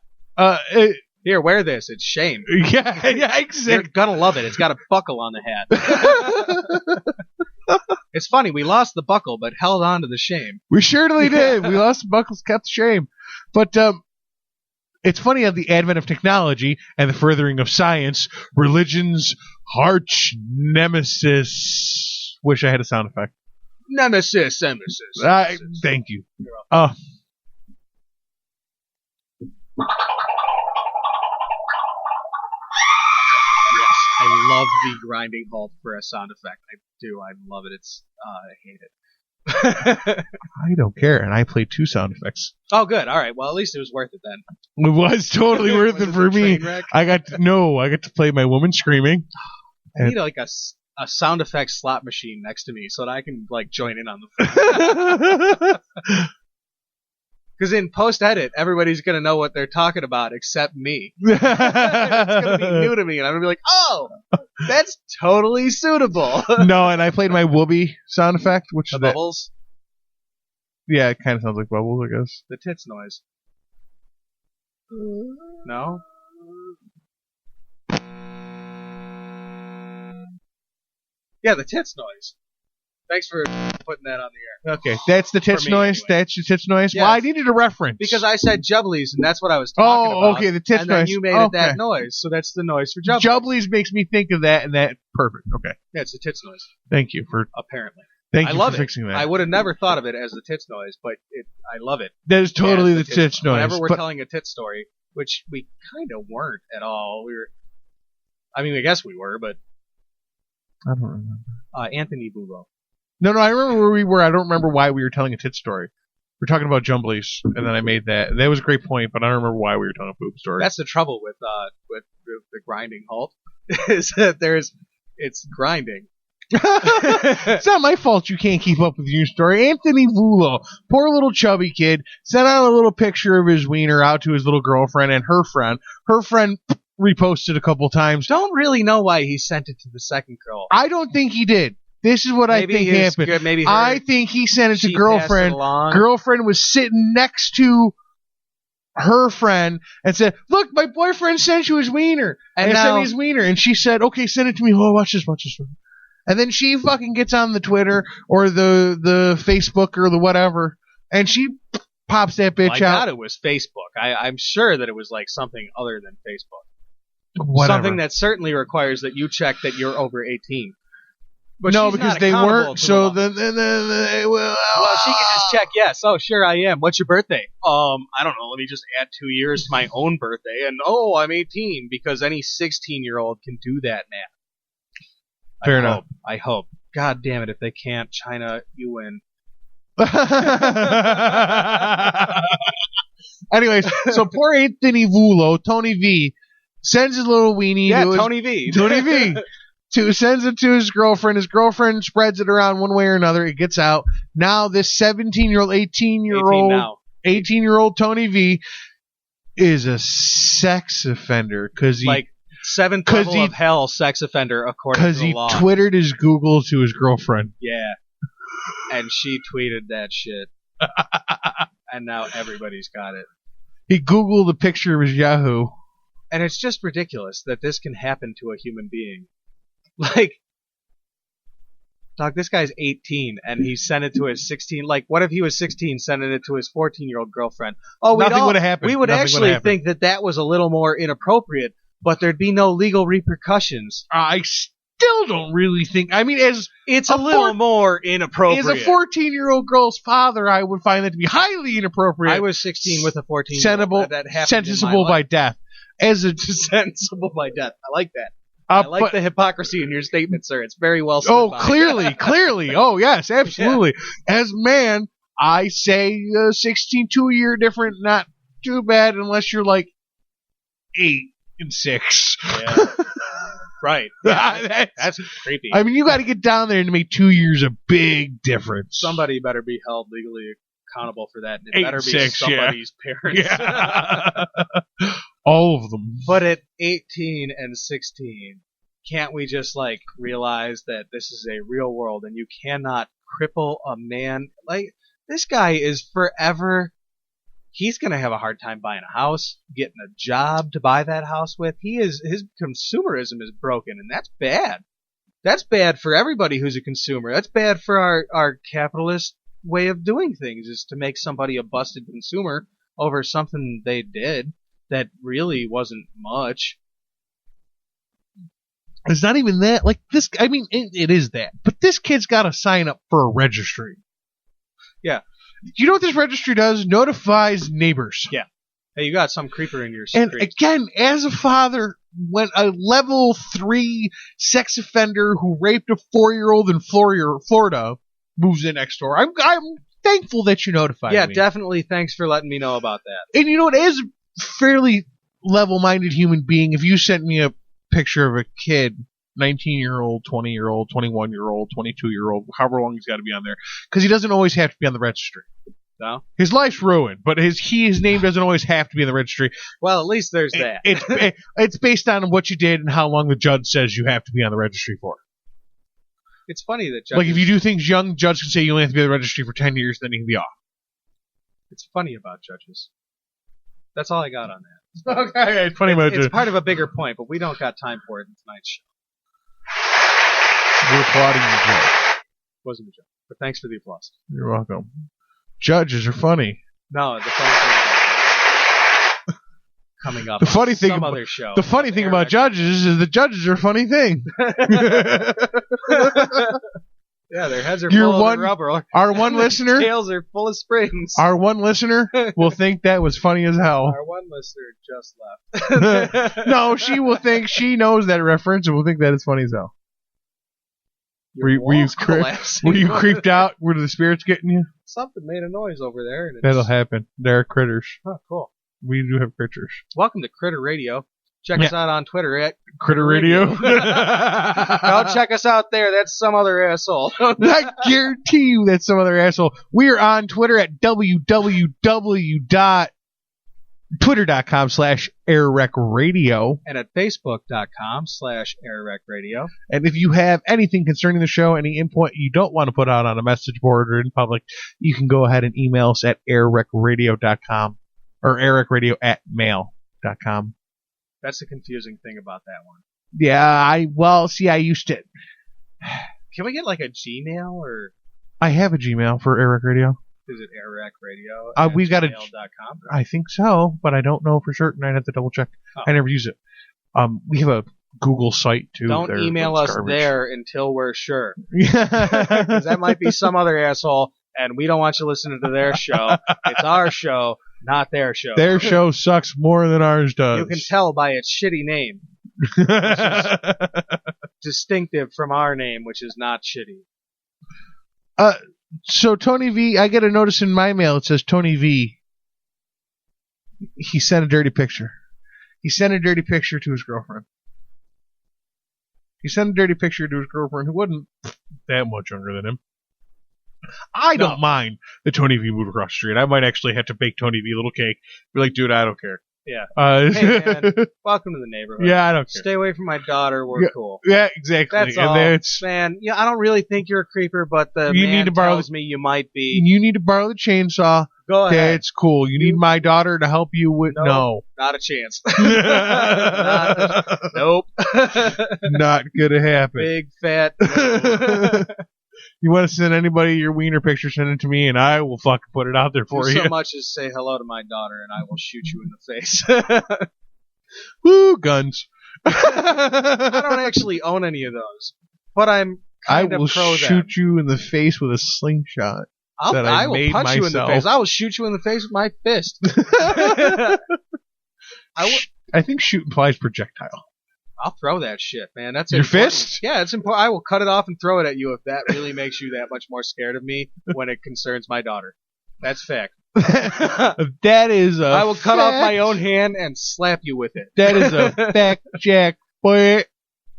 Here, wear this. It's shame. Yeah, exactly. You're gonna love it. It's got a buckle on the hat. It's funny. We lost the buckle, but held on to the shame. We surely did. We lost the buckles, kept the shame. But it's funny how the advent of technology and the furthering of science, religion's arch nemesis. Wish I had a sound effect. Nemesis. Thank you. I love the grinding halt for a sound effect. I do. I love it. I hate it. I don't care, and I played 2 sound effects. Oh, good. All right. Well, at least it was worth it then. It was totally worth it for me. I got to play my woman screaming. I need like a sound effects slot machine next to me so that I can like join in on the fun. Because in post-edit, everybody's going to know what they're talking about except me. It's going to be new to me, and I'm going to be like, oh, that's totally suitable. No, and I played my whoopee sound effect, which the is bubbles? Yeah, it kind of sounds like bubbles, I guess. The tits noise. No? Yeah, the tits noise. Thanks for putting that on the air. Okay, that's the tits noise? Anyway. That's your tits noise? Yes. Well, I needed a reference. Because I said jubblies, and that's what I was talking about. Oh, okay, the tits and noise. And then you made it that noise, so that's the noise for jubblies. Jubblies makes me think of that, and that, perfect, okay. Yeah, it's the tits noise. Thank you for... Apparently. Thank you for fixing that. I would have never thought of it as the tits noise, but I love it. That is totally the tits noise. Whenever we're telling a tit story, which we kind of weren't at all. I guess we were, but... I don't remember. Anthony Bulo. No, I remember where we were. I don't remember why we were telling a tit story. We're talking about jumblies, and then I made that. That was a great point, but I don't remember why we were telling a poop story. That's the trouble with the grinding halt, is that it's grinding. It's not my fault you can't keep up with your story. Anthony Vulo, poor little chubby kid, sent out a little picture of his wiener out to his little girlfriend and her friend. Her friend reposted a couple times. Don't really know why he sent it to the second girl. I don't think he did. This is what I think happened. I think he sent it to girlfriend. Girlfriend was sitting next to her friend and said, "Look, my boyfriend sent you his wiener." And sent me his wiener. And she said, "Okay, send it to me. Oh, watch this. And then she fucking gets on the Twitter or the Facebook or the whatever, and she pops that bitch I out. thought it was Facebook. I'm sure that it was like something other than Facebook. Whatever. Something that certainly requires that you check that you're over 18. But no, she's because not they accountable weren't. to So the law. then they will. Well, she can just check yes. Oh, sure, I am. What's your birthday? I don't know. Let me just add 2 years to my own birthday, and I'm 18 because any 16-year-old can do that now. Fair enough. I hope. God damn it! If they can't, China, you win. Anyways, so poor Anthony Vulo, Tony V, sends his little weenie. Yeah, to his, Tony V. Tony V. Sends it to his girlfriend. His girlfriend spreads it around one way or another. It gets out. Now this 17-year-old, 18-year-old Tony V is a sex offender because he like seventh level of hell sex offender according to the law. Because he twittered his Google to his girlfriend. Yeah, and she tweeted that shit, and now everybody's got it. He Googled a picture of his Yahoo, and it's just ridiculous that this can happen to a human being. Like, dog, this guy's 18, and he sent it to his 16. Like, what if he was 16, sending it to his 14-year-old girlfriend? Oh, nothing would have happened. We would Nothing actually would think that was a little more inappropriate, but there'd be no legal repercussions. I still don't really think. I mean, it's a little more inappropriate. As a 14-year-old girl's father, I would find that to be highly inappropriate. I was 16 with a 14-year-old. That happened sentenciable by death. As a sentencible by death. I like that. I like the hypocrisy in your statement, sir. It's very well said. Oh, clearly. Oh, yes, absolutely. Yeah. As man, I say 16, 2 year different, not too bad unless you're like 8 and 6. Yeah. Right. Yeah, that's creepy. I mean, you got to get down there and make 2 years a big difference. Somebody better be held legally accountable for that. And it 8 better and be 6, somebody's parents. Yeah. All of them. But at 18 and 16, can't we just like realize that this is a real world and you cannot cripple a man? Like, this guy is forever. He's going to have a hard time buying a house, getting a job to buy that house with. His consumerism is broken, and that's bad. That's bad for everybody who's a consumer. That's bad for our capitalist way of doing things, is to make somebody a busted consumer over something they did that really wasn't much. It's not even that. Like this, I mean, it is that. But this kid's got to sign up for a registry. Yeah. You know what this registry does? Notifies neighbors. Yeah. Hey, you got some creeper in your street. And again, as a father, when a level 3 sex offender who raped a 4-year-old in Florida moves in next door, I'm thankful that you notified me. Yeah, definitely. Thanks for letting me know about that. And you know what? As a fairly level-minded human being, if you sent me a picture of a kid, 19-year-old, 20-year-old, 21-year-old, 22-year-old, however long he's got to be on there, because he doesn't always have to be on the registry. No? His life's ruined, but his name doesn't always have to be in the registry. Well, at least there's that. It's based on what you did and how long the judge says you have to be on the registry for. It's funny that judges... Like, if you do things young, judge can say you only have to be on the registry for 10 years, then you can be off. It's funny about judges. That's all I got on that. Okay, it's funny about It's part of a bigger point, but we don't got time for it in tonight's show. We're applauding you, Joe. Wasn't a joke, but thanks for the applause. You're welcome. Judges are funny. No, the funny thing coming up. The funny thing some other show. The funny thing about judges is the judges are a funny thing. Yeah, their heads are full of rubber. Our one listener, tails are full of springs. Our one listener will think that was funny as hell. Our one listener just left. No, she will think she knows that reference and will think that is funny as hell. Were you creeped out? Were the spirits getting you? Something made a noise over there. And that'll happen. There are critters. Oh, cool. We do have critters. Welcome to Critter Radio. Check us out on Twitter at Critter Radio. Don't check us out there. That's some other asshole. I guarantee you that's some other asshole. We are on Twitter at www.twitter.com/AirWreckRadio and at Facebook.com/AirWreckRadio. And if you have anything concerning the show, any input you don't want to put out on a message board or in public, you can go ahead and email us at AirWreckRadio.com or AirWreckRadio@mail.com. That's the confusing thing about that one. Yeah, I used to. Can we get like a Gmail or? I have a Gmail for AirWreck Radio. Is it AirWreckRadio? We got gmail.com? I think so, but I don't know for certain. I'd have to double check. Oh. I never use it. We have a Google site too. Don't there, email but it's us garbage. there until we're sure. Because that might be some other asshole, and we don't want you listening to their show. It's our show, not their show. Their show sucks more than ours does. You can tell by its shitty name. Which is distinctive from our name, which is not shitty. So Tony V, I get a notice in my mail. It says Tony V. He sent a dirty picture. He sent a dirty picture to his girlfriend. He sent a dirty picture to his girlfriend who wasn't that much younger than him. I don't mind the Tony V moved across the street. I might actually have to bake Tony V a little cake. Be like, dude, I don't care. Yeah. Hey, man, welcome to the neighborhood. Yeah, I don't care. Stay away from my daughter. We're cool. Yeah, exactly. That's and all. that's, Man, yeah, I don't really think you're a creeper, but the You man need to borrow tells me you might be. you need to borrow the chainsaw. Go ahead. That's cool. You need my daughter to help you with... No. Not a chance. Nope. Not gonna happen. Big fat. You want to send anybody your wiener picture, send it to me, and I will fucking put it out there for Do you. so much as say hello to my daughter, and I will shoot you in the face. Woo, guns. I don't actually own any of those, but I'm kind I will of pro shoot them. you in the face with a slingshot. that I will made punch you in the myself. face. I will shoot you in the face with my fist. I think shoot implies projectile. I'll throw that shit, man. That's Your important. fist? Yeah, it's important. I will cut it off and throw it at you if that really makes you that much more scared of me when it concerns my daughter. That's fact. That is a I will cut off fact. my own hand and slap you with it. That is a fact, Jack. Boy.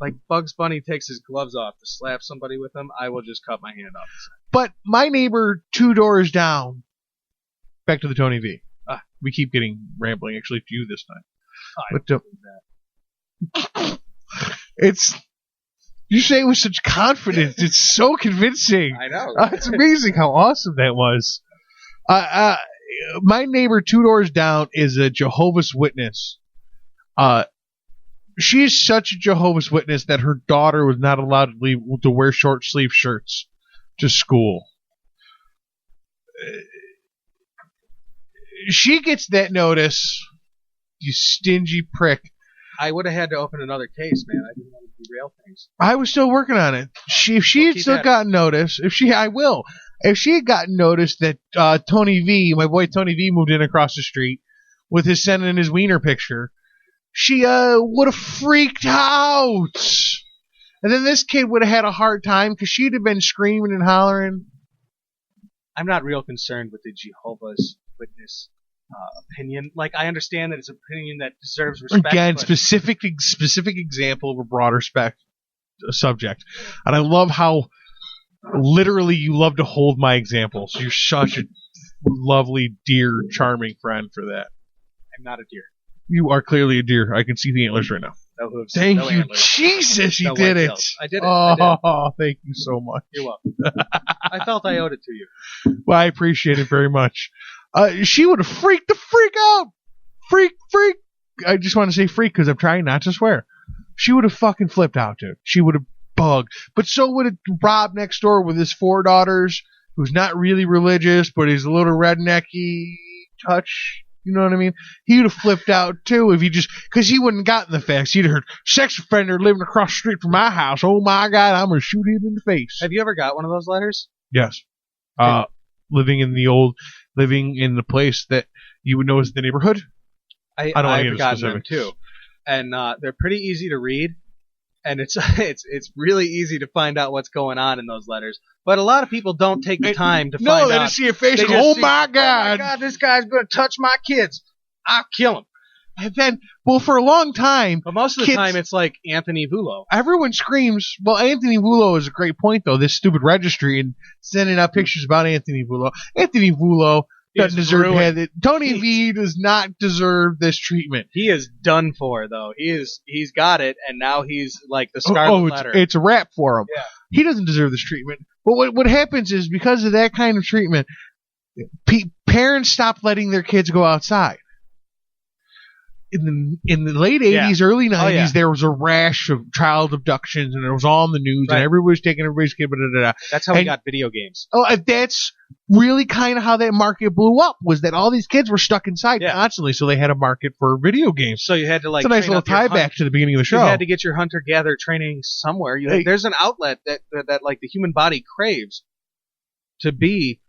Like Bugs Bunny takes his gloves off to slap somebody with them, I will just cut my hand off. But my neighbor 2 doors down. Back to the Tony V. We keep getting rambling, actually, to you this time. It's... You say it with such confidence. It's so convincing. I know. It's amazing how awesome that was. My neighbor 2 doors down is a Jehovah's Witness. She is such a Jehovah's Witness that her daughter was not allowed to wear short sleeve shirts to school. She gets that notice. You stingy prick. I would have had to open another case, man. I didn't want to derail things. I was still working on it. If she had still gotten notice, if she had gotten notice that Tony V, my boy Tony V, moved in across the street with his sending his wiener picture, she would have freaked out. And then this kid would have had a hard time because she'd have been screaming and hollering. I'm not real concerned with the Jehovah's Witness opinion. Like, I understand that it's an opinion that deserves respect. Again, but specific example of a broader subject. And I love how literally you love to hold my examples. You're such a lovely, dear, charming friend for that. I'm not a deer. You are clearly a deer. I can see the antlers right now. No hooves. Thank no you. antlers. Jesus, you No did white it. tails. I did it. Oh, thank you so much. You're welcome. I felt I owed it to you. Well, I appreciate it very much. She would have freaked the freak out. Freak. I just want to say freak because I'm trying not to swear. She would have fucking flipped out, dude. She would have bugged. But so would have Rob next door with his 4 daughters, who's not really religious, but he's a little rednecky touch. You know what I mean? He would have flipped out too if he because he wouldn't have gotten the facts. He'd have heard sex offender living across the street from my house. Oh my God, I'm gonna shoot him in the face. Have you ever got one of those letters? Yes. Living in the place that you would know as the neighborhood. I've gotten them too, and they're pretty easy to read, and it's really easy to find out what's going on in those letters. But a lot of people don't take the time to find out. No, they just see a face and go, Oh my God, this guy's going to touch my kids. I'll kill him. And then, well, for a long time, but most of the time it's like Anthony Vullo. Everyone screams. Well, Anthony Vullo is a great point, though. This stupid registry and sending out pictures about Anthony Vullo. Anthony Vullo doesn't deserve to have it. Tony V does not deserve this treatment. He is done for, though. He's got it, and now he's like the scarlet letter. It's a wrap for him. Yeah. He doesn't deserve this treatment. But what happens is because of that kind of treatment, parents stop letting their kids go outside. in the late 80s, early 90s, there was a rash of child abductions, and it was all in the news, and everybody was taking everybody's kid. That's how we got video games. Oh, that's really kind of how that market blew up. Was that all these kids were stuck inside constantly, so they had a market for video games. So you had to it's a nice little tie back to the beginning of the show. You had to get your hunter-gatherer training somewhere. There's an outlet that like the human body craves to be.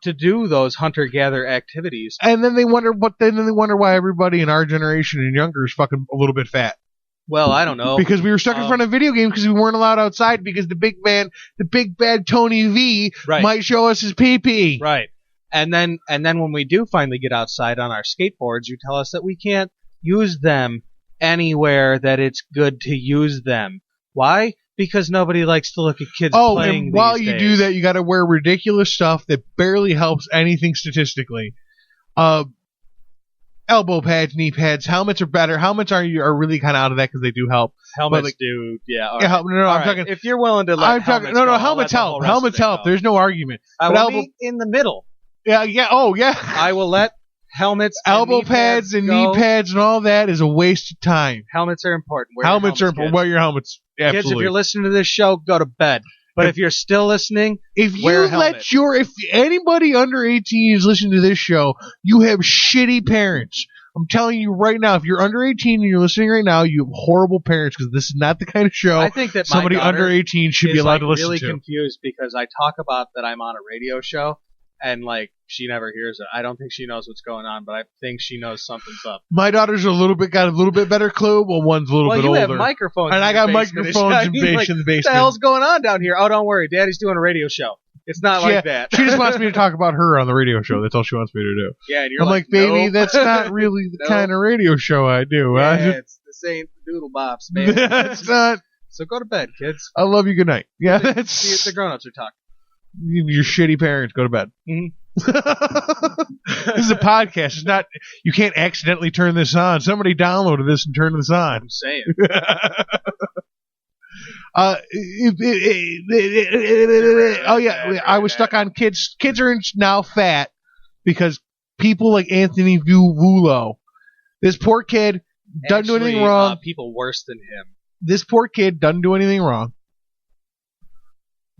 To do those hunter-gatherer activities, and then they wonder why everybody in our generation and younger is fucking a little bit fat. Well, I don't know, because we were stuck in front of video games because we weren't allowed outside because the big bad Tony V might show us his pee-pee. Right, and then when we do finally get outside on our skateboards, you tell us that we can't use them anywhere that it's good to use them. Why? Because nobody likes to look at kids playing and while these you days. do that, you got to wear ridiculous stuff that barely helps anything statistically. Elbow pads, knee pads, helmets are better. Helmets are really kind of out of that because they do help. Helmets do, yeah. All yeah, right. no, I'm talking. If you're willing to let helmets go, helmets help. Helmets help. There's no argument. I will meet in the middle. Yeah. Oh, yeah. I will let helmets, elbow pads, and knee pads, and all that is a waste of time. Helmets are important. Helmets are important. Wear your helmets. Absolutely. Kids, if you're listening to this show, go to bed. But if you're still listening, wear a helmet. If anybody under 18 is listening to this show, you have shitty parents. I'm telling you right now, if you're under 18 and you're listening right now, you have horrible parents because this is not the kind of show I think that somebody under 18 should be allowed to listen to. I'm really confused because I talk about that I'm on a radio show and like she never hears it. I don't think she knows what's going on, but I think she knows something's up. My daughter's got a little bit better clue, but one's a little bit older. Well, you have microphones, and I got microphones in the basement. What the hell's going on down here? Oh, don't worry, Daddy's doing a radio show. It's not like that. She just wants me to talk about her on the radio show. That's all she wants me to do. Yeah, and you're I'm like, baby, nope. That's not really the kind of radio show I do. Yeah, this ain't Doodle Bops, man. That's not. So go to bed, kids. I love you. Good night. Yeah, that's. The grown-ups are talking. Your shitty parents. Go to bed. Mm-hmm. This is a podcast. It's not. You can't accidentally turn this on. Somebody downloaded this and turned this on. I'm saying. I was stuck on kids. Kids are now fat because people like Anthony Vulo. This poor kid doesn't do anything wrong. People worse than him. This poor kid doesn't do anything wrong.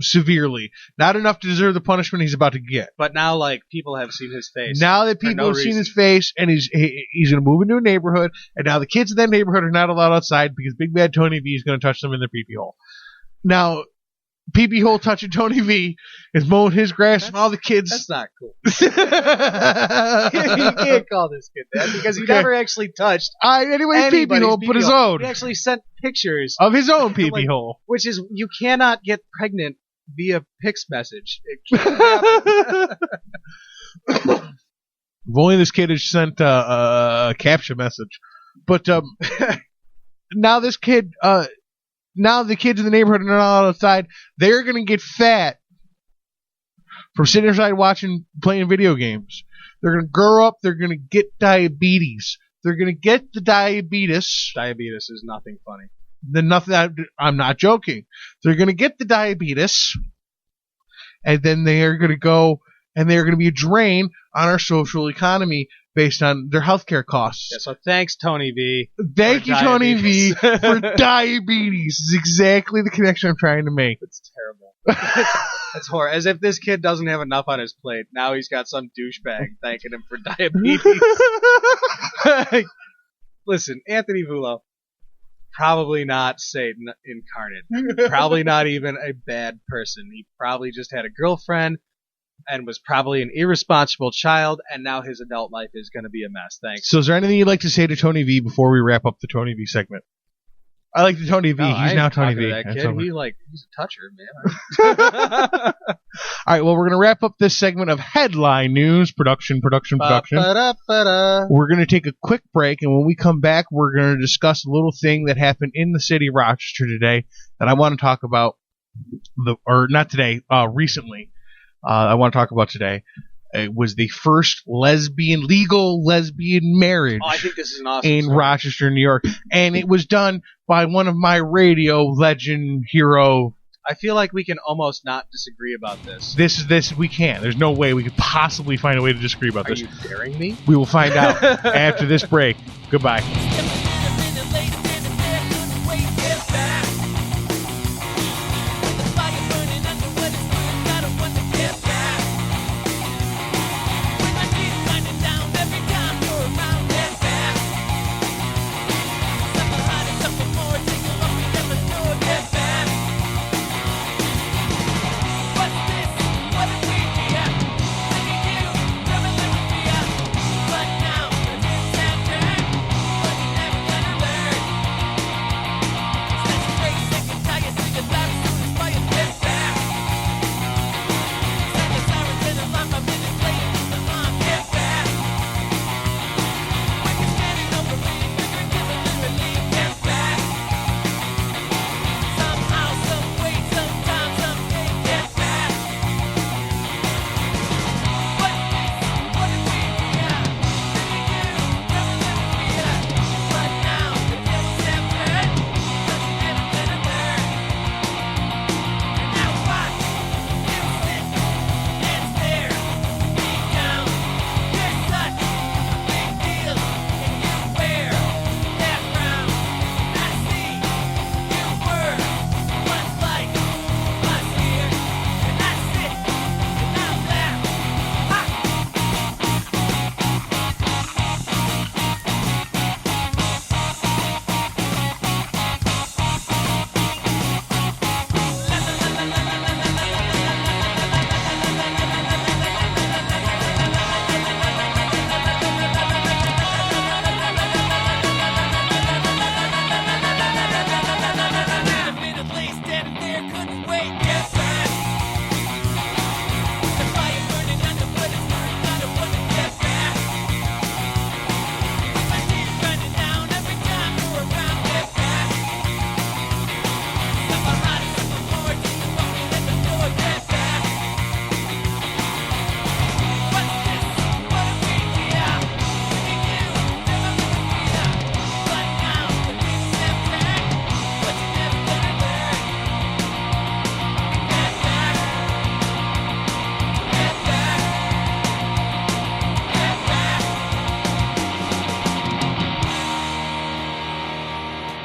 Severely. Not enough to deserve the punishment he's about to get. But now, like, people have seen his face. Now that people have seen his face, and he's going to move into a neighborhood, and now the kids in that neighborhood are not allowed outside because Big Bad Tony V is going to touch them in their pee-pee hole. Now, pee-pee hole touching Tony V is mowing his grass, and all the kids... That's not cool. You can't call this kid that because he never actually touched anybody's pee-pee hole but his own. He actually sent pictures of his own pee-pee hole. Which is, you cannot get pregnant via Pix message. It can't happen. If only this kid had sent a captcha message. But now this kid... now the kids in the neighborhood are not outside. They're going to get fat from sitting inside playing video games. They're going to grow up. They're going to get diabetes. They're going to get the diabetes. Diabetes is nothing funny. I'm not joking. They're going to get the diabetes, and then they are going to go, and they're going to be a drain on our social economy based on their healthcare costs. Yeah, so thanks, Tony V. Thank you, Tony V, for diabetes. Is exactly the connection I'm trying to make. It's terrible. That's horrible. As if this kid doesn't have enough on his plate. Now he's got some douchebag thanking him for diabetes. Listen, Anthony Vulo, probably not Satan incarnate. Probably not even a bad person. He probably just had a girlfriend and was probably an irresponsible child, and now his adult life is going to be a mess. Thanks. So is there anything you'd like to say to Tony V before we wrap up the Tony V segment? I like the Tony V. He's now Tony V. That kid. He's a toucher, man. All right, well, we're going to wrap up this segment of headline news, production. We're going to take a quick break, and when we come back, we're going to discuss a little thing that happened in the city of Rochester today that I want to talk about, recently. I want to talk about today. It was the first legal lesbian marriage I think this is an awesome in story. Rochester, New York. And it was done by one of my radio legend hero I feel like we can almost not disagree about this. This we can't. There's no way we could possibly find a way to disagree about this. Are you daring me? We will find out after this break. Goodbye.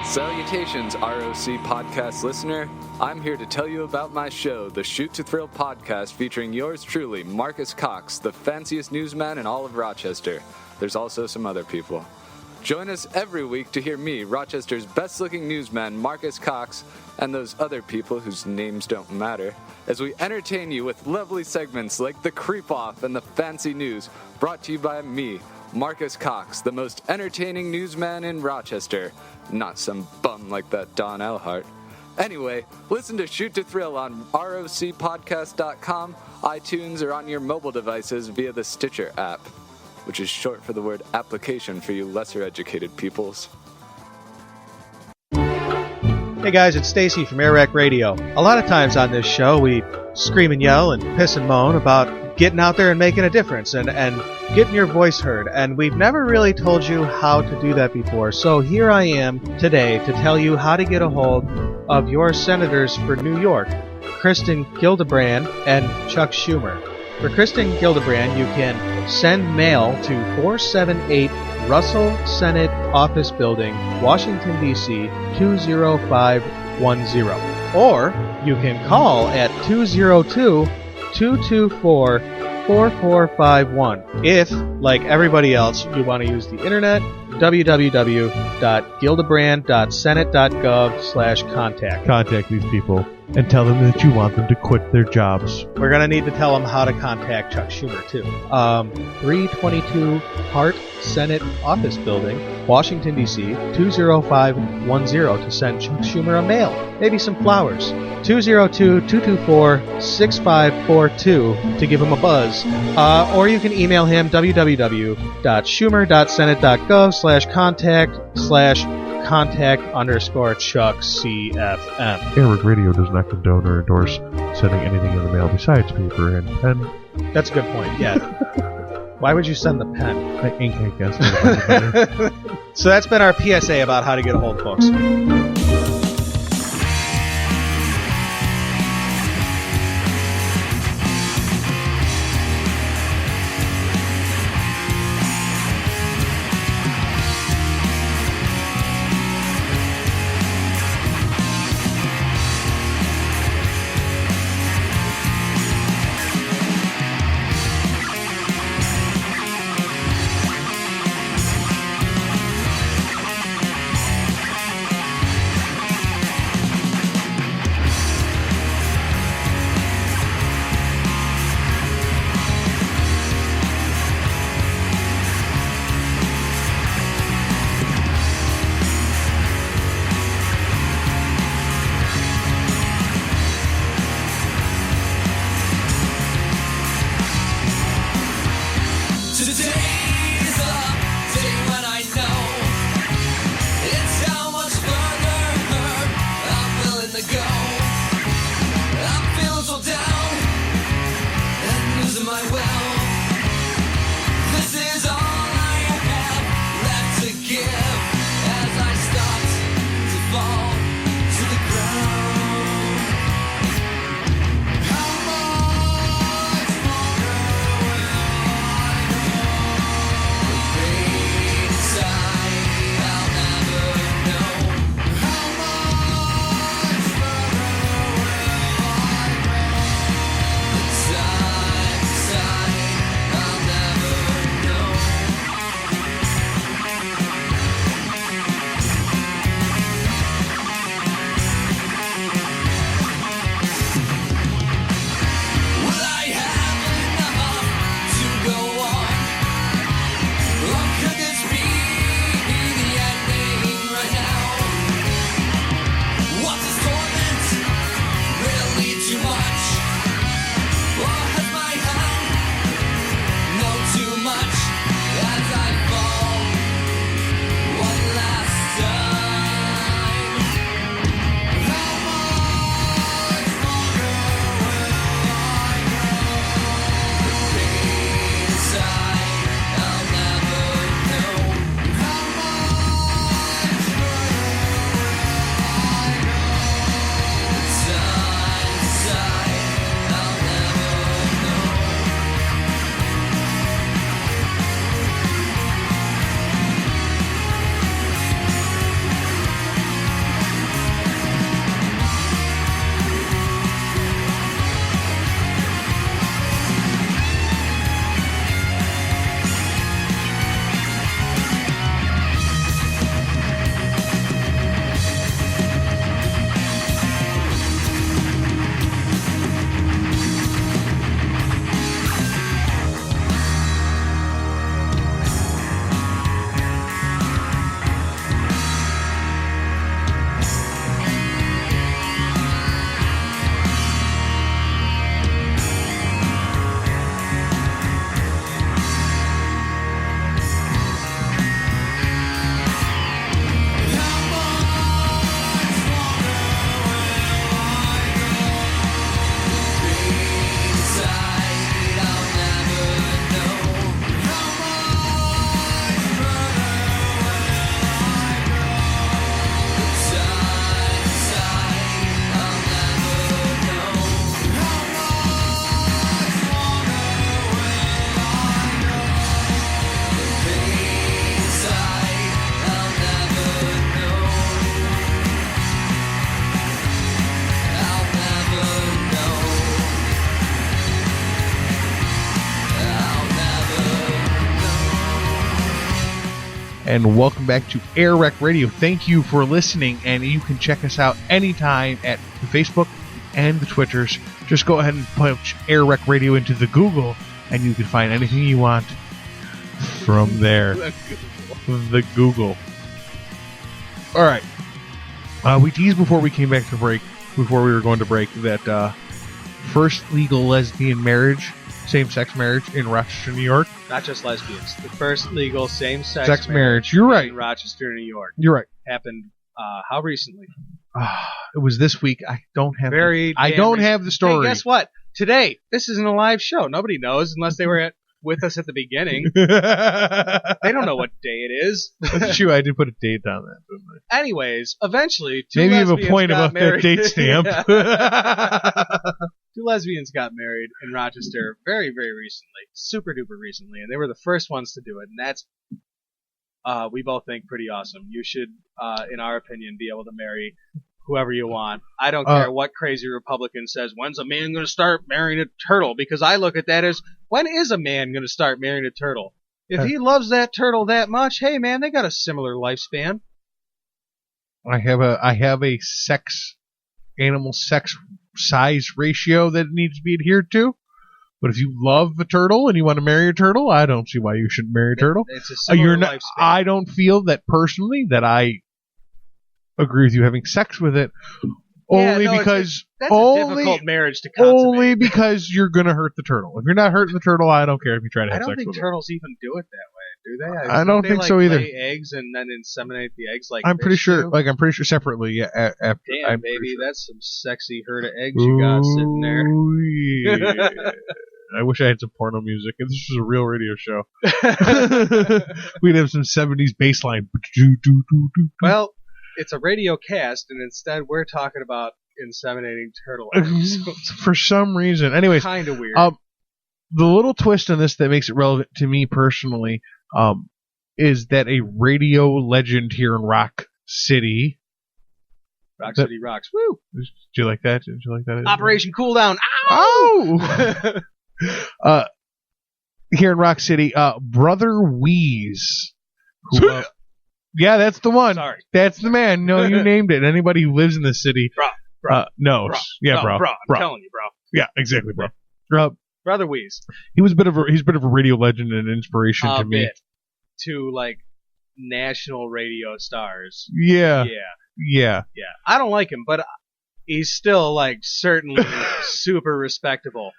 Salutations, ROC podcast listener. I'm here to tell you about my show, the Shoot to Thrill podcast, featuring yours truly, Marcus Cox, the fanciest newsman in all of Rochester. There's also some other people. Join us every week to hear me, Rochester's best-looking newsman, Marcus Cox, and those other people whose names don't matter, as we entertain you with lovely segments like The Creep Off and The Fancy News, brought to you by me, Marcus Cox, the most entertaining newsman in Rochester. Not some bum like that Don Elhart. Anyway, listen to Shoot to Thrill on rocpodcast.com, iTunes, or on your mobile devices via the Stitcher app, which is short for the word application for you lesser educated peoples. Hey guys, it's Stacy from AirWreck Radio. A lot of times on this show we scream and yell and piss and moan about getting out there and making a difference and getting your voice heard, and we've never really told you how to do that before. So here I am today to tell you how to get a hold of your senators for New York, Kristen Gillibrand and Chuck Schumer. For Kristen Gillibrand, you can send mail to 478 Russell Senate Office Building, Washington, D.C. 20510. Or you can call at 202-224-4451. If, like everybody else, you want to use the internet, www.gillibrand.senate.gov/contact. Contact these people and tell them that you want them to quit their jobs. We're going to need to tell them how to contact Chuck Schumer, too. 322 Hart Senate Office Building, Washington, D.C. 20510 to send Chuck Schumer a mail. Maybe some flowers. 202-224-6542 to give him a buzz. Or you can email him www.schumer.senate.gov/contact/contact_Chuck CFM. AirWreck Radio does not condone or endorse sending anything in the mail besides paper and pen. That's a good point, yeah. Why would you send the pen? The ink, I guess. So that's been our PSA about how to get a hold of folks. and welcome back to AirWreck Radio. Thank you for listening, and you can check us out anytime at the Facebook and the Twitters. Just go ahead and punch AirWreck Radio into the Google, and you can find anything you want from there. The Google. All right. We teased before we came back to break, before we were going to break, that first legal lesbian marriage, same-sex marriage in Rochester, New York. Not just lesbians. The first legal same-sex marriage. You're right. In Rochester, New York. You're right. Happened how recently? It was this week. I don't have the story. Hey, guess what? Today, this isn't a live show. Nobody knows unless they were with us at the beginning. They don't know what day it is. That's true. I did put a date on that, didn't I? Anyways, eventually, maybe you have a point about that date stamp. Two lesbians got married in Rochester very, very recently. Super duper recently. And they were the first ones to do it. And that's, we both think, pretty awesome. You should, in our opinion, be able to marry whoever you want. I don't care what crazy Republican says, when's a man going to start marrying a turtle? Because I look at that as, when is a man going to start marrying a turtle? If he loves that turtle that much, hey man, they got a similar lifespan. I have a animal sex size ratio that needs to be adhered to. But if you love a turtle and you want to marry a turtle, I don't see why you shouldn't marry a turtle. It's a similar lifespan. I don't feel that personally that I agree with you having sex with it. Because that's a difficult marriage to consummate. Only because you're going to hurt the turtle. If you're not hurting the turtle, I don't care if you try to have sex with it. I don't think turtles even do it that way, do they? I don't think so either. Lay eggs and then inseminate the eggs like I'm pretty sure. Do? Like I'm pretty sure separately. Yeah. Damn, baby, that's some sexy herd of eggs you got sitting there. Yeah. I wish I had some porno music. If this was a real radio show, we'd have some 70s bass line. Well, it's a radio cast, and instead we're talking about inseminating turtle eggs. For some reason. Anyways, kind of weird. The little twist on this that makes it relevant to me personally is that a radio legend here in Rock City. Rock City rocks. Woo! Did you like that? Did you like that? Operation Cool Down. Ow! Here in Rock City, Brother Wheeze. Who, yeah, that's the one. Sorry. That's the man. No, you named it. Anybody who lives in the city knows. Bro. I'm telling you, bro. Yeah, exactly, bro. Brother Wheeze. He's a bit of a radio legend and inspiration to me. To like national radio stars. Yeah. I don't like him, but he's still like certainly super respectable.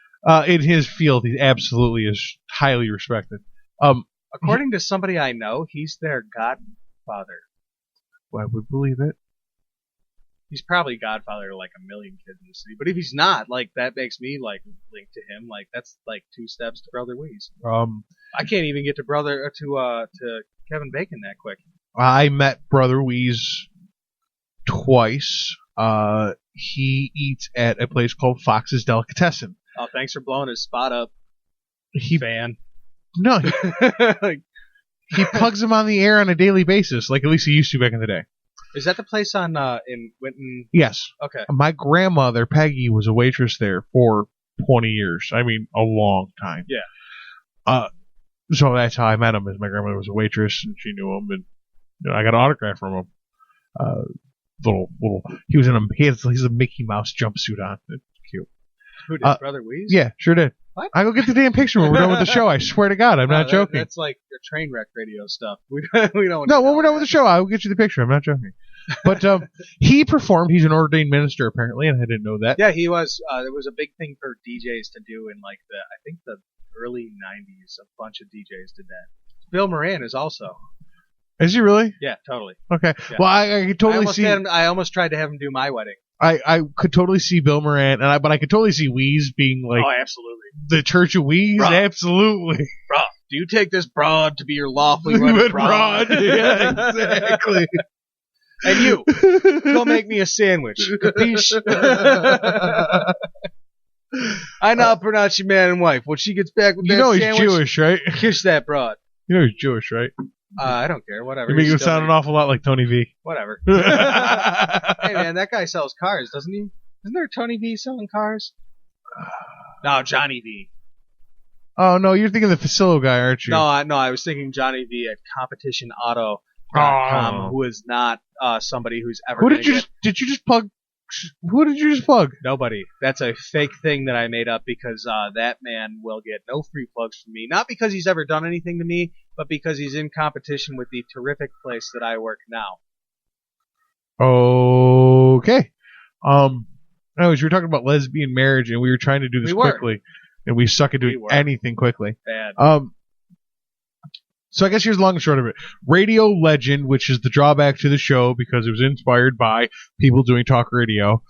In his field, he absolutely is highly respected. According to somebody I know, he's their godfather. I would believe it. He's probably godfather to like a million kids in the city. But if he's not, like that makes me like linked to him. Like that's like 2 steps to Brother Wheeze. I can't even get to Kevin Bacon that quick. I met Brother Wheeze twice. He eats at a place called Fox's Delicatessen. Oh, thanks for blowing his spot up. Fan. No, he plugs him on the air on a daily basis, like at least he used to back in the day. Is that the place on in Winton? Yes. Okay. My grandmother, Peggy, was a waitress there for 20 years. I mean, a long time. Yeah. So that's how I met him. As my grandmother was a waitress, and she knew him, and I got an autograph from him. He's a Mickey Mouse jumpsuit on. It's cute. Who did, Brother Wheeze? Yeah, sure did. What? I go get the damn picture when we're done with the show. I swear to God, I'm not joking. That's like the train wreck radio stuff. We don't. No, when we're done with the show, I'll get you the picture. I'm not joking. But he performed. He's an ordained minister apparently, and I didn't know that. Yeah, he was. There was a big thing for DJs to do in like the early '90s. A bunch of DJs did that. Bill Moran is also. Is he really? Yeah, totally. Okay. Yeah. Well, I could totally see. I almost tried to have him do my wedding. I could totally see Bill Moran, but I could totally see Wheeze being like. Oh, absolutely. The Church of Wheeze, absolutely. Bro, do you take this broad to be your lawfully wedded broad? Yeah, exactly. And you, go make me a sandwich. Capiche? I now pronounce you man and wife. When she gets back with that sandwich, he's Jewish, right? Kiss that broad. You know he's Jewish, right? I don't care. Whatever. You make him sound an awful lot like Tony V. Whatever. Hey, man, that guy sells cars, doesn't he? Isn't there Tony V selling cars? No, Johnny V. Oh no, you're thinking the Facillo guy, aren't you? No, I was thinking Johnny V at CompetitionAuto.com, who is not somebody who's ever. Who did you just plug? Who did you just plug? Nobody. That's a fake thing that I made up because that man will get no free plugs from me. Not because he's ever done anything to me, but because he's in competition with the terrific place that I work now. Okay. Anyways, we were talking about lesbian marriage, and we were trying to do this quickly, and we suck at doing anything quickly. Bad. So I guess here's the long and short of it. Radio legend, which is the drawback to the show because it was inspired by people doing talk radio,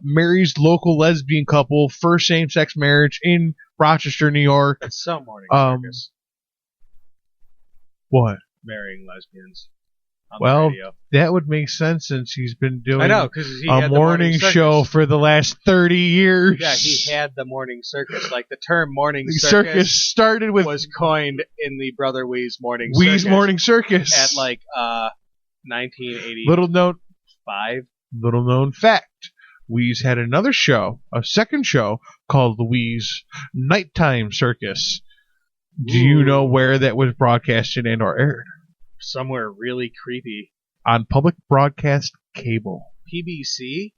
marries local lesbian couple, first same-sex marriage in Rochester, New York. That's so morning circus. What? Marrying lesbians. Well, that would make sense since he's been doing a morning show for the last 30 years. Yeah, he had the morning circus. Like the term morning circus started with was coined in the Brother Wee's morning morning circus at like 1980. Little known fact. Wee's had another show, a second show called the Wee's Nighttime Circus. Do you know where that was broadcasted and or aired? Somewhere really creepy. On public broadcast cable. PBC?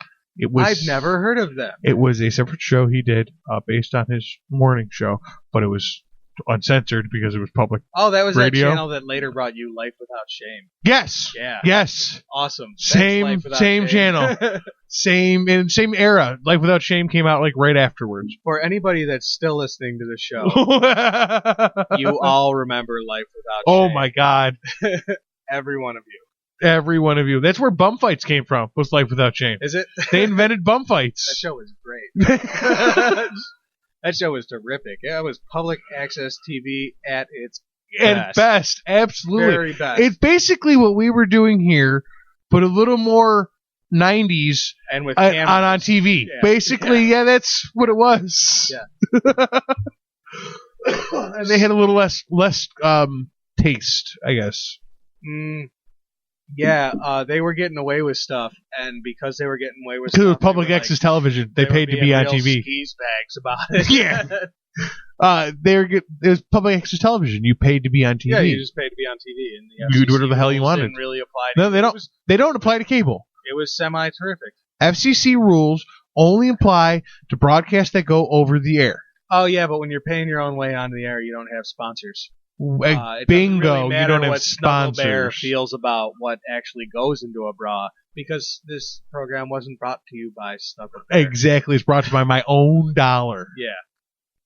I've never heard of them. It was a separate show he did based on his morning show, but it was uncensored because it was public. Oh, that was radio. That channel that later brought you Life Without Shame. Yes. Yeah. Yes. Awesome. Same channel. same era. Life Without Shame came out like right afterwards. For anybody that's still listening to the show, you all remember Life Without Shame. Oh my God. Every one of you. Every one of you. That's where bum fights came from, was Life Without Shame. Is it? They invented bum fights. That show was great. That show was terrific. Yeah, it was public access TV at its best. Absolutely. Very best. It's basically what we were doing here, but a little more 90s and with cameras. on TV. Yeah. Basically, yeah, that's what it was. Yeah. And they had a little less taste, I guess. Yeah, they were getting away with stuff, and because they were getting away with stuff, stuff, it was public access television. They paid to be on TV. Skis bags about it. Yeah. It was public access television. You paid to be on TV. Yeah, you just paid to be on TV, and the you do whatever the hell you wanted. Didn't really apply to no, they don't. They don't apply to cable. It was semi-terrific. FCC rules only apply to broadcasts that go over the air. Oh yeah, but when you're paying your own way on the air, you don't have sponsors. Bingo, really you don't have what sponsors. Bear feels about what actually goes into a bra because this program wasn't brought to you by Snuggle Bear. Exactly, it's brought to you by my own dollar. Yeah.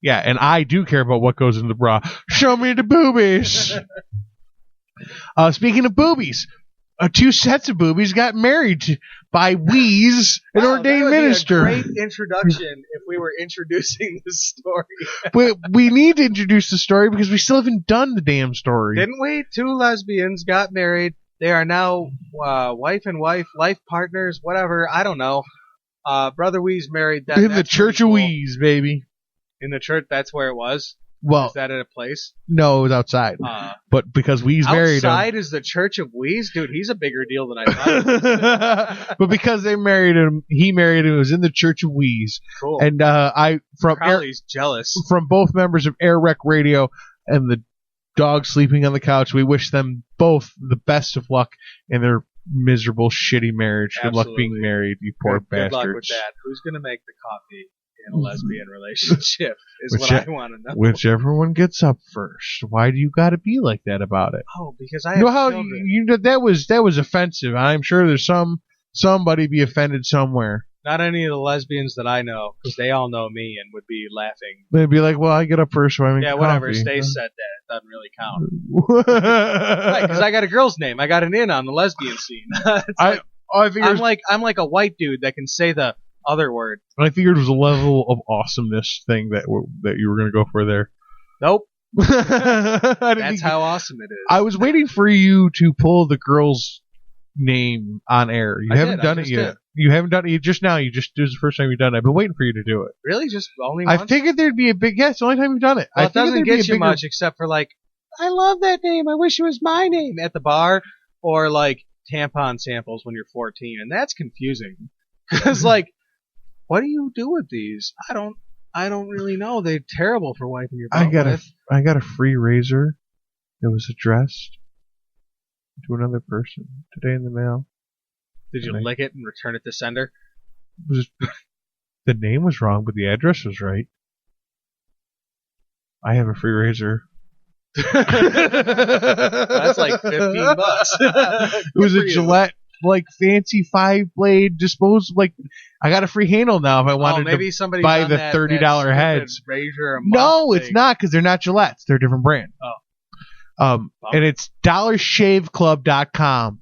Yeah, and I do care about what goes in the bra. Show me the boobies. Speaking of boobies, two sets of boobies got married by Wheeze, an ordained minister. That would be a great introduction if we were introducing this story. we need to introduce the story because we still haven't done the damn story. Didn't we? Two lesbians got married. They are now wife and wife, life partners, whatever. I don't know. Brother Wheeze married them. In the Church of Wheeze, baby. In the church, that's where it was? Well, is that at a place? No, it was outside. But because Wheeze married him. Outside is the Church of Wheeze? Dude, he's a bigger deal than I thought. But because they married him, he married him. It was in the Church of Wheeze. Cool. And Crowley's jealous. From both members of AirWreckRadio and the dog sleeping on the couch, we wish them both the best of luck in their miserable, shitty marriage. Good luck being married, you poor bastards. Good luck with that. Who's going to make the coffee in a lesbian relationship is what I want to know. Whichever one gets up first. Why do you got to be like that about it? Oh, because I have children. That was offensive. I'm sure there's somebody be offended somewhere. Not any of the lesbians that I know, because they all know me and would be laughing. They'd be like, "Well, I get up first, so I make coffee." Whatever. Stace said that. It doesn't really count. Right, because I got a girl's name. I got an in on the lesbian scene. I'm like a white dude that can say the other word. I figured it was a level of awesomeness thing that you were going to go for there. Nope. That's how awesome it is. I was waiting for you to pull the girl's name on air. You haven't done it yet. You haven't done it just now. This is the first time you've done it. I've been waiting for you to do it. Really? Just only once? I figured there'd be a big it's the only time you've done it. Well, it doesn't get you much except for like, I love that name. I wish it was my name at the bar, or like tampon samples when you're 14, and that's confusing. Because like, what do you do with these? I don't I don't really know. They're terrible for wiping your butt with. I got a free razor that was addressed to another person today in the mail. Did you lick it and return it to sender? The name was wrong, but the address was right. I have a free razor. That's like $15. It was a Gillette, like, fancy 5-blade disposable. Like, I got a free handle now if I wanted to buy the $30 heads. No, it's not, because they're not Gillettes. They're a different brand. Oh. And it's DollarShaveClub.com.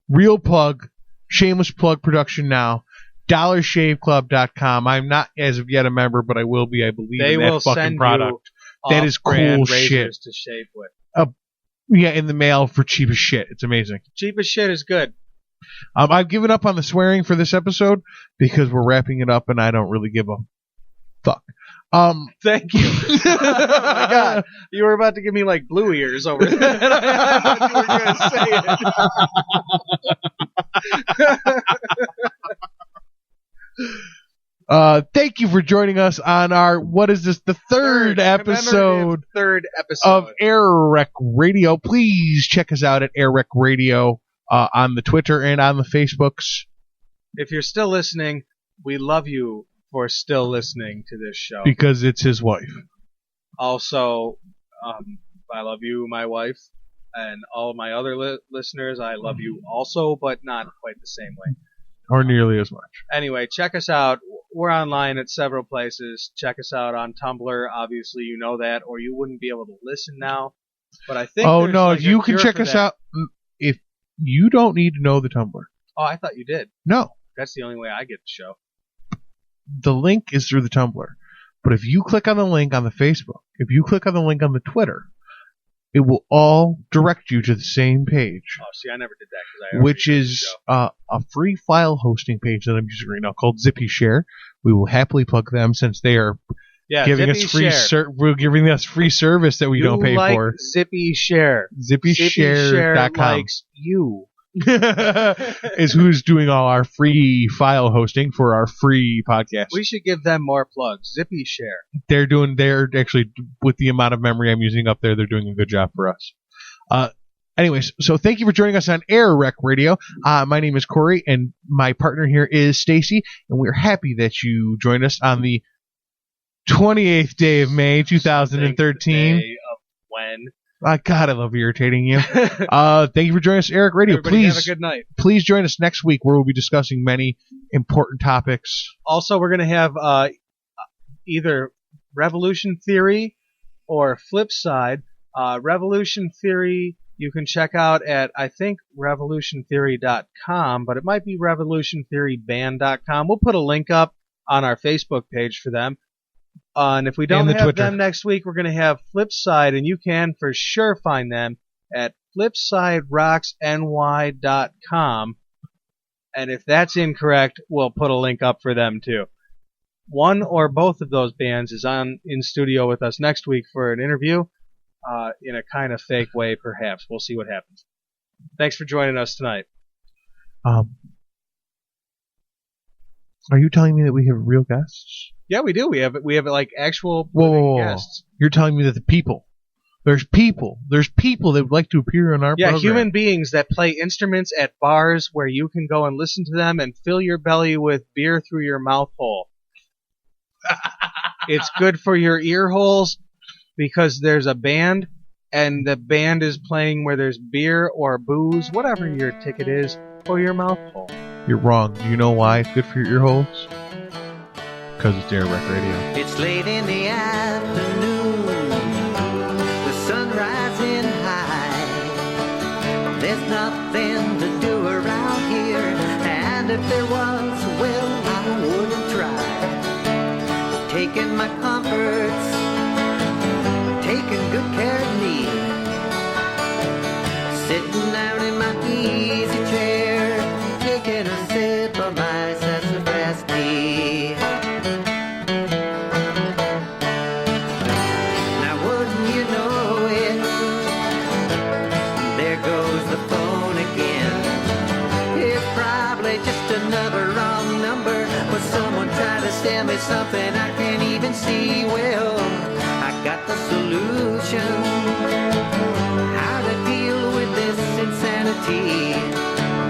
Real plug. Shameless plug production now. DollarShaveClub.com. I'm not as of yet a member, but I will be, I believe, in that fucking product. That is cool shit. To shave with. Yeah, in the mail for cheap as shit. It's amazing. Cheap as shit is good. I've given up on the swearing for this episode because we're wrapping it up and I don't really give a fuck. Thank you. Oh my God. You were about to give me like blue ears over there. I thought you were going to say it. Thank you for joining us on our, what is this, the third episode of AirWreck Radio. Please check us out at AirWreck Radio on the Twitter and on the Facebooks. If you're still listening, we love you for still listening to this show. Because it's his wife. Also, I love you, my wife, and all of my other listeners. I love you also, but not quite the same way. Or nearly as much. Anyway, check us out. We're online at several places. Check us out on Tumblr. Obviously, you know that, or you wouldn't be able to listen now. But I think. Oh no! Like you can check us out. If you don't need to know the Tumblr. Oh, I thought you did. No. That's the only way I get the show. The link is through the Tumblr. But if you click on the link on the Facebook, if you click on the link on the Twitter, it will all direct you to the same page. Oh, see, I never did that. Which is a free file hosting page that I'm using right now called Zippy Share. We will happily plug them since they are giving us free we're giving us free service that we don't pay for. Zippy Share. ZippyShare.com. Likes you. Is who's doing all our free file hosting for our free podcast. We should give them more plugs. Zippy Share. They're actually, with the amount of memory I'm using up there, they're doing a good job for us. Anyways, so thank you for joining us on AirWreck Radio. My name is Corey, and my partner here is Stacy, and we're happy that you joined us on the 28th day of May, 2013. The day of when? God, I love irritating you. Thank you for joining us, AirWreck Radio. Everybody please have a good night. Please join us next week where we'll be discussing many important topics. Also, we're going to have either Revolution Theory or Flip Side. Revolution Theory you can check out at, I think, revolutiontheory.com, but it might be revolutiontheoryband.com. We'll put a link up on our Facebook page for them. And if we don't have Twitter. them next week, we're going to have Flipside, and you can for sure find them at flipsiderocksny.com. And if that's incorrect, we'll put a link up for them too. One or both of those bands is in studio with us next week for an interview, in a kind of fake way, perhaps. We'll see what happens. Thanks for joining us tonight. Are you telling me that we have real guests? Yeah, we do. We have like actual guests. You're telling me that there's people that would like to appear on our program. Yeah, human beings that play instruments at bars where you can go and listen to them and fill your belly with beer through your mouth hole. It's good for your ear holes because there's a band and the band is playing where there's beer or booze, whatever your ticket is, for your mouth hole. You're wrong. Do you know why it's good for your ear holes? Because it's AirWreck Radio. It's late in the afternoon, the sun rising high. There's nothing to do around here, and if there was, well, I wouldn't try. Taking my comforts, taking good care of me. Sitting down in my easy chair, taking a sip of my sassafras tea. Now wouldn't you know it, there goes the phone again. It's probably just another wrong number, but someone tried to sell me something I can't even and see, well, I got the solution. How to deal with this insanity.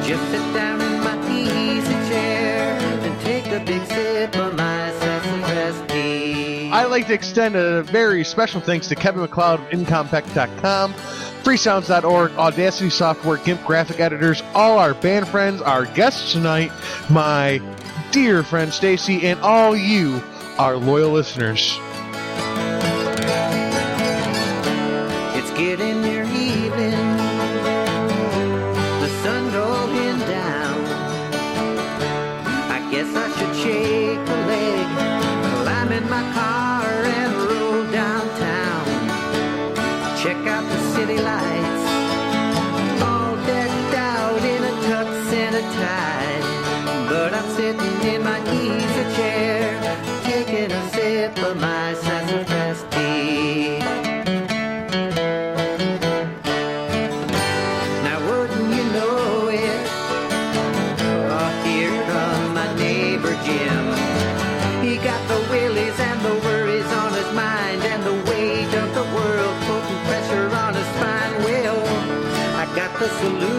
Just sit down in my easy chair and take a big sip of my sassafras tea. I'd like to extend a very special thanks to Kevin McLeod of Incompect.com, Freesounds.org, Audacity Software, GIMP graphic editors, all our band friends, our guests tonight, my dear friend Stacy, and all you, our loyal listeners. It's getting near evening, the sun going down. I guess I should shake a leg, climb in my car and roll downtown. Check out the city lights, all decked out in a tux and a tie. But I'm sitting in my easy chair, taking a sip of my sassafras tea. Now wouldn't you know it, oh, here comes my neighbor Jim. He got the willies and the worries on his mind, and the weight of the world putting pressure on his spine. Well, I got the solution.